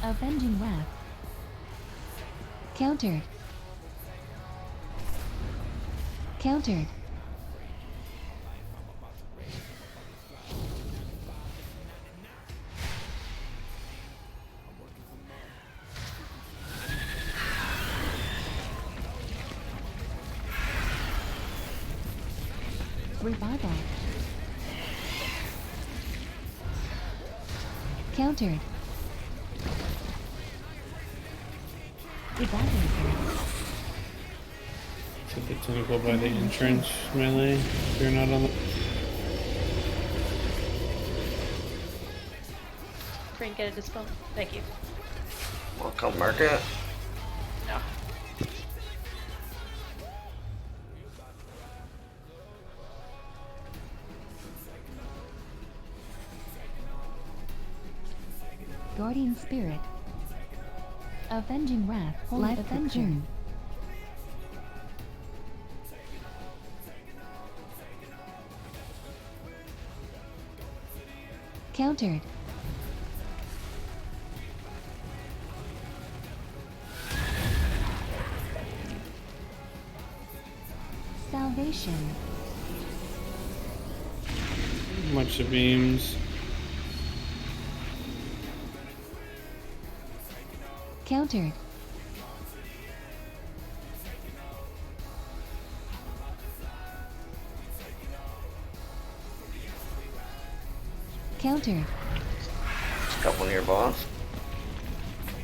Avenging Wrath. Countered. Countered. Revival. Countered. Evaporator. Take the tentacle by the entrance melee. If you're not on the. Try and get a dispel. Thank you. Welcome, market. No. Guardian Spirit. Avenging Wrath. Life Avenger. Countered. Salvation. Bunch of beams. Countered. Countered. Couple near boss.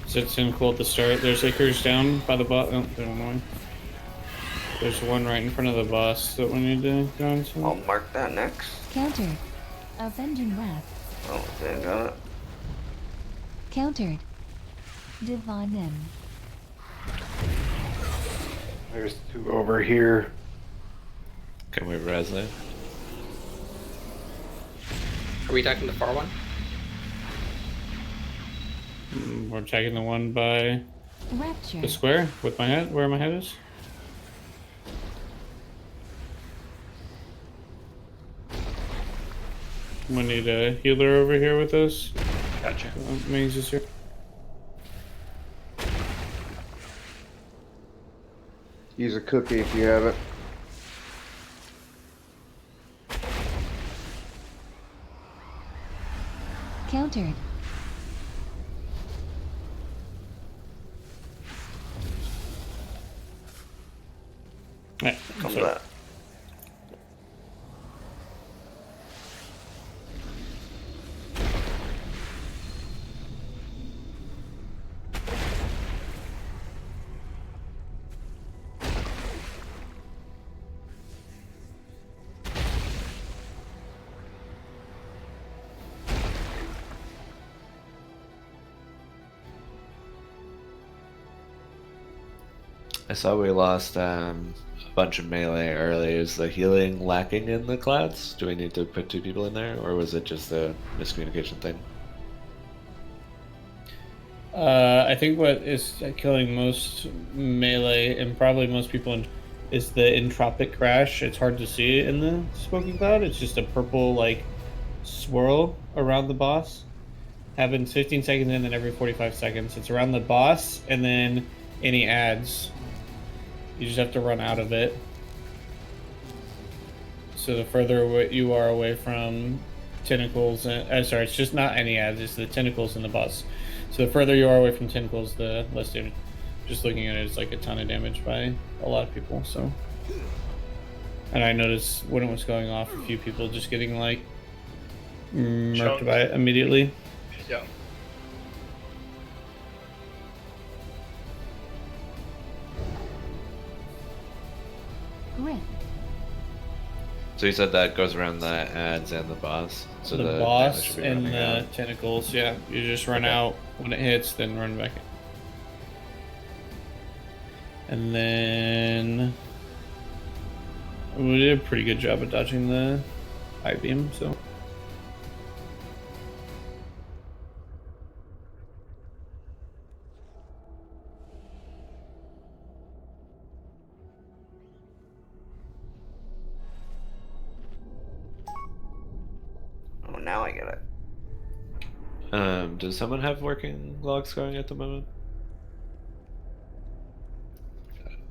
Sits in cool at the start. There's Icarus down by the bot. Oh, never mind. There's one right in front of the boss that we need to go into. I'll mark that next. Countered. Avenging Wrath. Oh, they got it. Countered. Divine M. There's two over here. Can we res it? Are we attacking the far one? We're attacking the one by Rapture. the square with my head. Where my head is. We need a healer over here with us. Gotcha. Maze is here. Use a cookie if you have it. Countered. Right, Comes so- that. I saw we lost a bunch of melee early. Is the healing lacking in the clads? Do we need to put 2 people in there, or was it just a miscommunication thing? I think what is killing most melee and probably most people is the entropic crash. It's hard to see it in the smoking cloud. It's just a purple like swirl around the boss. Happens 15 seconds and then every 45 seconds. It's around the boss and then any ads. You just have to run out of it. So the further you are away from tentacles, sorry, it's just not any ads. It's the tentacles in the boss. So the further you are away from tentacles, the less damage. Just looking at it, it's like a ton of damage by a lot of people. So, and I noticed when it was going off, a few people just getting like murked by it immediately. Yeah. Grip. So you said that goes around the ads and the boss. So the damage boss should be and running the out. tentacles, yeah. You just run out when it hits, then run back in. And then we did a pretty good job of dodging the eye beam, so. Oh, now I get it. Does someone have working log scarring at the moment?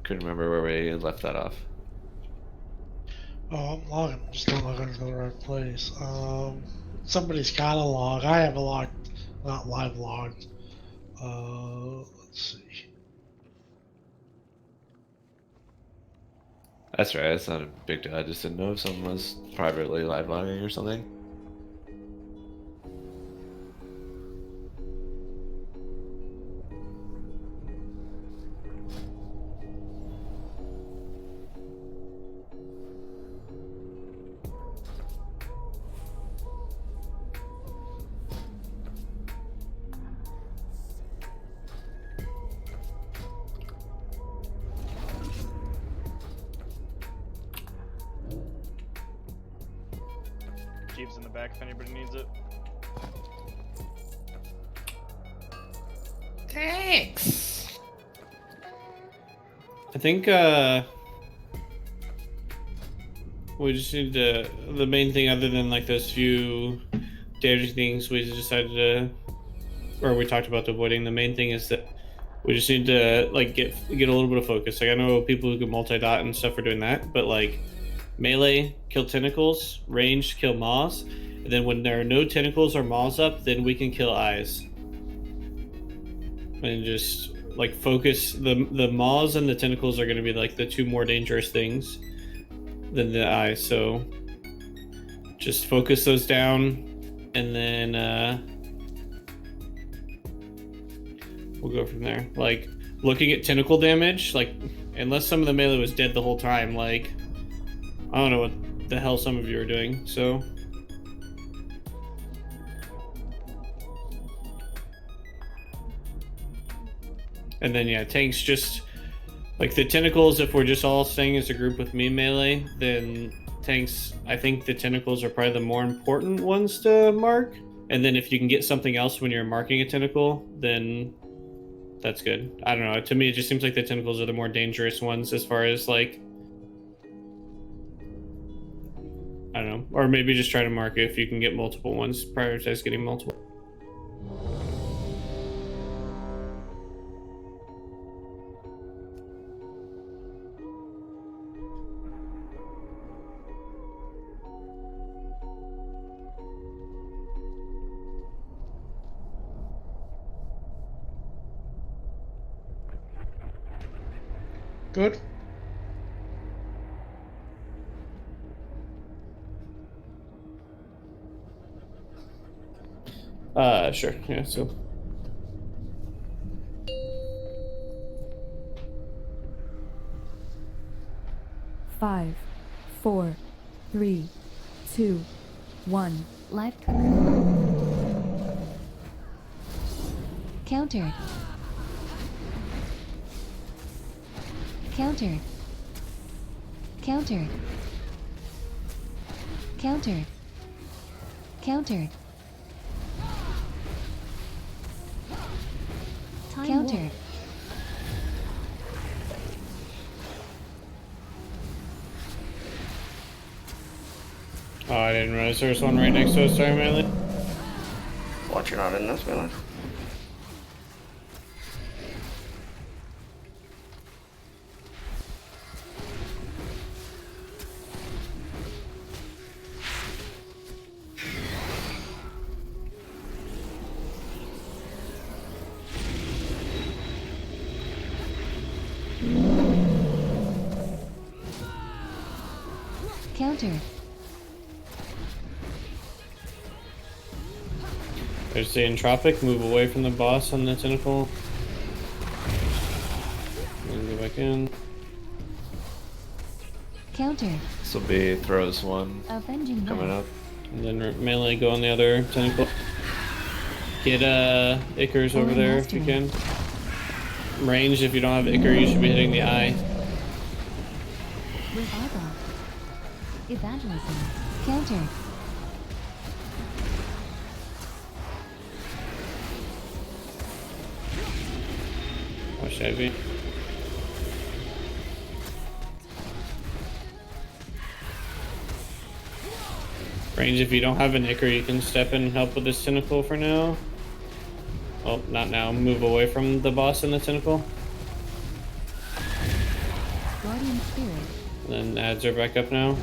Couldn't remember where we left that off. Oh, I'm logging. I'm just not logging to the right place. Somebody's got a log. I have a log, not live logged. Let's see. That's right. It's not a big deal. I just didn't know if someone was privately live logging or something. Jeeves in the back if anybody needs it. Thanks. I think we just need to, the main thing other than like those few damage things we decided to, or we talked about avoiding, the main thing is that we just need to like get a little bit of focus. Like I know people who can multi-dot and stuff are doing that, but like melee, kill tentacles, ranged, kill maws, and then when there are no tentacles or maws up, then we can kill eyes. And just like focus, the maws and the tentacles are going to be like the two more dangerous things than the eyes, so just focus those down, and then we'll go from there. Like looking at tentacle damage, like unless some of the melee was dead the whole time, like I don't know what the hell some of you are doing, so. And then yeah, tanks just, like the tentacles, if we're just all staying as a group with me melee, then tanks, I think the tentacles are probably the more important ones to mark. And then if you can get something else when you're marking a tentacle, then that's good. I don't know, to me it just seems like the tentacles are the more dangerous ones as far as like, I don't know, or maybe just try to mark it if you can get multiple ones, prioritize getting multiple. Good. Sure, yeah, so. Five, 4, 3, 2, 1. Live cocoon. Countered. Countered. Countered. Countered. Countered. Countered. Oh, I didn't realize there was one right next to us. Sorry, melee. Watch you're not in this melee. Countered. There's the entropic. Move away from the boss on the tentacle. And go back in. Countered. This will be throws one Avenging coming Death. up. And then melee go on the other tentacle. Get Icarus over there if you can. Range, if you don't have Icarus, you should be hitting the eye. Revival. Evangelism. Countered. Watch heavy. Range, if you don't have an Icar, you can step in and help with this tentacle for now. Oh, not now. Move away from the boss and the tentacle. Guardian Spirit. And then adds are back up now.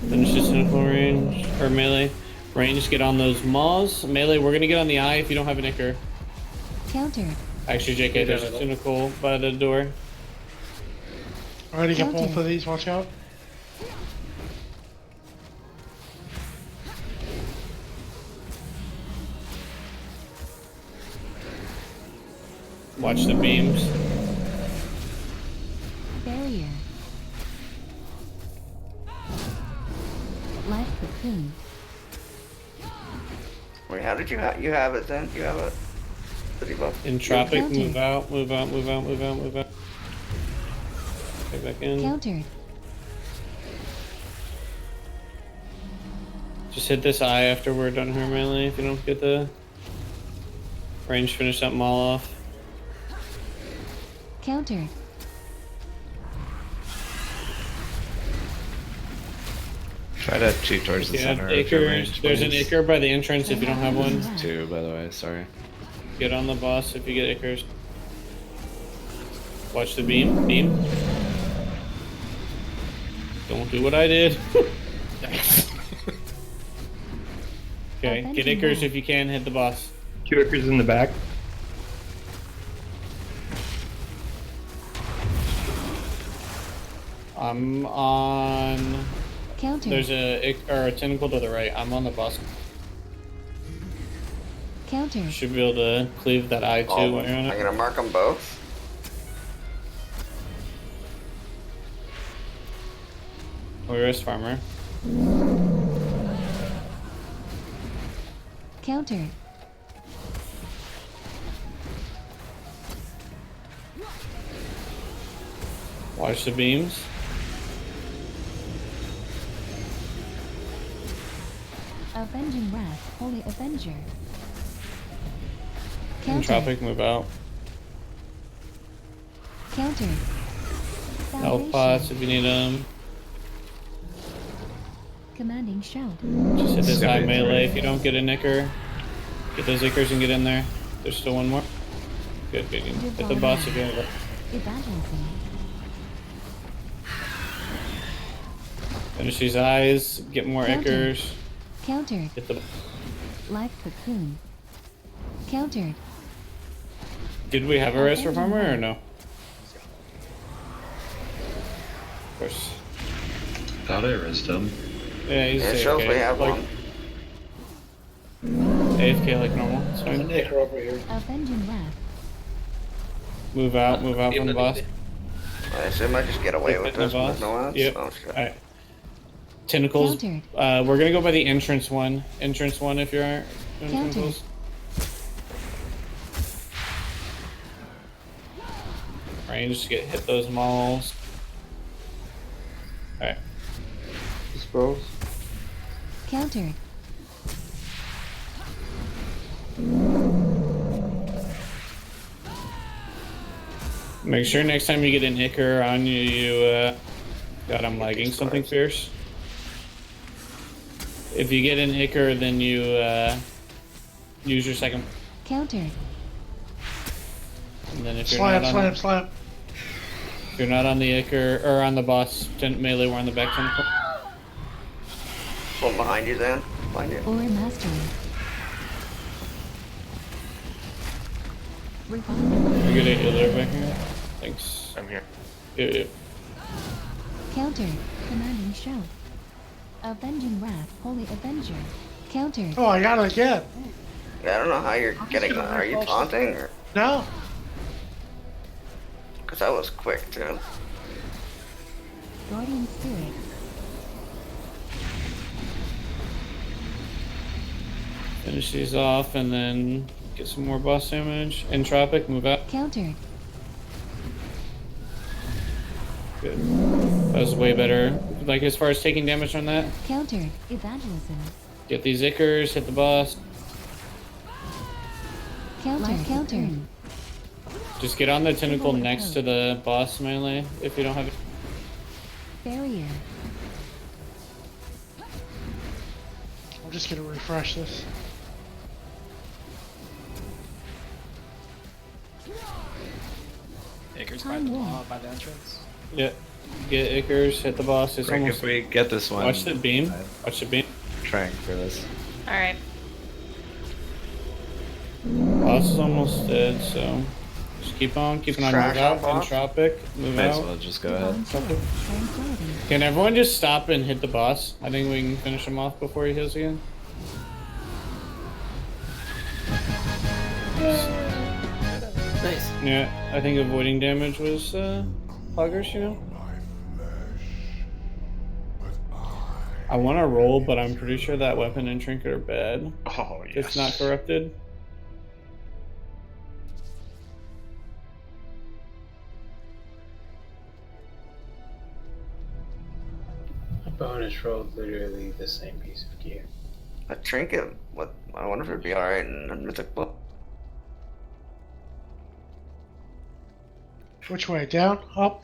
Finish the tentacle range. Or melee. Range, get on those maws. Melee, we're gonna get on the eye if you don't have an Ichor. Counter. Actually, JK, there's a tentacle by the door. Already got both of these, watch out. Watch the beams. Barrier. Life cocoon. Wait, how did you have it then? You have it. The debuff. Entropic, move out, move out, move out, move out, move out. Get back in. Countered. Just hit this eye after we're done her melee if you don't get the range, finish that maul off. Countered. Try to cheat towards the center. If you're ranged, there's an please. Ichor by the entrance if you don't have one. Two, by the way, sorry. Get on the boss if you get Ichors. Watch the beam. Beam. Don't do what I did. Okay, get Ichors if you can, hit the boss. 2 Ichors in the back. I'm on... Counter. There's a tentacle to the right. I'm on the boss. Counter. Should be able to cleave that eye too while you're on I'm it. gonna mark them both. Where is Farmer? Counter. Watch the beams. Avenging Wrath, Holy Avenger. Counter. Entropic, move out. Counter. Health pots if you need them. Commanding Shout. Just hit this eye melee if you don't get a Ichor. Get those Ichors and get in there. There's still one more. Good, good, good. Hit the boss if you have it. Evangelism. Finish these eyes. Get more Counter. Ichors. Countered. Hit the... Life cocoon. Countered. Did we have a rest for Farmer or no? Of course. Thought I rested him. Yeah, he's It shows AFK. we have like, AFK like normal. It's There's fine. an Ichor over here. Avenging Wrath. Move out from the boss. I assume I just get away with Hit the this boss. with no ads. Yep. Oh, shit. Alright. Tentacles. Countered. We're gonna go by the entrance one. Entrance one if you're doing Countered. tentacles. Range to get hit those mauls. Alright. Dispose. Countered. Make sure next time you get an Ichor on you, God, I'm lagging something fierce. If you get an Ichor, then you use your second. Countered. And then if you're not on, Slap. if you're not on the Ichor or on the boss melee, we're on the back tentacle. One behind you, Zan. Behind you. Or mastery. Revival. You get a healer back here. Thanks. I'm here. Yeah. Countered. Commanding Shout. Avenging Wrath, Holy Avenger. Countered. Oh, I got it again. Yeah, I don't know how you're getting that. Are you taunting or? No. Because that was quick too. Guardian Spirit. Finish these off and then get some more boss damage. Entropic, move out. Countered. Good. That was way better. Like as far as taking damage from that, Countered. Evangelism. get these Ichors, hit the boss. Countered. Countered. Just get on the tentacle next to the boss melee if you don't have it. Barrier. I'm just gonna refresh this. Acres by the law, by the entrance. Yeah. Get Icarus, hit the boss. It's Rick, almost. if we get this one, Watch the beam. Watch the beam. I'm trying for this. Alright. Boss is almost dead, so just keep on keeping on. Move out. Entropic. Move Might out. as well just go ahead. Can everyone just stop and hit the boss? I think we can finish him off before he heals again. Nice. Yeah, I think avoiding damage was poggers, you know? I want to roll, but I'm pretty sure that weapon and trinket are bad. Oh, yes. It's not corrupted. A bonus roll, literally the same piece of gear. A trinket? What? I wonder if it'd be alright in a mythic book. Which way? Down? Up?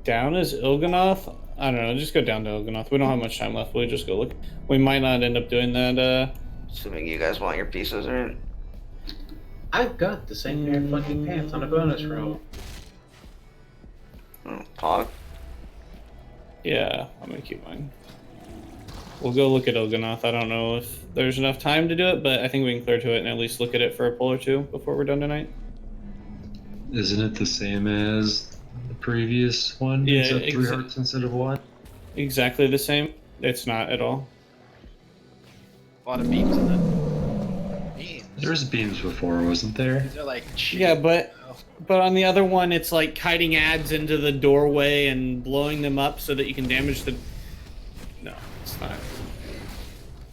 Down is Il'gynoth. I don't know. Just go down to Il'gynoth. We don't have much time left. We'll just go look. We might not end up doing that. Assuming you guys want your pieces, right? I've got the same pair of fucking pants on a bonus roll. Oh, Pog? Yeah, I'm gonna keep mine. We'll go look at Il'gynoth. I don't know if there's enough time to do it, but I think we can clear to it and at least look at it for a pull or two before we're done tonight. Isn't it the same as the previous one? Yeah, Is that 3 hearts instead of 1? Exactly the same. It's not at all. A lot of beams in it. Beams. There was beams before, wasn't there? These are like cheap. Yeah, but on the other one, it's like kiting ads into the doorway and blowing them up so that you can damage the. No, it's not.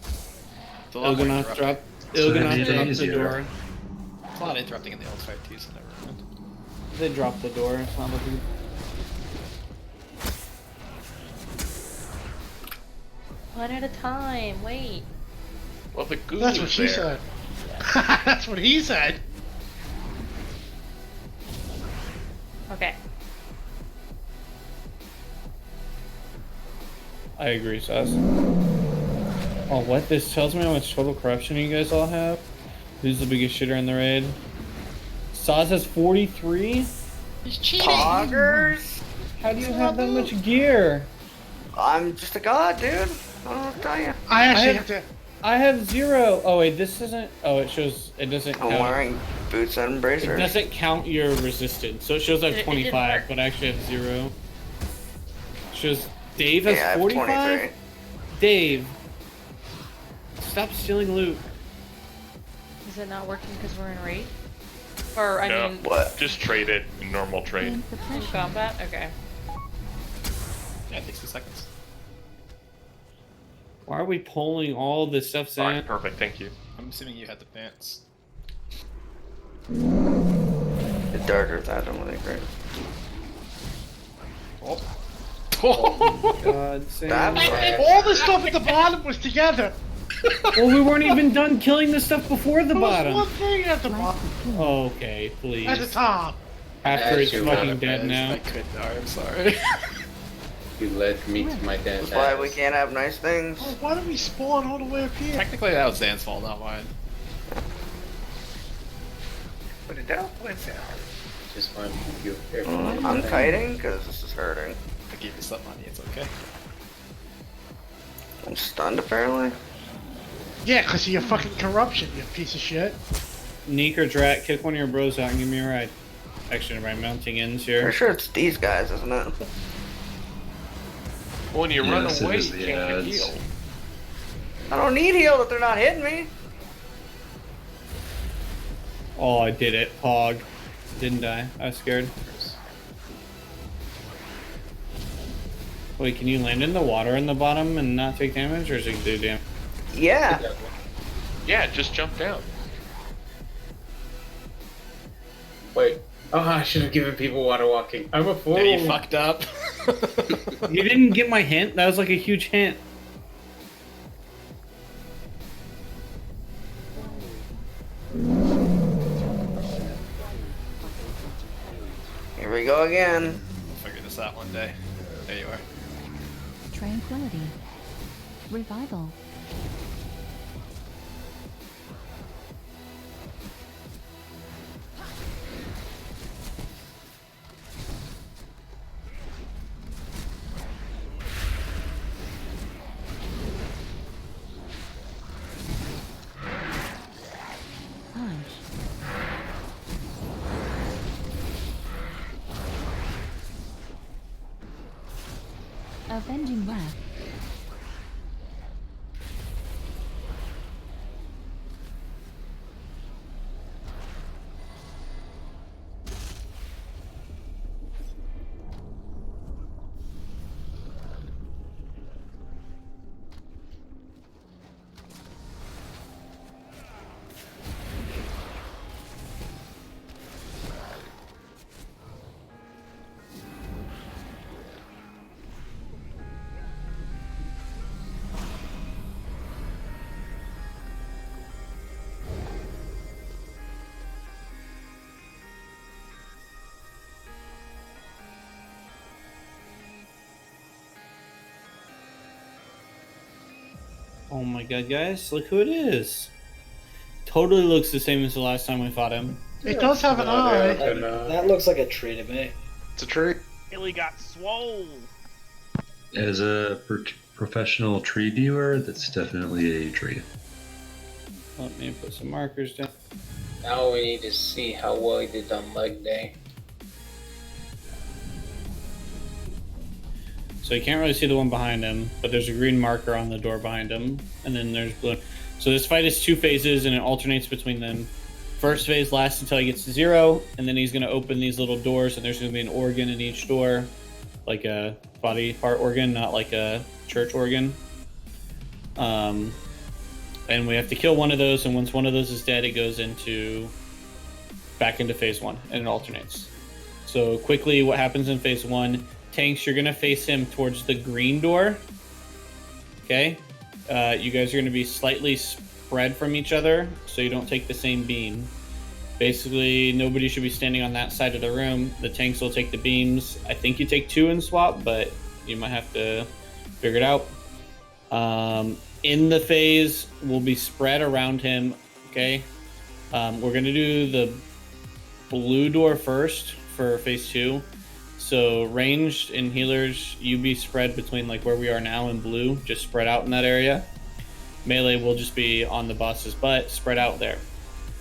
It's a lot more Il'gynoth dropped the door. It's a lot of interrupting in the old fight too, so never mind. They dropped the door. It's not looking. One at a time. Wait. Well, the goo That's what is she there. said. That's what he said. Okay. I agree, Saz. Oh, what? This tells me how much total corruption you guys all have? Who's the biggest shitter in the raid? Saz has 43? He's cheating! Poggers? How do you have that much gear? I'm just a god, dude. I don't know what to tell you. I actually have to. I have 0. Oh wait, this isn't. Oh, it shows. It doesn't count. I'm wearing boots and It bracers. doesn't count your resisted. So it shows I have It didn't 25, work. but I actually have 0. It shows Dave has Yeah, I have 45? 23. Dave. Stop stealing loot. Is it not working because we're in raid? Or, I No, mean, just trade it in normal trade. in combat? Okay. Yeah, it takes 2 seconds. Why are we pulling all this stuff, Sam? Alright, perfect, thank you. I'm assuming you had the pants. The dark earth item will be great. Oh God, Sam. All the stuff at the bottom was together. Well, we weren't even done killing the stuff before the There was bottom. one thing at the bottom. Okay, please. At the top. After it's As you fucking wanna dead now. I could die, I'm sorry. You led me to my dad's That's why ass. we can't have nice things. Oh, why did we spawn all the way up here? Technically, that was Zan's fault, not mine. When in doubt, wins out. Just want you here. I'm kiting because this is hurting. I gave you some money, it's okay. I'm stunned apparently. Yeah, because of your fucking corruption, you piece of shit. Neek or Drat, kick one of your bros out and give me a ride. Actually, by mounting ins here. For sure it's these guys, isn't it? When you run Yes, it away, is you the can't get ads. healed. I don't need heal if they're not hitting me. Oh, I did it, Pog. Didn't I? I was scared. Wait, can you land in the water in the bottom and not take damage, or is it do damage? Yeah. Yeah, just jump down. Wait. Oh, I should have given people water walking. I'm a fool. Yeah, you fucked up. You didn't get my hint? That was like a huge hint. Here we go again. We'll figure this out one day. There you are. Tranquility. Revival. Bending left. Oh my god, guys, look who it is. Totally looks the same as the last time we fought him. It does have an eye. That looks like a tree to me. It's a tree. Billy got swole. As a professional tree viewer, that's definitely a tree. Let me put some markers down. Now we need to see how well he did on leg day. So you can't really see the one behind him, but there's a green marker on the door behind him, and then there's blue. So this fight is 2 phases, and it alternates between them. First phase lasts until he gets to 0, and then he's going to open these little doors, and there's going to be an organ in each door, like a body part organ, not like a church organ. And we have to kill one of those, and once one of those is dead, it goes back into phase 1, and it alternates. So quickly, what happens in phase 1? Tanks, you're going to face him towards the green door. Okay? You guys are going to be slightly spread from each other, so you don't take the same beam. Basically, nobody should be standing on that side of the room. The tanks will take the beams. I think you take 2 and swap, but you might have to figure it out. In the phase, we'll be spread around him. Okay? We're going to do the blue door first for phase 2. So ranged and healers, you be spread between like where we are now in blue, just spread out in that area. Melee will just be on the boss's butt, spread out there.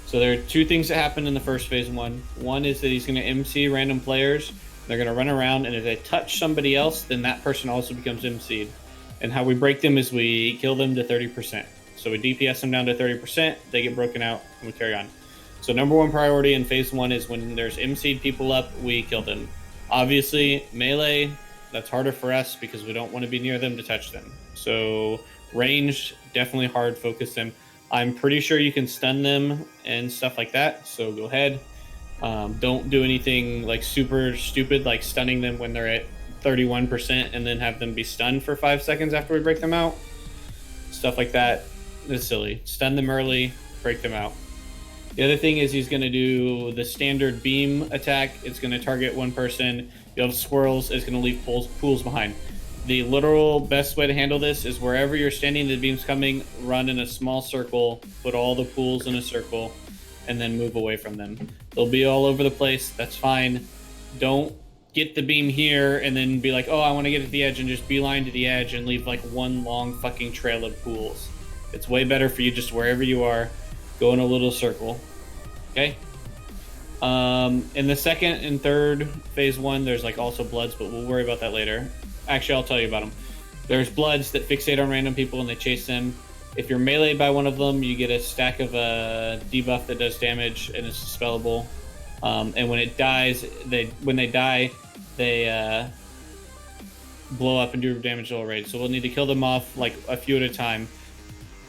So there are 2 things that happen in the first phase 1. One is that he's going to MC random players. They're going to run around, and if they touch somebody else, then that person also becomes MC'd. And how we break them is we kill them to 30%. So we DPS them down to 30%, they get broken out, and we carry on. So number 1 priority in phase 1 is when there's MC'd people up, we kill them. Obviously, melee, that's harder for us because we don't want to be near them to touch them. So ranged, definitely hard, focus them. I'm pretty sure you can stun them and stuff like that, so go ahead. Don't do anything like super stupid, like stunning them when they're at 31% and then have them be stunned for 5 seconds after we break them out. Stuff like that is silly. Stun them early, break them out. The other thing is he's going to do the standard beam attack. It's going to target one person. You'll have swirls. It's going to leave pools behind. The literal best way to handle this is wherever you're standing, the beam's coming, run in a small circle, put all the pools in a circle, and then move away from them. They'll be all over the place. That's fine. Don't get the beam here and then be like, oh, I want to get to the edge, and just beeline to the edge and leave like one long fucking trail of pools. It's way better for you just wherever you are. Go in a little circle. Okay? In the second and third phase 1, there's like also bloods, but we'll worry about that later. Actually, I'll tell you about them. There's bloods that fixate on random people and they chase them. If you're meleeed by one of them, you get a stack of a debuff that does damage and is dispellable. And when it dies, when they die, they blow up and do damage all rate. So we'll need to kill them off like a few at a time.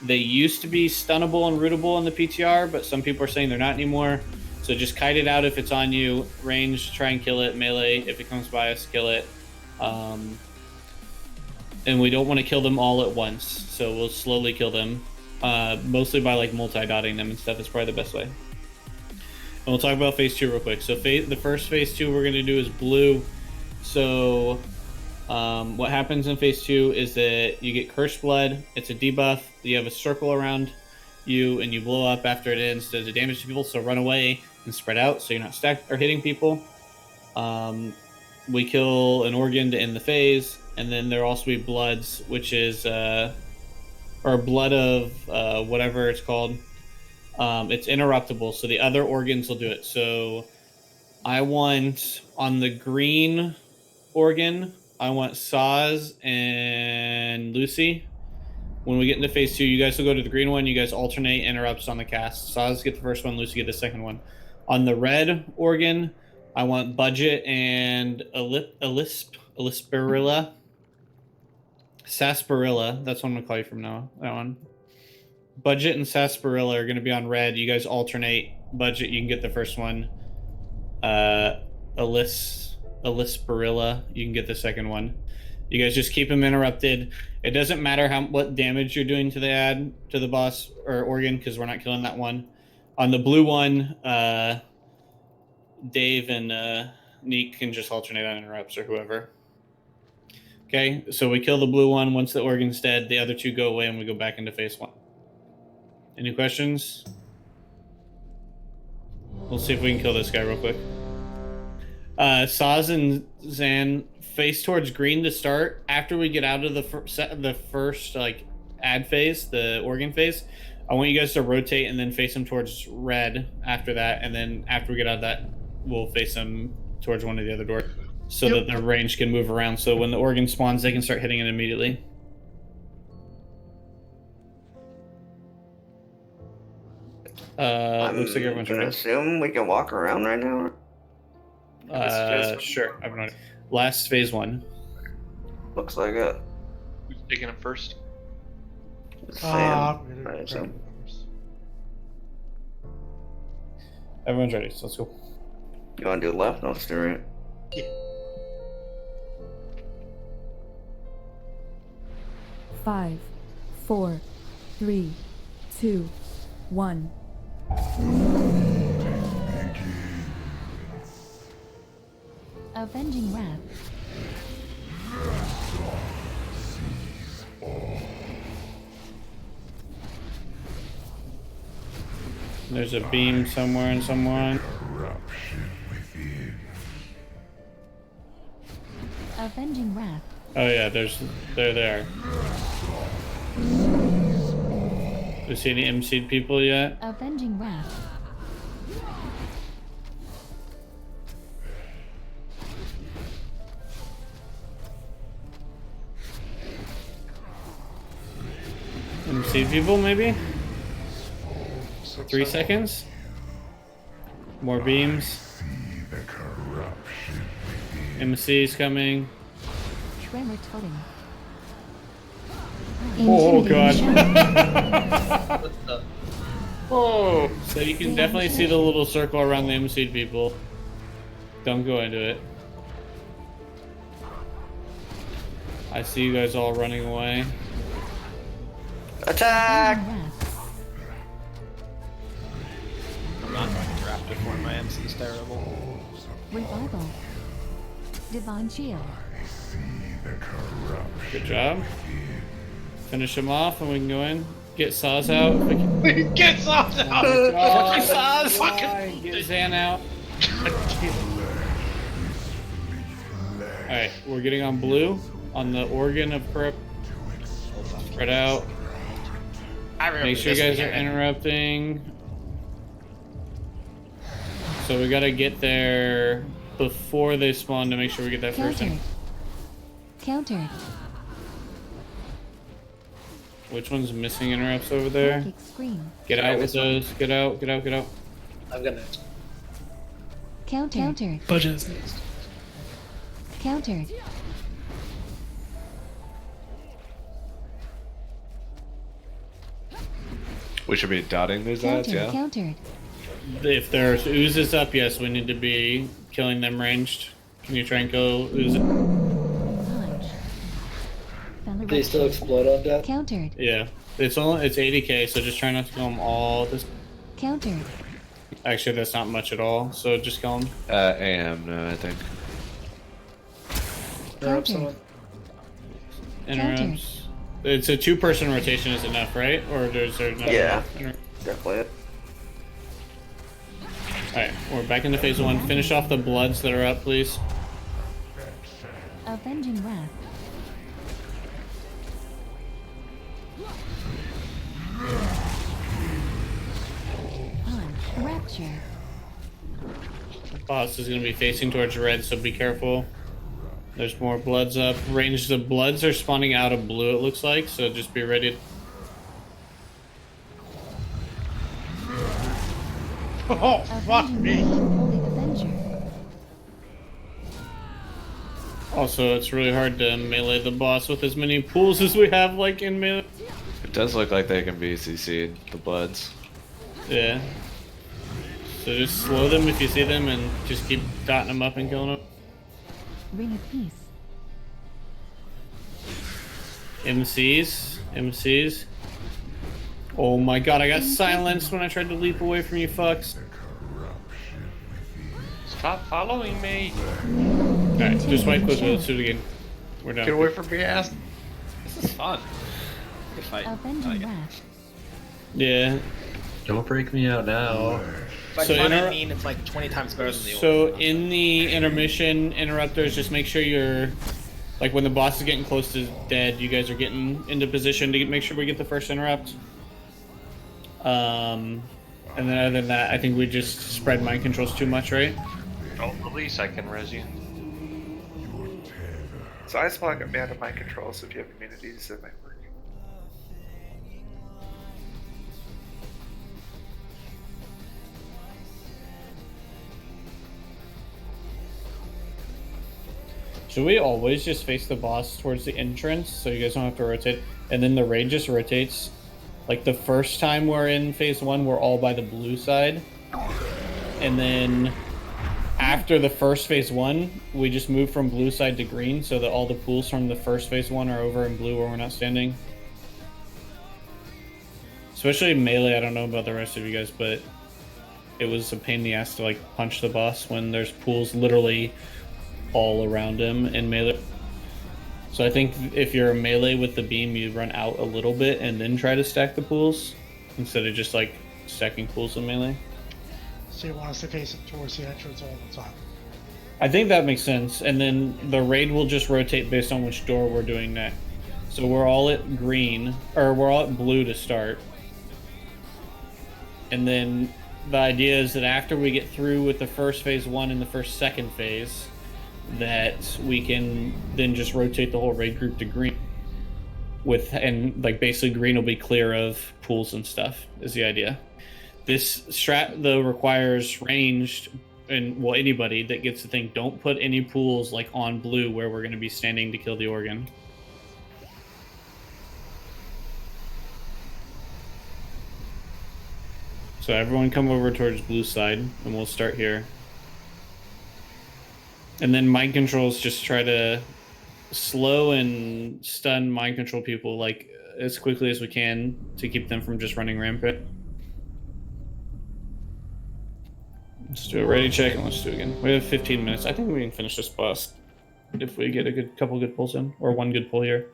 They used to be stunnable and rootable in the PTR, but some people are saying they're not anymore. So just kite it out if it's on you. Range, try and kill it. Melee, if it comes by us, kill it. And we don't want to kill them all at once, so we'll slowly kill them. Mostly by like multi-dotting them and stuff is probably the best way. And we'll talk about phase 2 real quick. So the first phase 2 we're going to do is blue. So what happens in phase 2 is that you get cursed blood. It's a debuff. You have a circle around you and you blow up after it ends. Does the damage to people, so run away and spread out so you're not stacked or hitting people. We kill an organ to end the phase, and then there will also be bloods, which is or blood of whatever it's called. It's interruptible, so the other organs will do it. So I want on the green organ, I want Saz and Lucy. When we get into phase 2, you guys will go to the green one. You guys alternate interrupts on the cast. Saz get the first one, Lucy get the second one. On the red organ, I want Budget and Alisparilla. Sarsaparilla. That's what I'm going to call you from now on. Budget and Sarsaparilla are going to be on red. You guys alternate. Budget, you can get the first one. Alisparilla, you can get the second one. You guys just keep them interrupted. It doesn't matter what damage you're doing to the boss or organ, because we're not killing that one. On the blue one, Dave and Neek can just alternate on interrupts or whoever. Okay, so we kill the blue one. Once the organ's dead, the other two go away and we go back into phase 1. Any questions? We'll see if we can kill this guy real quick. Saz and Zan face towards green to start. After we get out of the first like ad phase, the organ phase, I want you guys to rotate and then face them towards red after that. And then after we get out of that, we'll face them towards one of the other doors so that the range can move around. So when the organ spawns, they can start hitting it immediately. Looks like everyone's ready. I assume we can walk around right now. Sure. I'm ready. Last phase 1. Looks like it. Who's taking it first? Everyone's ready, so let's go. You want to do left? No, let's do right. Yeah. 5, 4, 3, 2, 1. Avenging Wrath. There's a beam somewhere in someone. Avenging Wrath. Oh yeah, they're there. Do you see any MC'd people yet? Avenging Wrath. MC'd people maybe? 3 seconds? More beams. MC's coming. Tremor totem. Oh god. Oh! So you can definitely see the little circle around the MC'd people. Don't go into it. I see you guys all running away. Attack! I'm not going to draft it for my MC's terrible. Revival. Divine Shield. Good job. Finish him off and we can go in. Get Saz out. Get Saz out! Fucking Saz! Get Zan out. Alright, we're getting on blue. On the organ of corrupt. Spread out. Make sure you guys are interrupting. So we gotta get there before they spawn to make sure we get that first thing. Counter. Which one's missing interrupts over there? Get out with those. Get out. I'm gonna. Counter. Budget is next. Countered. We should be dotting these ads, yeah? Countered. If there's oozes up, yes, we need to be killing them ranged. Can you try and go ooze it? They still explode on death? Countered. Yeah. It's 80k, so just try not to kill them all. Countered. Actually, that's not much at all, so just kill them. AM, no, I think. Interrupt someone. Interrupts. It's a 2-person rotation is enough, right? Or is there not enough? Definitely. Alright, we're back into phase 1. Finish off the bloods that are up, please. Avenging Wrath. Rapture. Boss is going to be facing towards red, so be careful. There's more bloods up. Range, the bloods are spawning out of blue, it looks like, so just be ready. Oh, fuck me. Also, it's really hard to melee the boss with as many pools as we have, like, in melee. It does look like they can be CC'd, the bloods. Yeah. So just slow them if you see them and just keep dotting them up and killing them. Ring of Peace. MCs. Oh my god, I got silenced when I tried to leap away from you fucks. Stop following me. Alright, just fight quickly, let's do it again. We're done. Get away from me, ass. This is fun. Good fight. Avenging Wrath. Yeah. Don't break me out now. By So fun, I mean it's like 20 times better than the old. So in the intermission interrupters, just make sure you're, like when the boss is getting close to dead, you guys are getting into position to make sure we get the first interrupt. And then other than that, I think we just spread mind controls too much, right? Don't release, I can res you. So I spawn like a man of mind control, so if you have immunities, that might work. Should we always just face the boss towards the entrance so you guys don't have to rotate? And then the raid just rotates. Like the first time we're in phase 1, we're all by the blue side. And then after the first phase 1, we just move from blue side to green so that all the pools from the first phase 1 are over in blue where we're not standing. Especially melee, I don't know about the rest of you guys, but it was a pain in the ass to like punch the boss when there's pools literally all around him in melee. So I think if you're a melee with the beam, you run out a little bit and then try to stack the pools instead of just like stacking pools in melee. So you want us to face it towards the entrance all the time? I think that makes sense. And then the raid will just rotate based on which door we're doing next. So we're all at green, or we're all at blue to start. And then the idea is that after we get through with the first phase 1 and the first second phase, that we can then just rotate the whole raid group to green and like basically green will be clear of pools and stuff is the idea. This strat though requires ranged and well anybody that gets the thing, don't put any pools like on blue where we're going to be standing to kill the organ. So everyone come over towards blue side and we'll start here. And then mind controls, just try to slow and stun mind control people like as quickly as we can to keep them from just running rampant. Let's do a ready check and let's do it again. We have 15 minutes. I think we can finish this boss if we get a couple good pulls in, or one good pull here.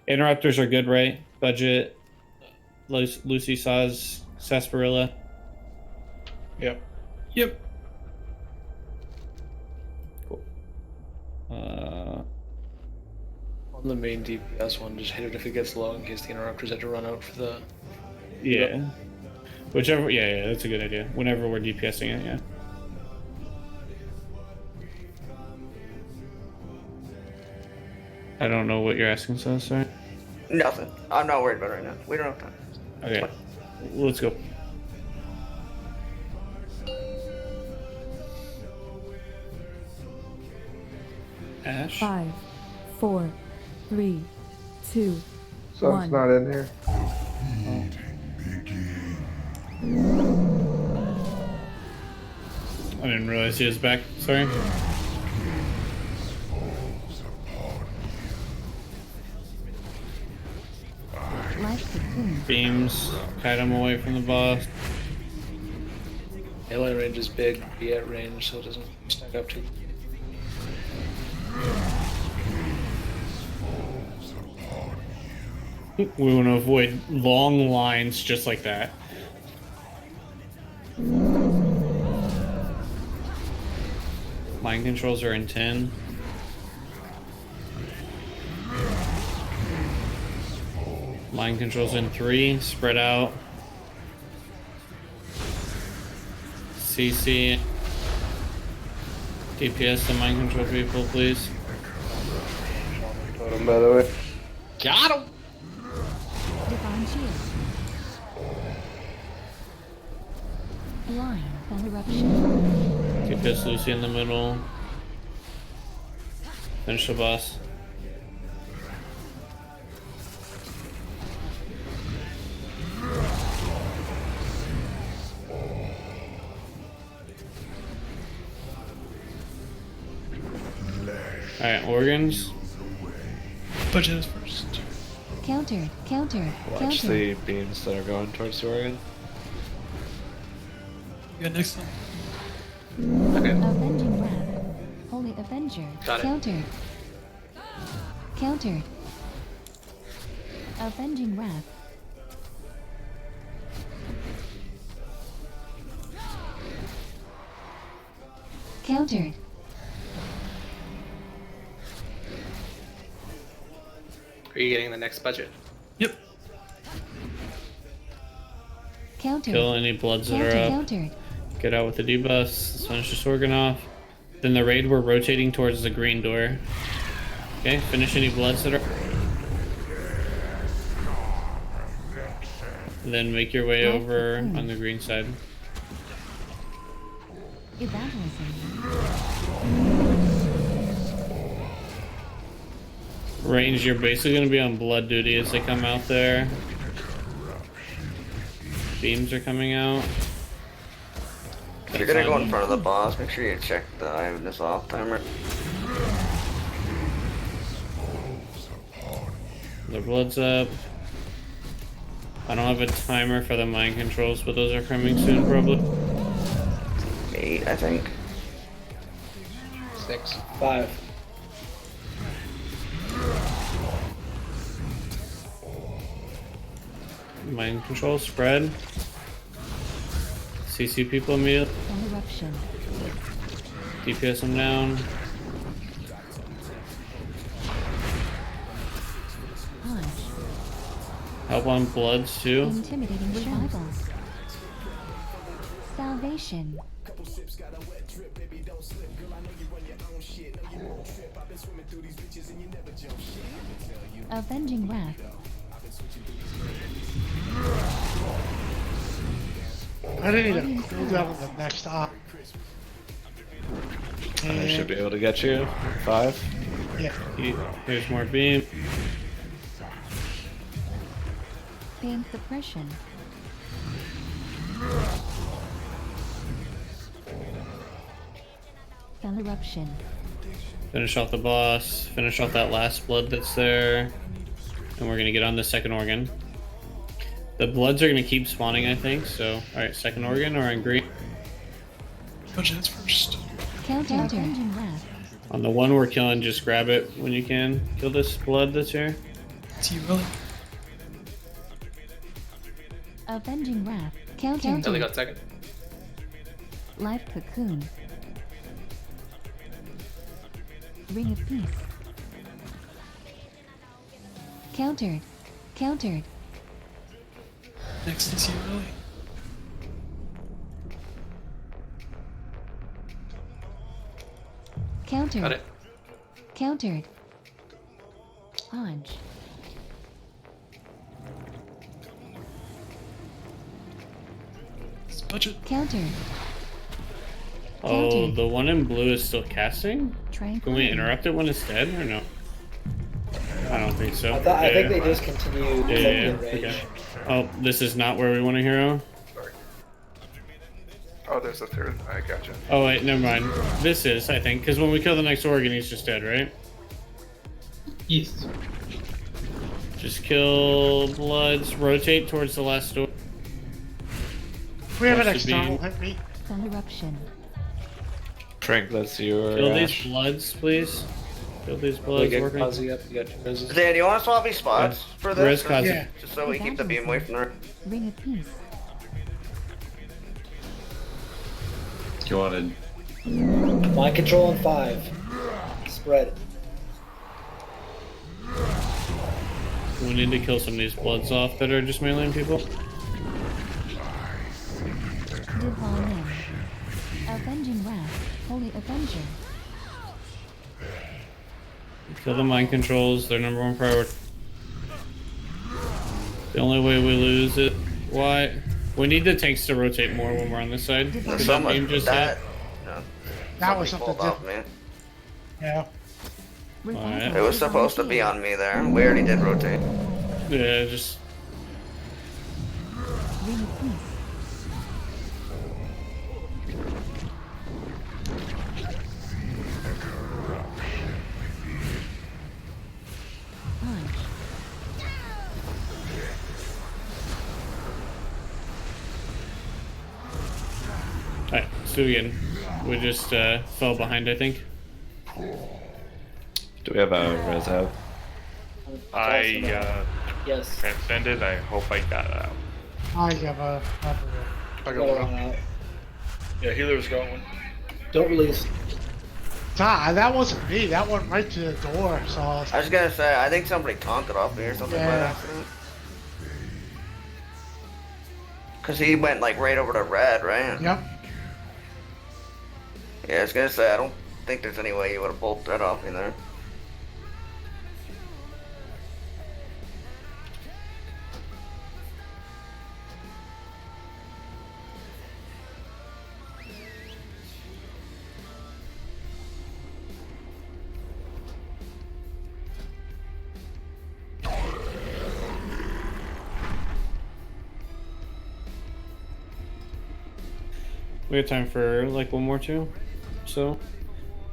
Interrupters are good, right? Budget, Lucy, Saz, Sarsaparilla. Yep. Cool. On the main DPS one, just hit it if it gets low in case the interrupters had to run out for the... Yeah. Whichever, yeah, that's a good idea. Whenever we're DPSing it, yeah. I don't know what you're asking, so sorry. Nothing. I'm not worried about it right now. We don't have time. Okay, let's go. Ash? 5, 4, 3, 2, Sun's 1. not in here. I didn't realize he was back. Sorry. Beams, kite him away from the boss. Melee range is big, be at range, so it doesn't stack up too. We want to avoid long lines just like that. Mind controls are in 10. Mind controls in 3. Spread out. CC. DPS and mind control people, please. Got him, by the way. Got him! Divine Shield. Blind Fell Eruption. Keep this Lucy in the middle. Finish the boss. Alright, organs. Budget is first. Countered. Countered. Watch Countered. the beams that are going towards the organ. You got next one. Okay. Avenging Wrath. Holy Avenger. Got it. Countered. Countered. Avenging Wrath. Countered. Are you getting the next budget? Countered. Kill any bloods that are Countered. up. Countered. Get out with the debuffs. Let's finish this organ off. Then the raid, we're rotating towards the green door. Okay, finish any bloods that are. Then make your way over on the green side. Evangelism. Range, you're basically going to be on blood duty as they come out there. Beams are coming out. If you're gonna go in front of the boss, make sure you check the Ivanus off timer. The blood's up. I don't have a timer for the mind controls, but those are coming soon, probably. 8, I think. 6. 5. Mind control spread. CC people immediately. Eruption. DPS them down. Punch. Help on bloods too. Intimidating revival. Salvation. Avenging Wrath. I didn't need a cooldown on the next op. I should be able to get you. 5. Yeah. Here's more beam. Pain suppression. Fell Eruption. Finish off the boss. Finish off that last blood that's there. And we're gonna get on the second organ. The bloods are gonna keep spawning, I think. So, alright, second organ or in green. Budget is first. Counter. Avenging Wrath. On the one we're killing, just grab it when you can. Kill this blood that's here. It's you, Willie. Avenging Wrath. Counter. Billy got second. Life Cocoon. Ring of Peace. Countered. Countered. Next is you, Willie. Countered. Got it. Countered. Punch. It's budget. Countered. Oh, Countered. the one in blue is still casting? Can we Tranquility. interrupt it when it's dead or no? I don't think so. I think they just continue Yeah. rage. Okay. Oh, this is not where we want a hero? Oh, there's a third. I gotcha. Oh wait, never mind. This is, I think, because when we kill the next organ, he's just dead, right? Yes. Just kill bloods, rotate towards the last door. We have an Watch the external beam. hit me. Fell Eruption. Trank, that's your. Kill these Ash. bloods, please. Kill these We bloods. get Working. Kazi up, you got 2 roses. Dan, you want to swap these spots for Where this? is Kazi? Yeah. Just so we keep the beam away from her. Ring of Peace. You wanted. Mind control on 5. Spread. We need to kill some of these bloods off that are just meleeing people. Divine. Avenging Wrath. Holy Avenger. Kill the mind controls. They're number one priority. The only way we lose it. Why? We need the tanks to rotate more when we're on this side. Did that beam just hit? No. That was something different. Me. Yeah. Alright. It was supposed to be on me there. We already did rotate. Yeah, just. Alright, so again, we just fell behind, I think. Do we have a res out? I Yes. transcended. I hope I got out. I have a. I got one out. Yeah, healer's got one. Don't release. That wasn't me. That went right to the door. So I was gonna say, I think somebody taunted off me or something by accident. Cause he went like right over to red, right? Yep. Yeah, I was gonna say, I don't think there's any way you would have bolted that off me there. We have time for like one more too, so,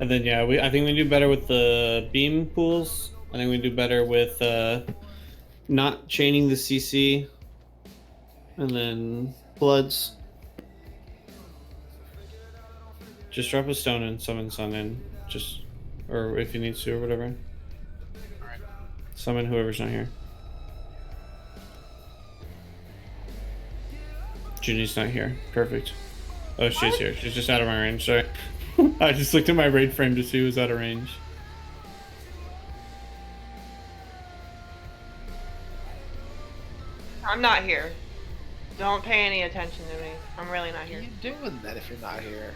and then yeah, I think we do better with the beam pools. I think we do better with not chaining the CC, and then bloods. Just drop a stone and summon sun in, just, or if you need to or whatever. Summon whoever's not here. Ginny's not here. Perfect. Oh, she's here. She's just out of my range. Sorry. I just looked at my raid frame to see who's out of range. I'm not here. Don't pay any attention to me. I'm really not here. What are you doing that if you're not here?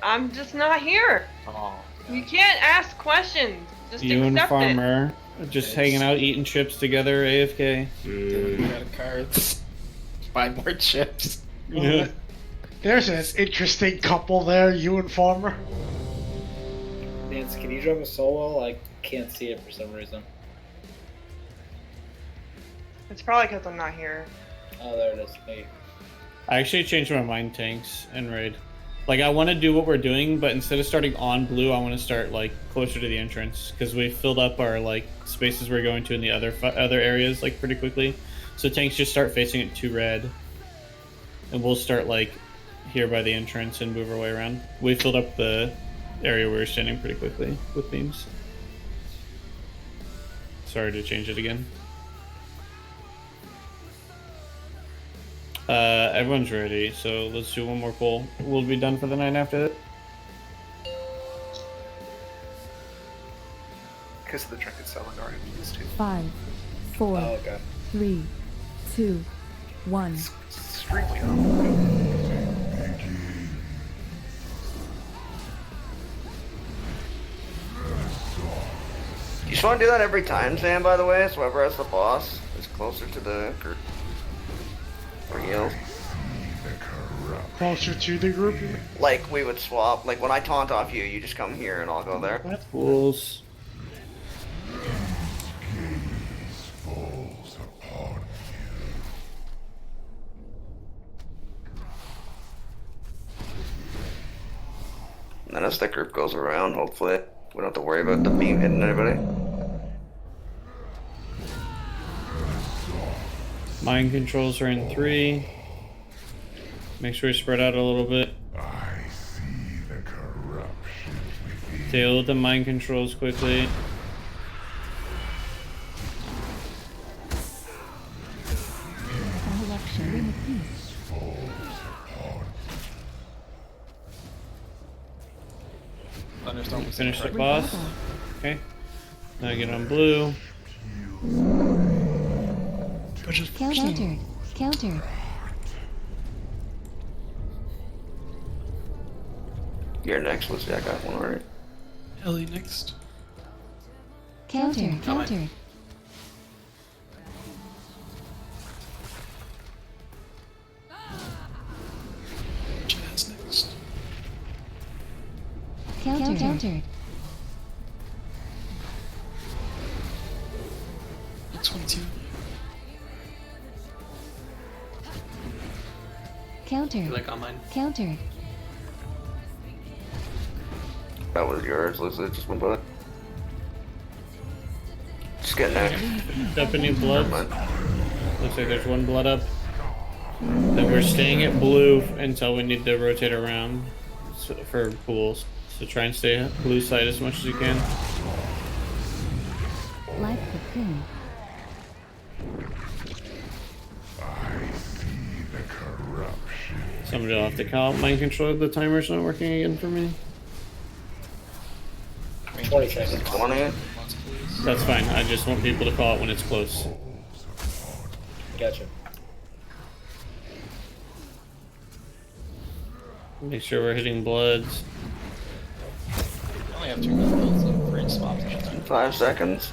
I'm just not here. Oh. You can't ask questions. Just You and accept Farmer just hanging out, eating chips together, AFK. Out of cards. Buy more chips. Yeah. There's an interesting couple there, you and Farmer. Nance, can you drop a solo? I can't see it for some reason. It's probably because I'm not here. Oh, there it is. Me. I actually changed my mind tanks in raid. Like, I want to do what we're doing, but instead of starting on blue, I want to start like closer to the entrance because we filled up our like spaces we're going to in the other areas like pretty quickly. So tanks just start facing it to red, and we'll start like here by the entrance and move our way around. We filled up the area we were standing pretty quickly with beams. Sorry to change it again. Everyone's ready, so let's do one more pull. We'll be done for the night after that. Because of the trinket selling our enemies too. 5, 4, 3, 2, 1. Extremely You just want to do that every time, Sam, by the way, so whoever has the boss is closer to the group. Or heals. Closer to the group? Like, we would swap. Like, when I taunt off you, you just come here and I'll go there. Fools. And then as the group goes around, hopefully, we don't have to worry about the beam hitting anybody. Mind controls are in 3. Make sure we spread out a little bit. Deal with the mind controls quickly. Finish the boss. Okay. Now get on blue. Countered. Countered. You're next, Lucy. I got one already. Ellie next. Countered. Countered. Jazz next. Countered. Countered. Next one too. Countered. You like on mine? Countered. That was yours, Lisa. Just one bullet. Just getting there. Up any blood? Looks like there's one blood up. Then we're staying at blue until we need to rotate around for pools. So try and stay at blue side as much as you can. Life cocoon. Somebody will have to call out mind control. The timer's not working again for me. 20 seconds. 20. That's fine. I just want people to call it when it's close. Gotcha. Make sure we're hitting bloods. I only have 2 bills, so for each spot. 5 seconds.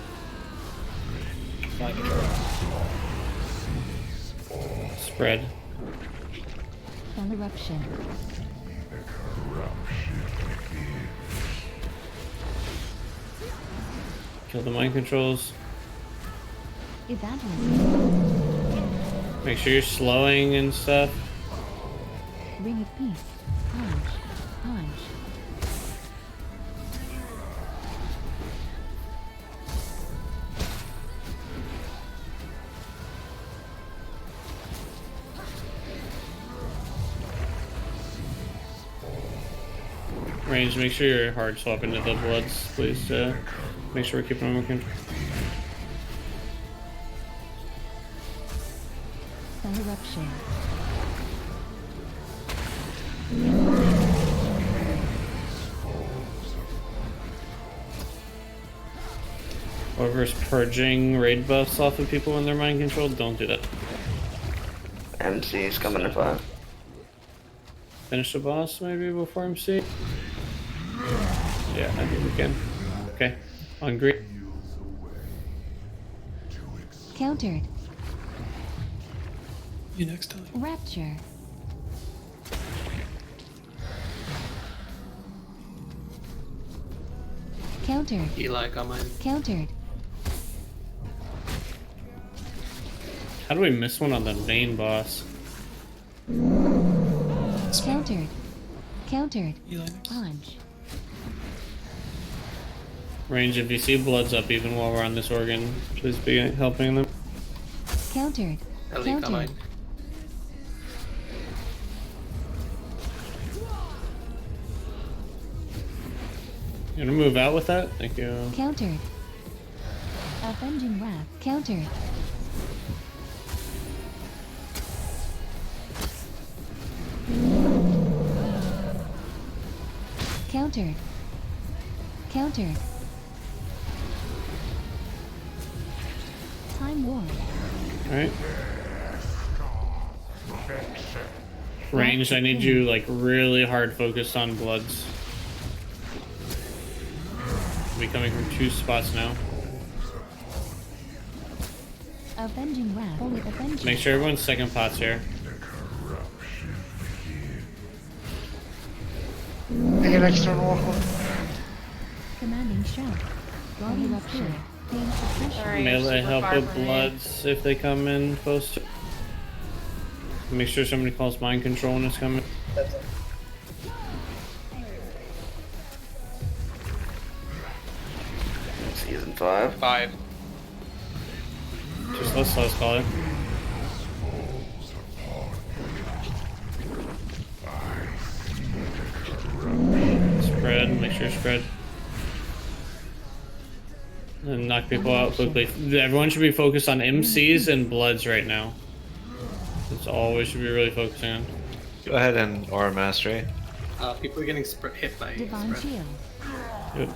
Mind control. Spread. Fell eruption. Kill the mind controls. Evangelism. Make sure you're slowing and stuff. Ring of peace. Punch. Punch. Range, make sure you're hard swapping to the bloods, please. Make sure we're keeping them working. Fell eruption. Whoever's purging raid buffs off of people when they're mind controlled, don't do that. MC's coming in 5. Finish the boss maybe before MC? Yeah, I think we can. Okay. On green. Countered. You next time. Rapture. Countered. Eli on mine. Countered. How do we miss one on the main boss? Countered. Countered. Punch. Range, if you see bloods up even while we're on this organ, please be helping them. Countered. Ellie on mine. You gonna move out with that? Thank you. Countered. Avenging wrath. Countered. Countered. Countered. Time warp. Alright. Range, I need you like really hard focused on bloods. Be coming from 2 spots now. Avenging wrath. Holy avenging. Make sure everyone's second pots here. Take an external one. Commanding shout. Guardian rupture. Pain suppression. Sorry, Melee super help far with from me. bloods if they come in close. Make sure somebody calls mind control when it's coming. Season 5. 5. Just let's call it. Spread, make sure spread. And knock people out quickly. Everyone should be focused on MCs and bloods right now. That's all we should be really focusing on. Go ahead and aura mastery. People are getting hit by Divine spread. shield. Good.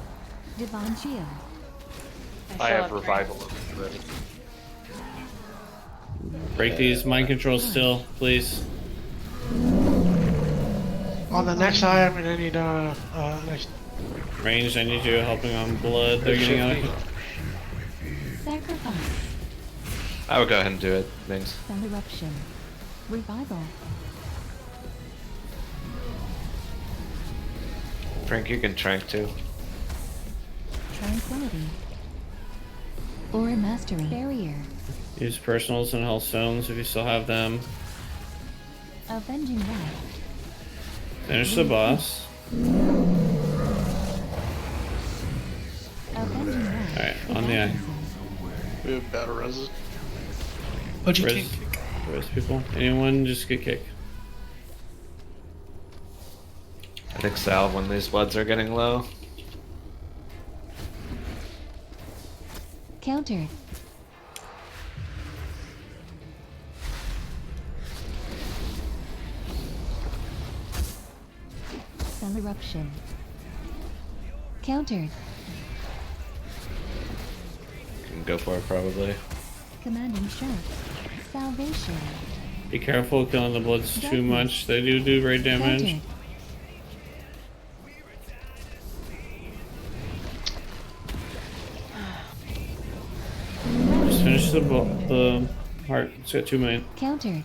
Divine shield. I have revival already. Break these mind controls still, please. On the next eye, I'm gonna need next. Range, I need you helping on blood. They're getting out. I would go ahead and do it. Thanks. Cell eruption. Revival. Frank, you can trank too. Tranquility. Aura mastery. Barrier. Use personals and health stones if you still have them. Avenging Wrath. Finish the boss. Avenging Wrath. Alright, on the eye. We have better res. But you Res- can't kick. Res people. Anyone just get kicked. I think Sal, when these bloods are getting low. Countered. Cell eruption. Countered. Can go for it probably. Commanding shout. Salvation. Be careful killing the bloods too much. They do great damage. Countered. Just finish the heart. It's got 2 million. Countered.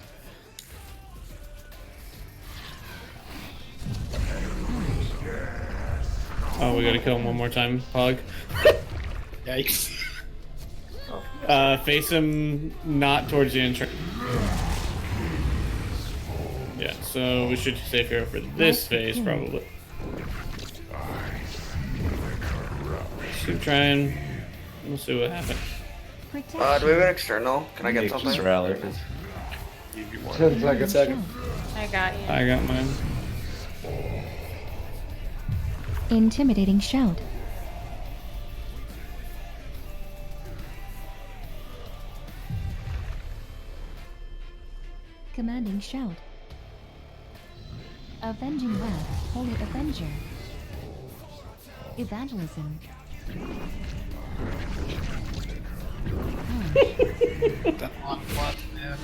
Oh, we gotta kill him one more time, Pog. Yikes. Face him not towards the entrance. Yeah, so we should save here for this phase, probably. Just keep trying. We'll see what happens. Do we have an external? Can I get something? Just rally. 10 seconds. I got you. I got mine. Intimidating shout. Commanding shout. Avenging Wrath. Holy Avenger. Evangelism. That long plot, man.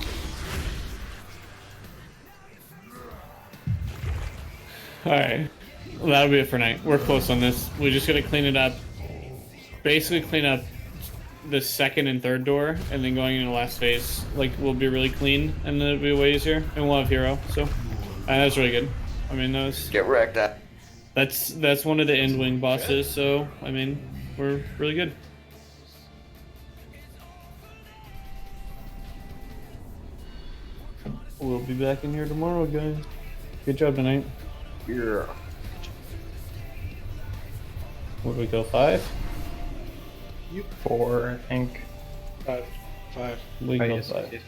Alright. Well, that'll be it for night. We're close on this. We just gotta clean it up. Basically clean up the second and third door, and then going into the last phase, like, will be really clean, and then it'll be way easier, and we'll have hero, so that's really good. I mean, Get wrecked at. that's one of the end wing bosses, so I mean, we're really good. We'll be back in here tomorrow, guys. Good job tonight. Yeah. What did we go, 5? 4, I think. 5. We Oh, go yes, 5. yes.